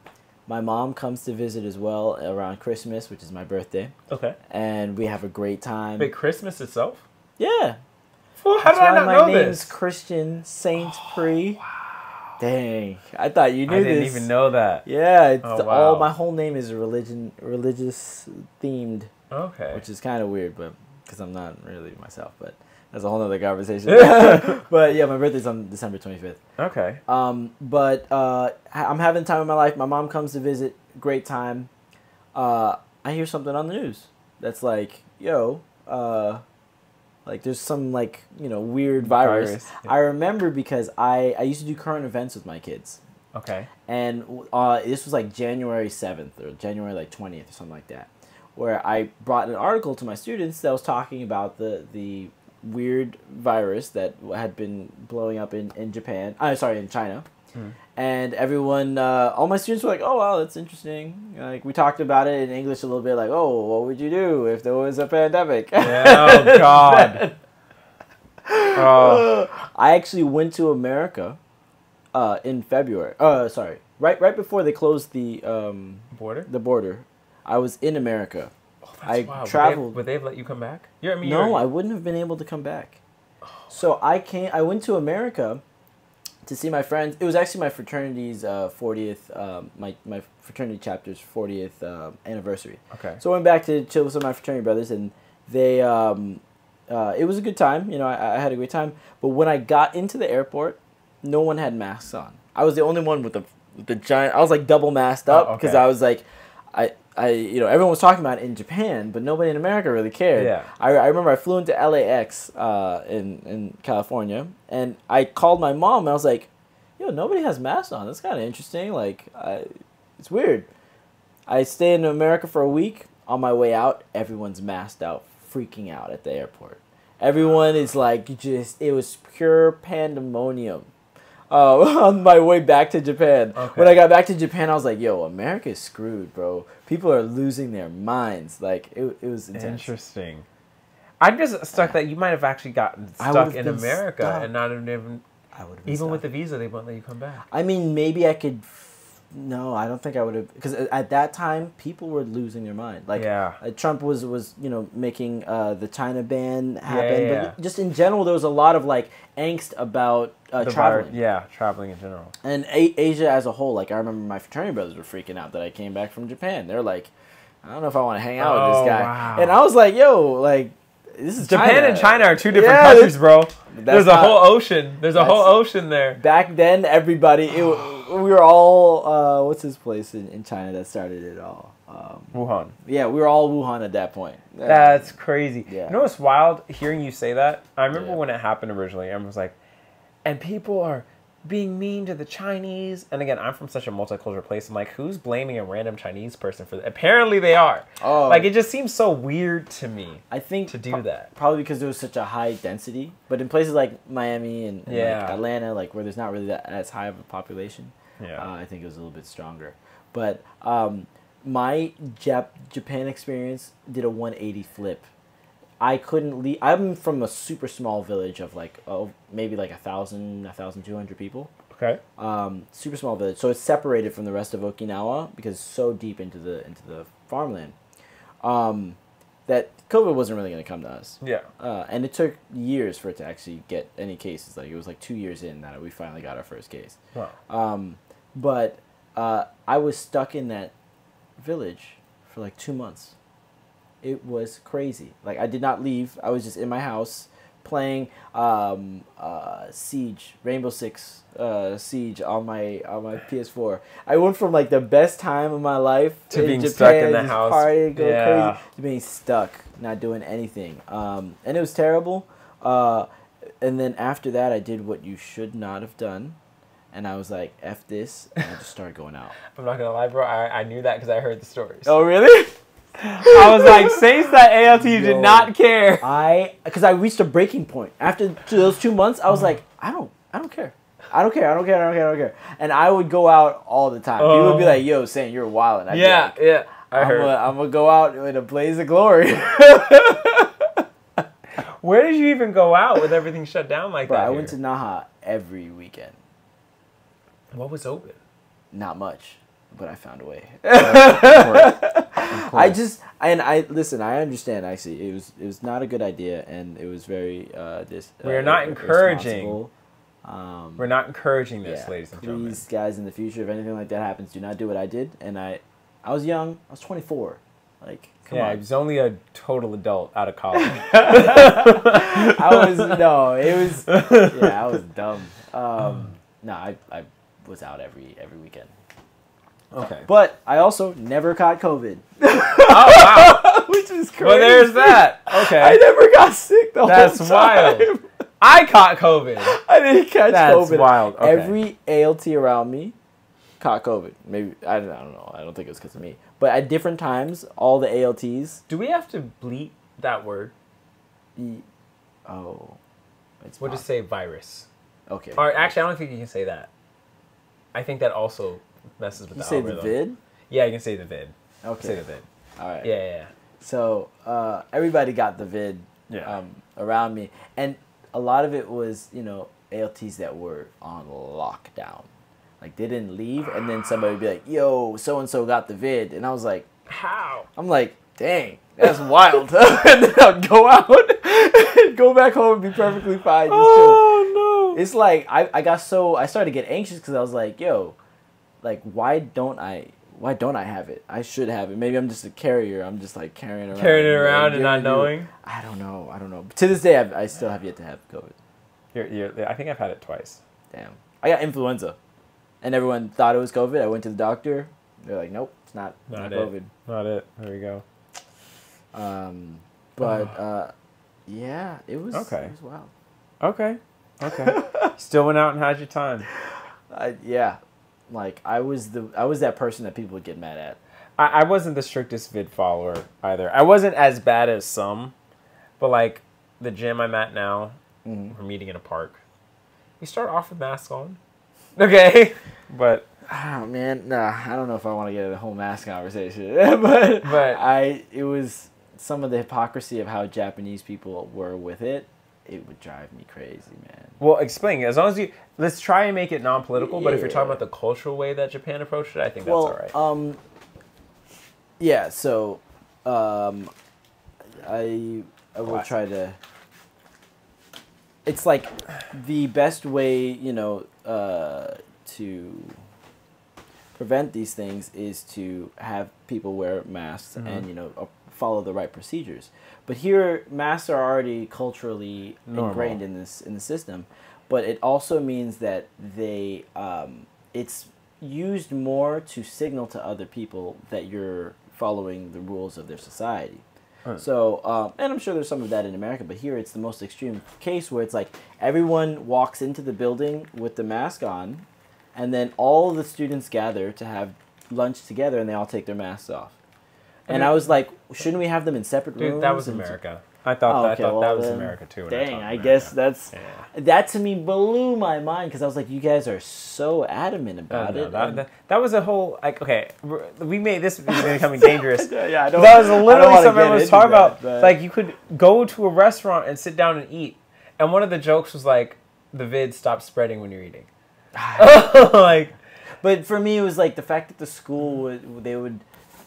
My mom comes to visit as well around Christmas, which is my birthday. Okay. And we have a great time. Wait, Christmas itself? Yeah. Well, how did I not know this? My name's Christian Saint-Prix. Oh, wow. Dang. I thought you knew this. I didn't even know that. Yeah. It's wow. My whole name is religious themed. Okay. Which is kind of weird, but because I'm not really myself, but that's a whole other conversation. But yeah, my birthday's on December 25th. Okay. But I'm having the time of my life. My mom comes to visit. Great time. I hear something on the news that's like, yo, like there's some like, you know, weird virus. Yeah. I remember because I used to do current events with my kids. Okay. And this was like January 7th or January like 20th or something like that, where I brought an article to my students that was talking about the weird virus that had been blowing up in Japan. In China. And everyone, all my students were like, "Oh wow, that's interesting." Like we talked about it in English a little bit, like, "Oh, what would you do if there was a pandemic?" Yeah, oh God. Oh. I actually went to America in February. Right before they closed the border. The border, I was in America. Oh, that's wild. Traveled. Would they have let you come back? No, I wouldn't have been able to come back. Oh, so I went to America to see my friends. It was actually my fraternity's 40th, my fraternity chapter's 40th anniversary. Okay. So I went back to chill with some of my fraternity brothers, and they, it was a good time. You know, I had a great time. But when I got into the airport, no one had masks on. I was the only one with the giant. I was like double masked up because I was like, you know, everyone was talking about it in Japan, but nobody in America really cared. Yeah. I remember I flew into LAX in California, and I called my mom, and I was like, yo, nobody has masks on. That's kind of interesting. Like, it's weird. I stayed in America for a week. On my way out, everyone's masked out, freaking out at the airport. Everyone is like, it was pure pandemonium. On my way back to Japan. Okay. When I got back to Japan, I was like, yo, America's screwed, bro. People are losing their minds. Like, it was intense. Interesting. I'm just stuck that you might have actually gotten stuck in America and not even... Even with the visa, they won't let you come back. I mean, maybe I could... No, I don't think I would have... Because at that time, people were losing their mind. Like, Trump was you know, making the China ban happen. But just in general, there was a lot of, like, angst about traveling. Traveling in general. And Asia as a whole. Like, I remember my fraternity brothers were freaking out that I came back from Japan. They're like, I don't know if I want to hang out with this guy. Wow. And I was like, yo, like... This is Japan China. and China are two different countries, bro. There's a whole ocean. There's a whole ocean there. Back then, everybody, we were all, what's his place in China that started it all? Wuhan. Yeah, we were all Wuhan at that point. That's crazy. Yeah. You know what's wild? Hearing you say that, I remember when it happened originally, everyone was like, and people are being mean to the Chinese. And again, I'm from such a multicultural place. I'm like, who's blaming a random Chinese person for that? Apparently they are. Oh. Like, it just seems so weird to me. I think to do that. Probably because there was such a high density. But in places like Miami and like Atlanta, like where there's not really that as high of a population, I think it was a little bit stronger. But my Japan experience did a 180 flip. I couldn't leave. I'm from a super small village of like, maybe like 1,000, 1,200 people. Okay. Super small village. So it's separated from the rest of Okinawa because it's so deep into the farmland. That COVID wasn't really going to come to us. Yeah. And it took years for it to actually get any cases. Like, it was like 2 years in that we finally got our first case. Wow. But I was stuck in that village for like 2 months. It was crazy. Like, I did not leave. I was just in my house playing Siege, Rainbow Six Siege on my PS4. I went from like the best time of my life to being Japan, stuck in the house, partying, go crazy, to being stuck, not doing anything. And it was terrible. And then after that, I did what you should not have done. And I was like, F this, and I just started going out. I'm not going to lie, bro. I knew that because I heard the stories. Oh, really? I was like, since that ALT did not care. Because I reached a breaking point. After those 2 months, I was like, I don't care. I don't care. And I would go out all the time. People would be like, yo, Saint, you're wild. And I'd be like, I'm going to go out in a blaze of glory. Where did you even go out with everything shut down like that? I went to Naha every weekend. What was open? not much, but I found a way. Of course. Listen. I understand. Actually, it was not a good idea, and it was very We are not encouraging. We're not encouraging this, ladies and gentlemen. Please, guys, in the future, if anything like that happens, do not do what I did. And I was young. I was 24. Like, come on. I was only a total adult out of college. I was dumb. No, I was out every weekend. Okay. But I also never caught COVID. Oh, wow. Which is crazy. Well, there's that. Okay. I never got sick the whole time. That's wild. I caught COVID. I didn't catch COVID. That's wild. Okay. Every ALT around me caught COVID. Maybe, I don't know. I don't think it was because of me. But at different times, all the ALTs. Do we have to bleep that word? Oh. We'll just say virus. Okay. Or actually, I don't think you can say that. I think that also messes with the algorithm. You say the vid? Yeah, you can say the vid. Okay. Say the vid. All right. Yeah. So everybody got the vid around me. And a lot of it was, ALTs that were on lockdown. Like, they didn't leave, and then somebody would be like, yo, so-and-so got the vid. And I was like... How? I'm like, dang, that's wild. And then I'd go out and go back home and be perfectly fine. Oh, no. It's like, I started to get anxious because I was like, yo, like, why don't I have it? I should have it. Maybe I'm just a carrier. I'm just like carrying it around and not knowing? I don't know. To this day, I still have yet to have COVID. I think I've had it twice. Damn. I got influenza. And everyone thought it was COVID. I went to the doctor. They're like, nope, it's not COVID. Not it. There we go. Yeah, it was, okay. It was wild. Okay. Still went out and had your time. Yeah. Like, I was that person that people would get mad at. I wasn't the strictest vid follower either. I wasn't as bad as some, but like the gym I'm at now, we're meeting in a park. We start off with masks on. Okay. But oh man, nah, I don't know if I want to get a whole mask conversation. but it was some of the hypocrisy of how Japanese people were with it. It would drive me crazy, man. Well, explain. As long as let's try and make it non-political. But if you're talking about the cultural way that Japan approached it, I think that's all right. Yeah. So, I will try to. It's like the best way, to prevent these things is to have people wear masks and follow the right procedures. But here, masks are already culturally ingrained in the system, but it also means that it's used more to signal to other people that you're following the rules of their society. So, and I'm sure there's some of that in America, but here it's the most extreme case where it's like everyone walks into the building with the mask on, and then all the students gather to have lunch together, and they all take their masks off. And I was like, shouldn't we have them in separate rooms? Dude, that was America. I thought that was America too. Dang, I guess that to me blew my mind because I was like, you guys are so adamant about it. That was a whole we made this becoming dangerous. Yeah, that was literally something I was talking about. Like you could go to a restaurant and sit down and eat, and one of the jokes was like, the vid stops spreading when you're eating. But for me, it was like the fact that the school they would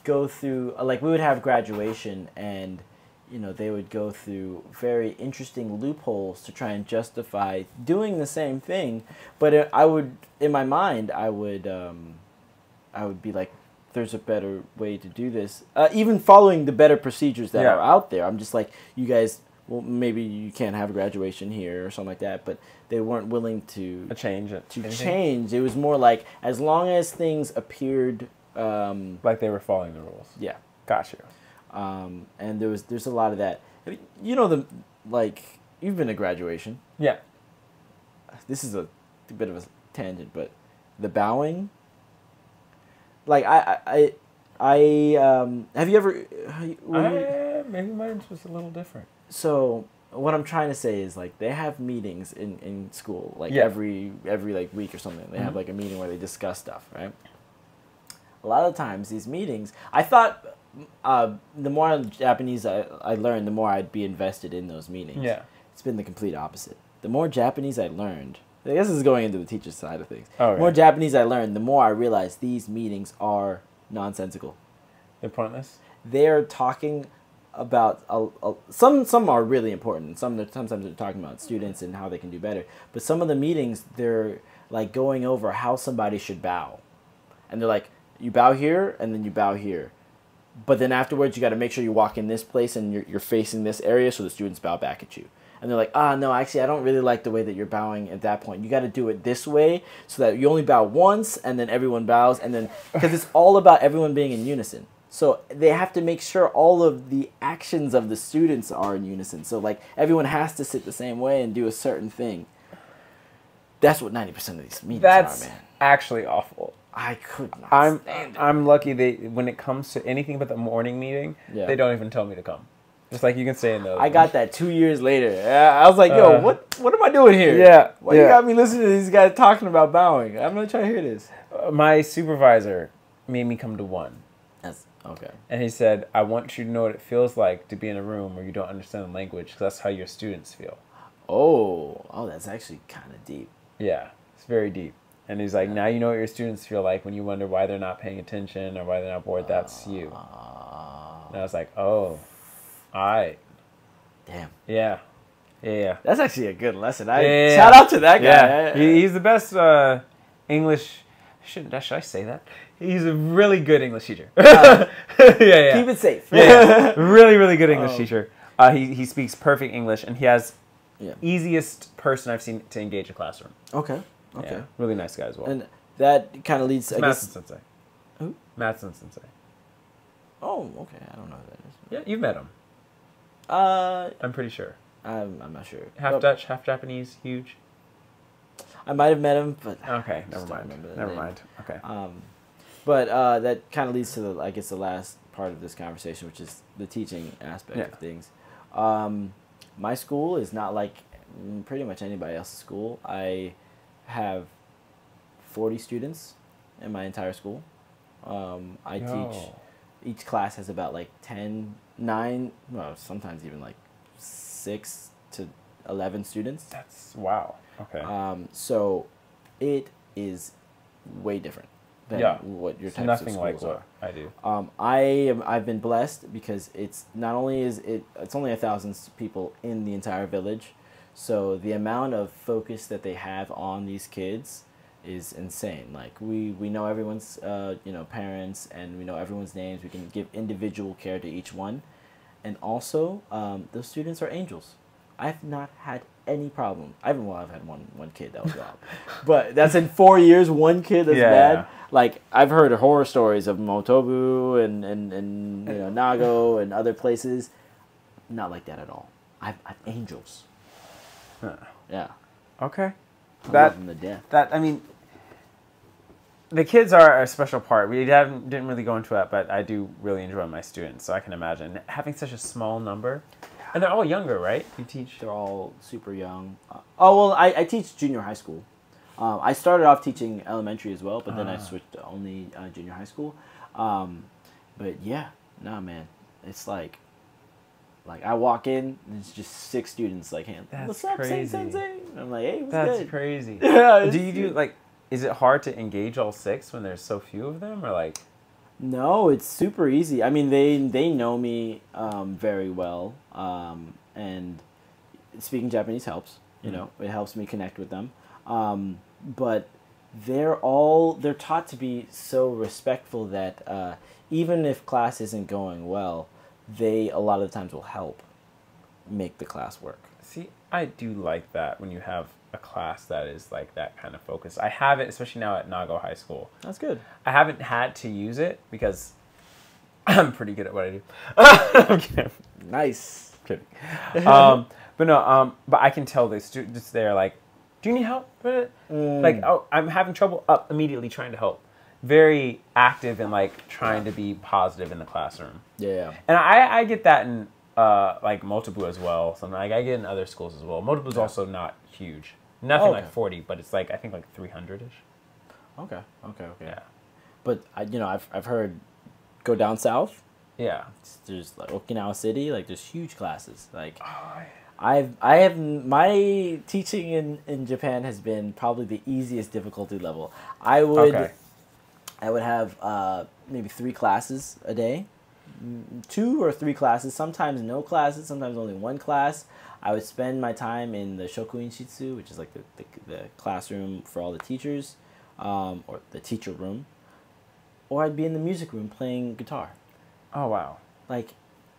go through we would have graduation and. They would go through very interesting loopholes to try and justify doing the same thing. But in my mind, I would be like, there's a better way to do this. Even following the better procedures that are out there. I'm just like, you guys, well, maybe you can't have a graduation here or something like that. But they weren't willing to change. It was more like, as long as things appeared... like they were following the rules. Yeah. Gotcha. And there's a lot of that. You've been to graduation. Yeah. This is a bit of a tangent, but the bowing. Like have you ever? Maybe mine was a little different. So what I'm trying to say is they have meetings in school every week or something. They have a meeting where they discuss stuff, right? A lot of times these meetings, I thought. The more Japanese I learned, the more I'd be invested in those meetings. Yeah. It's been the complete opposite. The more Japanese I learned, I guess this is going into the teacher's side of things. Oh, The more Japanese I learn, the more I realize these meetings are nonsensical. They're pointless? They're talking about some are really important. Sometimes they're talking about students and how they can do better. But some of the meetings, they're like going over how somebody should bow. And they're like, you bow here and then you bow here. But then afterwards, you got to make sure you walk in this place and you're facing this area so the students bow back at you. And they're like, no, actually, I don't really like the way that you're bowing at that point. You got to do it this way so that you only bow once and then everyone bows. And then, because it's all about everyone being in unison. So they have to make sure all of the actions of the students are in unison. So like everyone has to sit the same way and do a certain thing. That's what 90% of these meetings are, man. Actually awful. I could not stand it. I'm lucky when it comes to anything but the morning meeting, they don't even tell me to come. Just like you can say in those. I got that 2 years later. I was like, yo, what am I doing here? Yeah. Why you got me listening to these guys talking about bowing? I'm going to try to hear this. My supervisor made me come to one. That's okay. And he said, I want you to know what it feels like to be in a room where you don't understand the language, because that's how your students feel. Oh, that's actually kind of deep. Yeah, it's very deep. And he's like, now you know what your students feel like when you wonder why they're not paying attention or why they're not bored. That's you. And I was like, oh. All right. Damn. Yeah. Yeah. That's actually a good lesson. Shout out to that guy. Yeah. He's the best English. Should I say that? He's a really good English teacher. Yeah. Keep it safe. Yeah. Really, really good English teacher. He speaks perfect English, and he has easiest person I've seen to engage a classroom. Okay. Yeah. Really nice guy as well. And that kind of leads to, Madsen Sensei. Who? Madsen Sensei. Oh, okay. I don't know who that is. Yeah, you've met him. I'm pretty sure. I'm not sure. Half Dutch, half Japanese, huge. I might have met him, but okay, never mind. Okay. But that kind of leads to the last part of this conversation, which is the teaching aspect of things. My school is not like pretty much anybody else's school. I have 40 students in my entire school. I teach. Each class has about like 9, well, sometimes even like 6 to 11 students. That's wow. Okay. So it is way different than what your types nothing of schools like are. what I do. I've been blessed because it's not only it's only 1,000 people in the entire village, so the amount of focus that they have on these kids is insane. Like we know everyone's parents, and we know everyone's names. We can give individual care to each one, and also those students are angels. I've not had any problem. I've had one kid that was bad, but that's in 4 years. One kid that's bad. Like I've heard horror stories of Motobu and Nago and other places. Not like that at all. I've angels. Huh. Yeah. Okay. I love them to death. I mean, the kids are a special part. We didn't really go into it, but I do really enjoy my students, so I can imagine having such a small number. And they're all younger, right? You teach? They're all super young. I teach junior high school. I started off teaching elementary as well, but then I switched to only junior high school. But yeah, nah, man. It's like I walk in, and it's just 6 students like, hey, what's up, Sensei? I'm like, hey, what's good? That's crazy. Yeah, do you do like? Is it hard to engage all 6 when there's so few of them, or like? No, it's super easy. I mean, they know me very well, and speaking Japanese helps. You know, it helps me connect with them. But they're taught to be so respectful that even if class isn't going well, they a lot of the times will help make the class work. See, I do like that when you have a class that is like that kind of focus. I have it, especially now at Nago High School. That's good. I haven't had to use it because I'm pretty good at what I do. I'm kidding. Nice. Kidding. But no, but I can tell the students there like, do you need help? Like, oh, I'm having trouble. Up immediately trying to help. Very active and like trying to be positive in the classroom. Yeah. And I get that in like Motobu as well. Something like I get in other schools as well. Motobu is also not huge. Nothing like 40, but it's like I think like 300-ish. Okay. Yeah. But I've heard go down south. Yeah. There's like Okinawa City, like there's huge classes. Like My teaching in Japan has been probably the easiest difficulty level. I would have maybe 3 classes a day, 2 or 3 classes, sometimes no classes, sometimes only 1 class. I would spend my time in the shokuin shitsu, which is like the classroom for all the teachers, or the teacher room, or I'd be in the music room playing guitar. Oh wow! Like,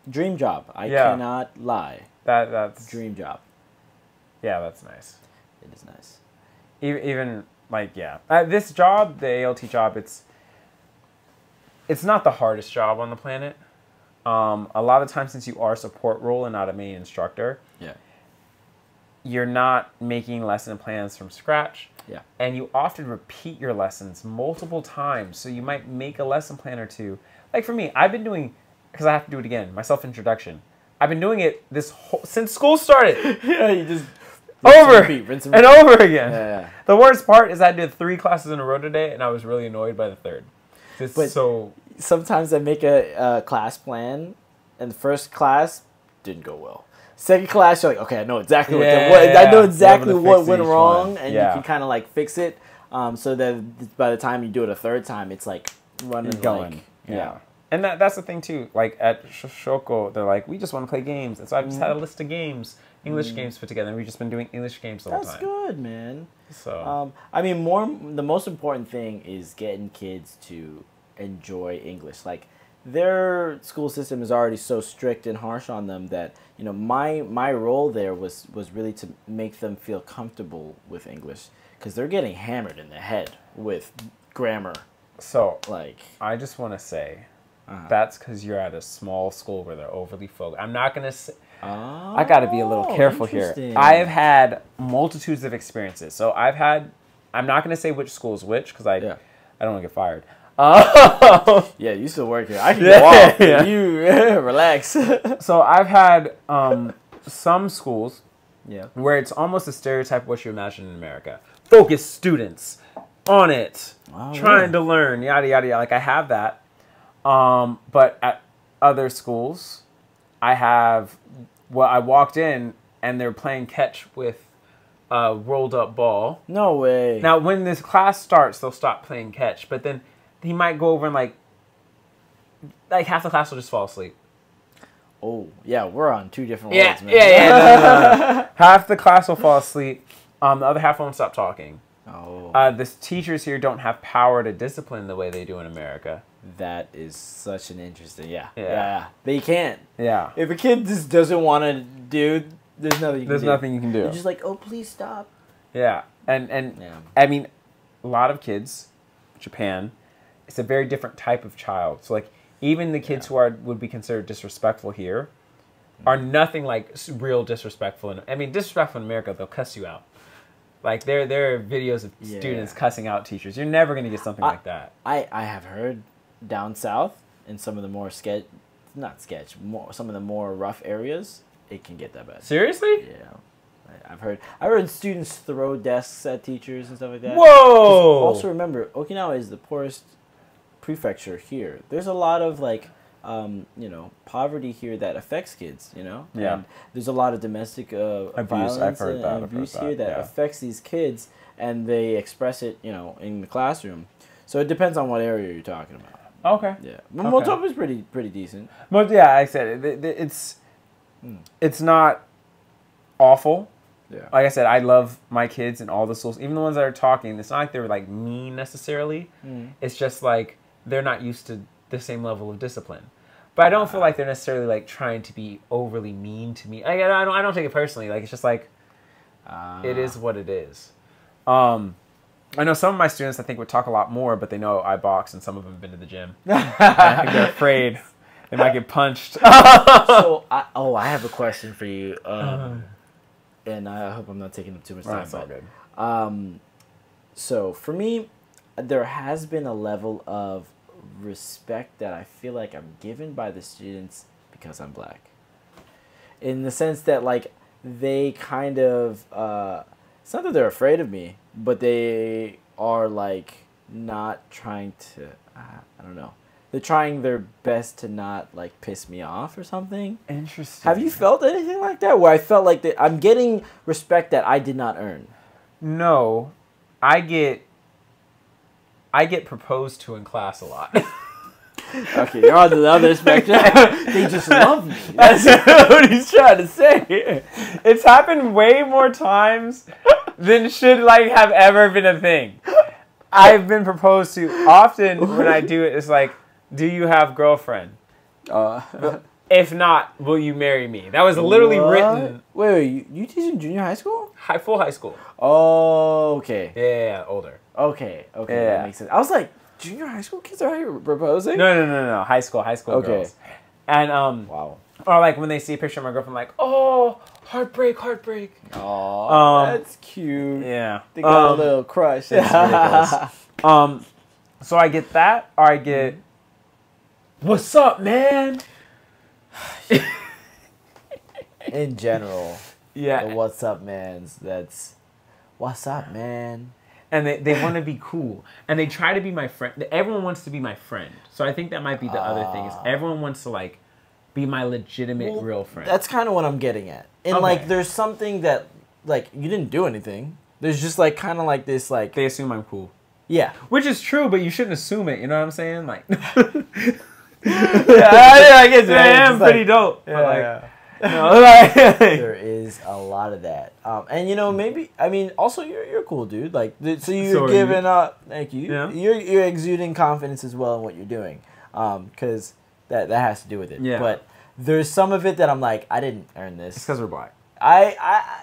dream job. I cannot lie. That's dream job. Yeah, that's nice. It is nice. Even like this job, the ALT job, it's not the hardest job on the planet. A lot of times, since you are a support role and not a main instructor, you're not making lesson plans from scratch. Yeah. And you often repeat your lessons multiple times, so you might make a lesson plan or two. Like for me, I've been doing, because I have to do it again, my self-introduction. I've been doing it since school started. Yeah, you just rinse and over again. Yeah. The worst part is I did 3 classes in a row today, and I was really annoyed by the 3rd. But sometimes I make a class plan, and the first class didn't go well. Second class, you're like, okay, I know exactly what went wrong, and you can kind of like fix it. So that by the time you do it a 3rd time, it's like running going. And that's the thing too. Like at Shoko, they're like, we just want to play games, and so I just had a list of games, English games put together, and we've just been doing English games the whole time. That's good, man. So I mean, the most important thing is getting kids to enjoy English. Like, their school system is already so strict and harsh on them that, you know, my role there was really to make them feel comfortable with English, because they're getting hammered in the head with grammar. So like, I just want to say that's because you're at a small school where they're overly focused. I'm not gonna say. I got to be a little careful here. I've had multitudes of experiences. So I'm not going to say which school is which, because I don't want to get fired. Yeah, you still work here. I can go off. Yeah. You relax. So I've had some schools where it's almost a stereotype of what you imagine in America. Focused students, on it, trying to learn, yada, yada, yada. Like, I have that. But at other schools, I walked in and they're playing catch with a rolled up ball. No way. Now, when this class starts, they'll stop playing catch, but then he might go over and like half the class will just fall asleep. Oh, yeah, we're on 2 different worlds, man. No. Half the class will fall asleep. The other half won't stop talking. Oh. The teachers here don't have power to discipline the way they do in America. That is such an interesting, They can't. Yeah. If a kid just doesn't want to do, there's nothing you can do. They're just like, oh, please stop. Yeah. And I mean, a lot of kids, Japan, it's a very different type of child. So like, even the kids who would be considered disrespectful here are nothing like real disrespectful. I mean, disrespectful in America, they'll cuss you out. Like, there are videos of students cussing out teachers. You're never going to get something like that. I have heard down south in some of the more some of the more rough areas, it can get that bad. Seriously? Yeah. I've heard students throw desks at teachers and stuff like that. Whoa! Also remember, Okinawa is the poorest prefecture here. There's a lot of like poverty here that affects kids, Yeah. And there's a lot of domestic violence and abuse here that affects these kids, and they express it, in the classroom. So it depends on what area you're talking about. Okay. Yeah. Motobu is pretty decent. But yeah, I said it's not awful. Yeah. Like I said, I love my kids and all the schools, even the ones that are talking. It's not like they're like mean necessarily. It's just like they're not used to the same level of discipline. But I don't feel like they're necessarily like trying to be overly mean to me. I don't take it personally. Like, it's just like it is what it is. I know some of my students, I think, would talk a lot more, but they know I box, and some of them have been to the gym. I think they're afraid they might get punched. So, I have a question for you, and I hope I'm not taking up too much time. That's all good. So for me, there has been a level of respect that I feel like I'm given by the students because I'm black. In the sense that, like, they kind of, it's not that they're afraid of me, but they are, like, not trying to, I don't know, they're trying their best to not like piss me off or something. Interesting. Have you felt anything like that where I felt like that I'm getting respect that I did not earn? No, I get proposed to in class a lot. Okay, you're on the other spectrum. They just love me. That's what he's trying to say. It's happened way more times than should like have ever been a thing. I've been proposed to often. When I do it, it's like, do you have girlfriend? If not, will you marry me? That was literally written. Wait, you teach in junior high school? Full high school. Oh, okay. Yeah, older. Okay, Yeah. that makes sense. I was like, junior high school kids are here proposing? No. High school okay. girls. And wow. Or like when they see a picture of my girlfriend, like, oh, heartbreak. Oh, that's cute. Yeah. They got a little crush. It's ridiculous. So I get that, or I get, what's up, man? In general, yeah. The what's up, man's. That's what's up, man. And they want to be cool, and they try to be my friend. Everyone wants to be my friend, so I think that might be the other thing is everyone wants to like be my legitimate real friend. That's kind of what I'm getting at. And like, there's something that like you didn't do anything. There's just like kind of like this like they assume I'm cool. Yeah, which is true, but you shouldn't assume it. You know what I'm saying? Like, I guess I am pretty dope. Yeah, like, yeah. No, like, there is a lot of that, and you know, maybe I mean, also you're cool, dude. Like, so you're giving up. Thank you. Yeah. You're exuding confidence as well in what you're doing, because that has to do with it. Yeah. But there's some of it that I'm like, I didn't earn this. It's because we're black. Yeah.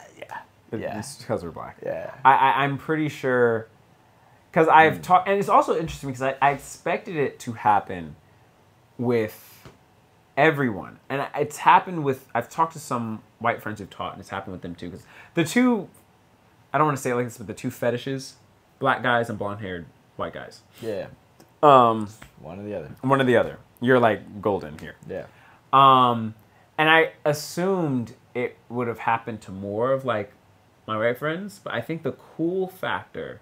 It's because we're black. Yeah. I'm pretty sure, because I've talked, and it's also interesting because I expected it to happen with everyone, and it's happened with. I've talked to some white friends who've taught, and it's happened with them too. Because the two, I don't want to say it like this, but the two fetishes, black guys and blonde-haired white guys. Yeah. One or the other. One or the other. You're like golden here. Yeah. And I assumed it would have happened to more of like my white friends, but I think the cool factor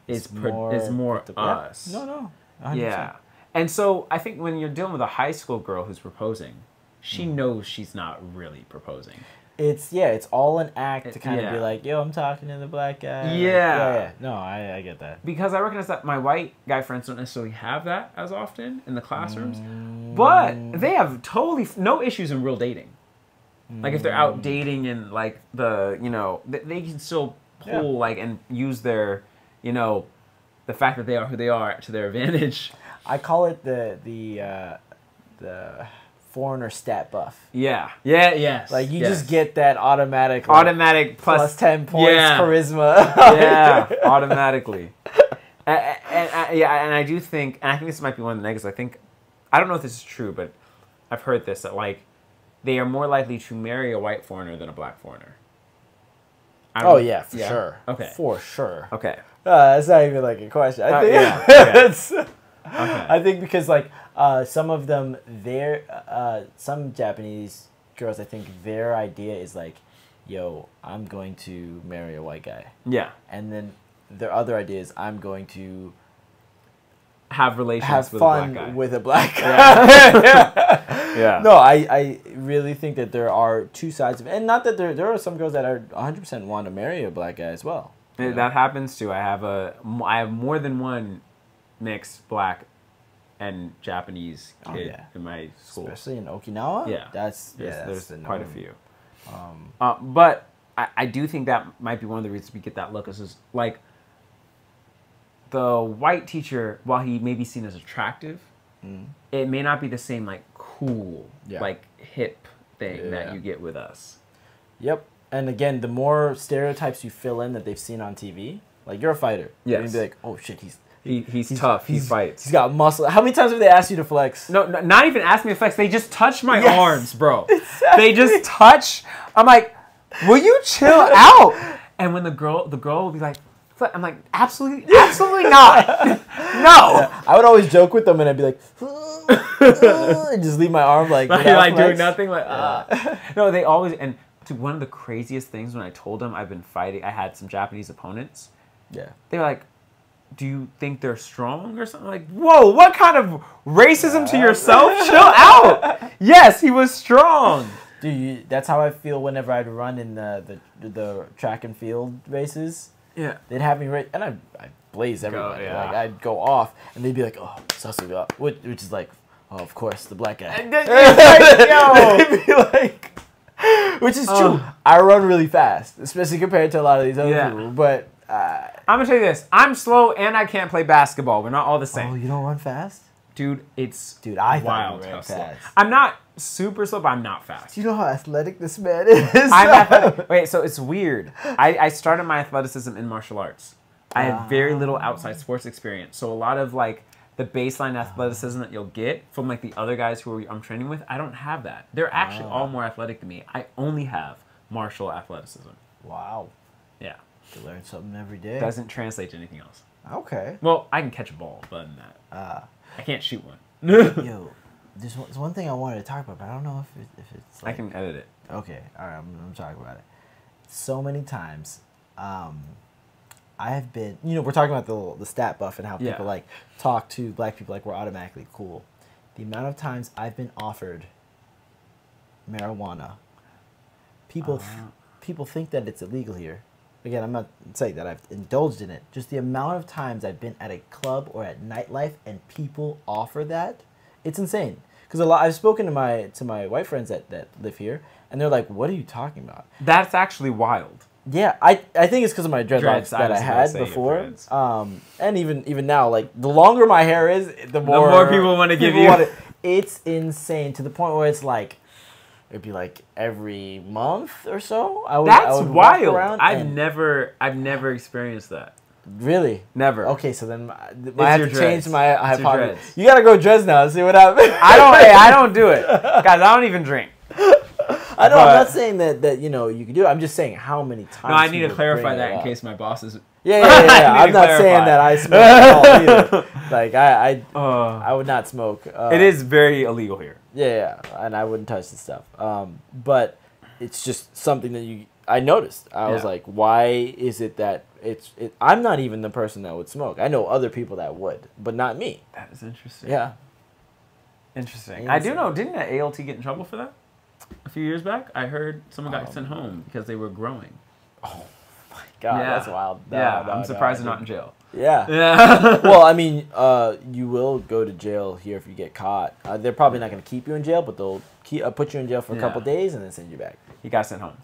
is more us. No. 100%. Yeah. And so I think when you're dealing with a high school girl who's proposing, she knows she's not really proposing. It's all an act to kind of be like, yo, I'm talking to the black guy. Yeah. No, I get that. Because I recognize that my white guy friends don't necessarily have that as often in the classrooms, but they have totally no issues in real dating. Like if they're out dating and like they can still pull like and use their, the fact that they are who they are to their advantage. I call it the foreigner stat buff. Yes. Like you just get that automatic plus 10 points charisma. Yeah, automatically. And I do think, and I think this might be one of the negatives. I don't know if this is true, but I've heard this that like they are more likely to marry a white foreigner than a black foreigner. For sure. Okay. For sure. Okay. That's not even like a question. I think Okay. I think because like some of them, some Japanese girls, I think their idea is like, yo, I'm going to marry a white guy. Yeah. And then their other idea is I'm going to have relations have with fun a black guy. with a black guy. Yeah. No, I really think that there are two sides of it. And not that there are some girls that are 100% want to marry a black guy as well. That happens too. I have more than one mixed black and Japanese kid in my school. Especially in Okinawa? Yeah. There's quite a few. But I do think that might be one of the reasons we get that look. Is like the white teacher, while he may be seen as attractive, it may not be the same like cool, like hip thing that you get with us. Yep. And again, the more stereotypes you fill in that they've seen on TV, like you're a fighter. Yes. And you'd be like, oh shit, he's tough. He fights. He's got muscle. How many times have they asked you to flex? No, not even ask me to flex. They just touch my arms, bro. Exactly. They just touch. I'm like, will you chill out? And when the girl will be like, I'm like, absolutely not. No. I would always joke with them and I'd be like, and just leave my arm like doing nothing. No, they always, and one of the craziest things when I told them I've been fighting, I had some Japanese opponents. Yeah. They were like, do you think they're strong or something? Like, whoa, what kind of racism to yourself? Chill out. Yes, he was strong. Dude, that's how I feel whenever I'd run in the track and field races. Yeah. They'd have me and I blaze everybody. Yeah. Like, I'd go off, and they'd be like, oh, Sasuga, which is like, oh, of course, the black guy. They'd be like, which is true. I run really fast, especially compared to a lot of these other people. But I'm going to tell you this. I'm slow, and I can't play basketball. We're not all the same. Oh, you don't run fast? Dude, I wild thought you ran fast. fast. I'm not super slow, but I'm not fast. Do you know how athletic this man is? I'm athletic. Wait, so it's weird. I started my athleticism in martial arts. I had very little outside sports experience. So a lot of like the baseline athleticism that you'll get from like the other guys who I'm training with, I don't have that. They're actually all more athletic than me. I only have martial athleticism. Wow. Yeah. You learn something every day. Doesn't translate to anything else. Okay. Well, I can catch a ball, but other than that, I can't shoot one. Yo, there's one thing I wanted to talk about, but I don't know if it's like... I can edit it. Okay, all right, I'm talking about it. So many times, I have been... You know, we're talking about the stat buff and how people, like, talk to black people like we're automatically cool. The amount of times I've been offered marijuana, people think that it's illegal here. Again, I'm not saying that I've indulged in it. Just the amount of times I've been at a club or at nightlife and people offer that, it's insane. Because I've spoken to my white friends that live here, and they're like, "What are you talking about?" That's actually wild. Yeah, I think it's because of my dreadlocks that I had before, and even now, like the longer my hair is, the more people want to give you. It's insane to the point where it's like. It'd be like every month or so. That's wild. I've never experienced that. Really? Never. Okay, so then I have to change my hypothesis. You gotta go dreads now and see what happens. I don't do it, guys. I don't even drink. I know. I'm not saying that you know you can do it. I'm just saying how many times. No, I need to clarify that in case my boss is. Yeah. I'm not saying that I smoke at all either. Like I would not smoke. It is very illegal here. Yeah, and I wouldn't touch this stuff. But it's just something that I noticed. I was like, why is it that I'm not even the person that would smoke. I know other people that would, but not me. That is interesting. Yeah. Interesting. I do know, didn't the ALT get in trouble for that? A few years back? I heard someone got sent home because they were growing. Oh my God, that's wild. I'm surprised they're not in jail. Yeah. Well, I mean, you will go to jail here if you get caught. They're probably not going to keep you in jail, but they'll put you in jail for a couple days and then send you back. He got sent home.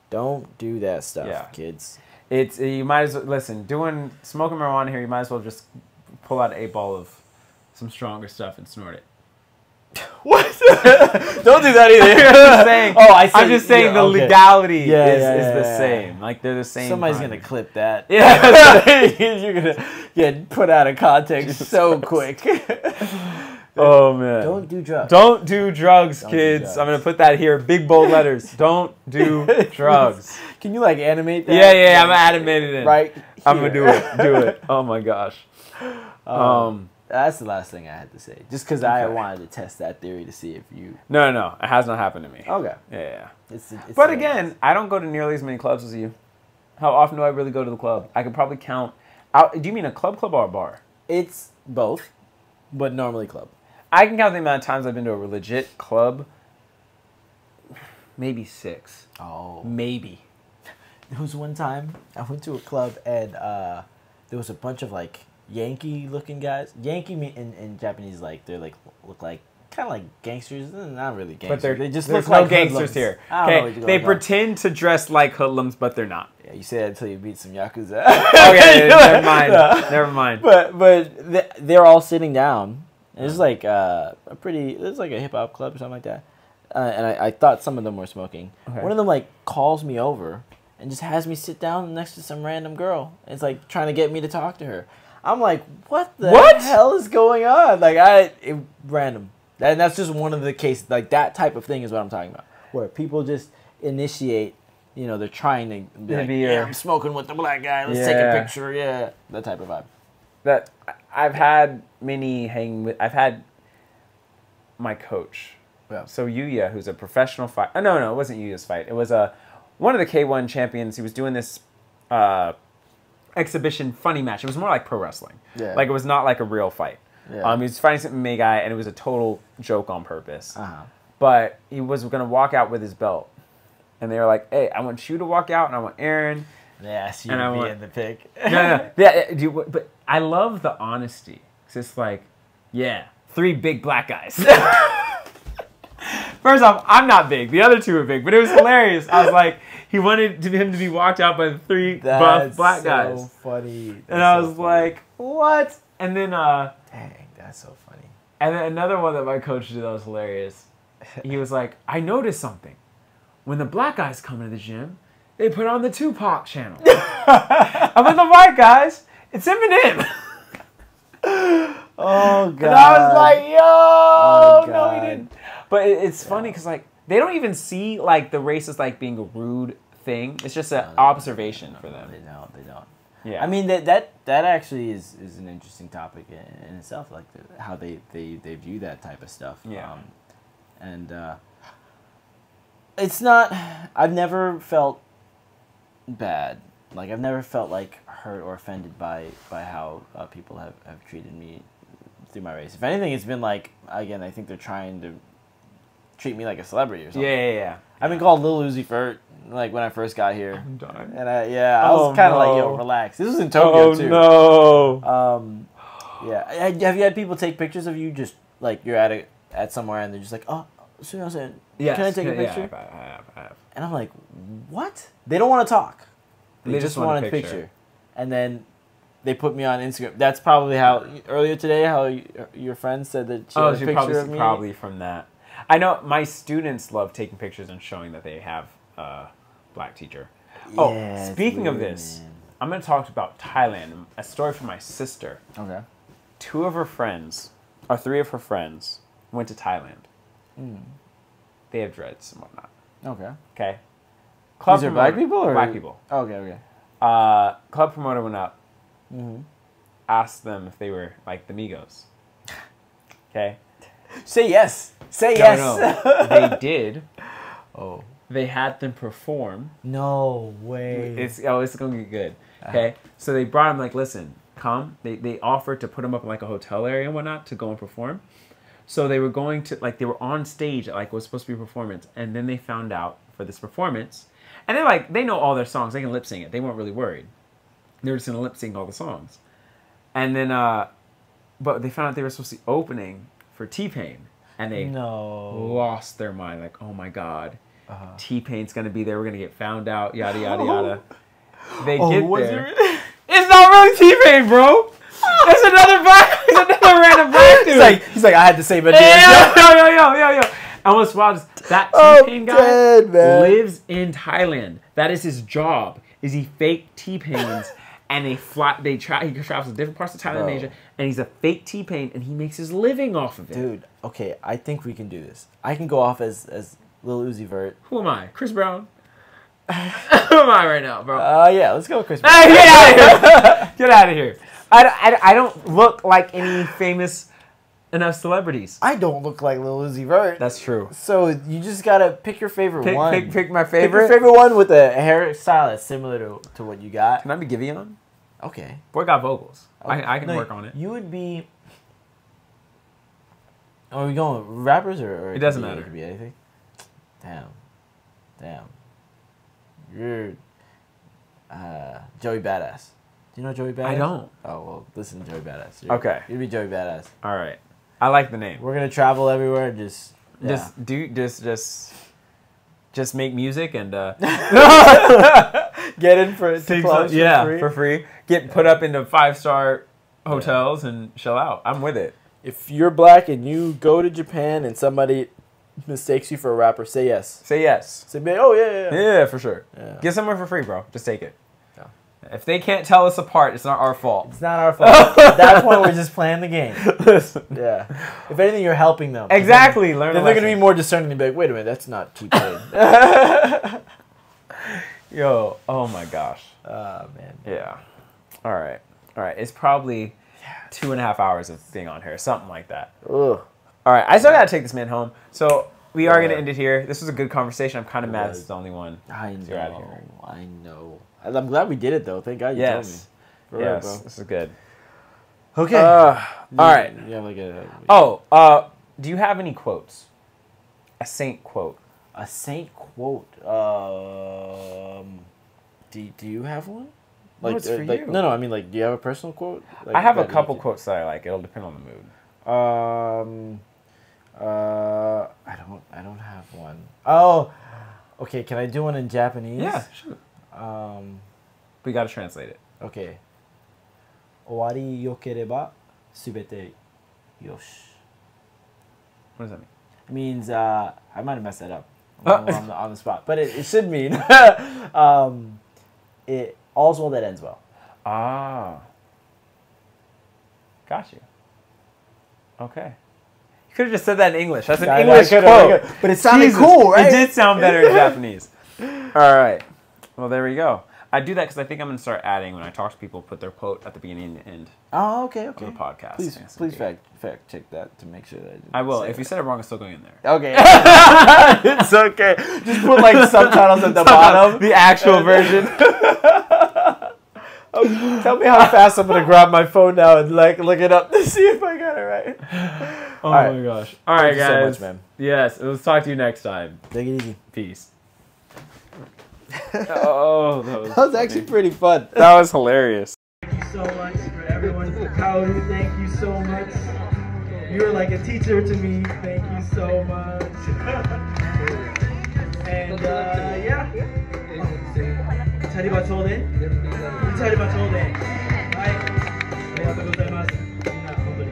Don't do that stuff, kids. You might as well, listen, smoking marijuana here, you might as well just pull out an 8-ball of some stronger stuff and snort it. What? Don't do that either. I'm just saying the legality is the same. Like they're the same. Somebody's gonna clip that. Yeah, you're gonna get put out of context so quick. Oh man! Don't do drugs. Don't do drugs, kids. I'm gonna put that here, big bold letters. Don't do drugs. Can you like animate that? Yeah. I'm gonna animate it in. Right. Here. I'm gonna do it. Oh my gosh. That's the last thing I had to say. Just because I wanted to test that theory to see if you... No. It has not happened to me. Okay. Yeah. It's but again, I don't go to nearly as many clubs as you. How often do I really go to the club? I could probably count... Do you mean a club or a bar? It's both, but normally club. I can count the amount of times I've been to a legit club. Maybe 6. Oh. Maybe. There was one time I went to a club and there was a bunch of like... Yankee-looking guys. Yankee in Japanese, like they're like look like kind of like gangsters. Not really gangsters. But they just look like gangsters here. Okay, they pretend to dress like hoodlums, but they're not. Yeah, you say that until you beat some yakuza. Okay, never mind. Never mind. But they're all sitting down. And it's like it's like a hip hop club or something like that. And I thought some of them were smoking. Okay. One of them like calls me over and just has me sit down next to some random girl. It's like trying to get me to talk to her. I'm like, what the hell is going on? Like, random. And that's just one of the cases. Like, that type of thing is what I'm talking about. Where people just initiate, you know, they're trying to be like, I'm smoking with the black guy. Let's take a picture. Yeah. That type of vibe. I've had I've had my coach. Yeah. So Yuya, who's a professional fighter. No, it wasn't Yuya's fight. It was one of the K1 champions. He was doing this exhibition funny match. It was more like pro wrestling. Yeah. Like, it was not like a real fight. Yeah. He was fighting some MMA guy, and it was a total joke on purpose. Uh-huh. But he was going to walk out with his belt. And they were like, hey, I want you to walk out, and I want Aaron. They asked you to be in the pick. No. Yeah, but I love the honesty. It's just like, yeah, 3 big black guys. First off, I'm not big. The other 2 are big. But it was hilarious. I was like, he wanted him to be walked out by the 3 buff black guys. That's so funny. And I was like, what? And then... dang, that's so funny. And then another one that my coach did that was hilarious. He was like, I noticed something. When the black guys come into the gym, they put on the Tupac channel. And with the white guys, it's Eminem. Oh, God. And I was like, yo, no, he didn't. But it's funny because, like, they don't even see, like, the race as, like, being a rude thing. It's just an observation for them. They don't. Yeah. I mean, that actually is an interesting topic in itself, like how they view that type of stuff. Yeah. It's not... I've never felt bad. Like, I've never felt, like, hurt or offended by how people have treated me through my race. If anything, it's been, like, again, I think they're trying to treat me like a celebrity or something. Yeah. I've been called Lil Uzi Vert, like, when I first got here. I'm done. And I was kind of like, yo, relax. This was in Tokyo, too. Oh, no. Yeah. Have you had people take pictures of you just, like, you're at somewhere and they're just like, oh, Suno-san, can I take a picture? Yeah, I have. And I'm like, what? They don't want to talk. They just want a picture. And then they put me on Instagram. That's probably how, earlier today, how your friend said that she had a picture of me. Probably from that. I know my students love taking pictures and showing that they have a black teacher. Yeah, speaking of weird, this, man. I'm going to talk about Thailand. A story from my sister. Okay. 3 of her friends went to Thailand. They have dreads and whatnot. Okay. These are black people or? Black people. Okay. Club promoter went up, asked them if they were like the Migos. Okay. Say yes. Say yes. No. They did. Oh. They had them perform. No way. It's gonna get good. Okay. So they brought him like, listen, come. They offered to put him up in like a hotel area and whatnot to go and perform. So they were going to, like, they were on stage at, like, it was supposed to be a performance. And then they found out for this performance. And they're like, they know all their songs. They can lip sync it. They weren't really worried. They were just going to lip sync all the songs. And then, but they found out they were supposed to be opening for T-Pain. And they lost their mind. Like, oh my God. T-Pain's going to be there. We're going to get found out. Yada, yada, yada. They get there. It's not really T-Pain, bro. It's another random black dude. He's like, I had to say my Yo. And what's wild is that T-Pain guy lives in Thailand. That is his job. Is he fake T-Pains and he travels to different parts of Thailand and Asia, and he's a fake T-Pain and he makes his living off of it. Dude, okay, I think we can do this. I can go off as Lil Uzi Vert. Who am I? Chris Brown? Who am I right now, bro? Yeah, let's go with Chris Brown. Hey, get out of here. Get out of here. I don't look like any famous enough celebrities. I don't look like Lil Uzi Vert. That's true. So you just gotta pick your favorite one. Pick my favorite. Pick your favorite one with a hairstyle that's similar to what you got. Can I be Giveon? Okay. Boy got vocals. Okay. I can work on it. You would be... Are we going with rappers or it doesn't matter. It could be anything? Damn. You're Joey Badass. Do you know Joey Badass? I don't. Oh, well, listen to Joey Badass. Okay. You'd be Joey Badass. All right. I like the name. We're going to travel everywhere. Just make music and get in for clubs for free. Get put up into 5-star hotels and chill out. I'm with it. If you're black and you go to Japan and somebody mistakes you for a rapper, say yes. Say yes. Say, oh, yeah. Yeah, for sure. Yeah. Get somewhere for free, bro. Just take it. Yeah. If they can't tell us apart, it's not our fault. It's not our fault. At that point, we're just playing the game. Listen. Yeah. If anything, you're helping them. Exactly. Then they're going to be more discerning and be like, wait a minute, that's not T-Pain. Yo, oh my gosh. Man. Yeah. All right. It's probably 2.5 hours of being on here, something like that. Ugh. All right, I still gotta take this man home, so we are gonna end it here. This was a good conversation. I'm kind of mad this is the only one. I know. You're out of here. I know. I'm glad we did it though. Thank God you told me. Yes, bro. This is good. Okay. All right. You have like do you have any quotes? A saint quote. A saint quote. Do you have one? Like, it's for you. No, I mean, like, do you have a personal quote? Like, I have a couple quotes that I like. It'll depend on the mood. I don't have one. Oh, okay. Can I do one in Japanese? Yeah, sure. We gotta translate it. Okay. Owari yokereba subete yoshi. What does that mean? It means I might have messed that up on the spot, but it should mean it all's well that ends well. Ah. Got you. Okay. You could have just said that in English. That's an English quote. But it sounded cool, right? It did sound better in Japanese. All right. Well, there we go. I do that because I think I'm going to start adding, when I talk to people, put their quote at the beginning and end. Oh, okay. Of the podcast. Please fact check that to make sure that I will. If you said it wrong, it's still going in there. Okay. It's okay. Just put like subtitles at the bottom. The actual version. Tell me how fast I'm going to grab my phone now and like look it up to see if I got it right. Oh my gosh. All right, guys. Thank you so much, man. Yes. Let's talk to you next time. Take it easy. Peace. Oh, that was actually pretty fun. That was hilarious. Thank you so much for everyone. Kaoru, thank you so much. You're like a teacher to me. Thank you so much. And yeah. チャリバちょうで。チャリバちょうで。はい。ありがとうございます。みんな本当に。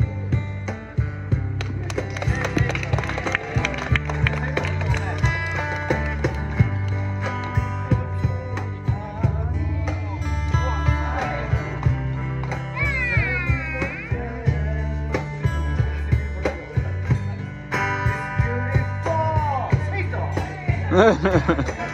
Ha ha ha.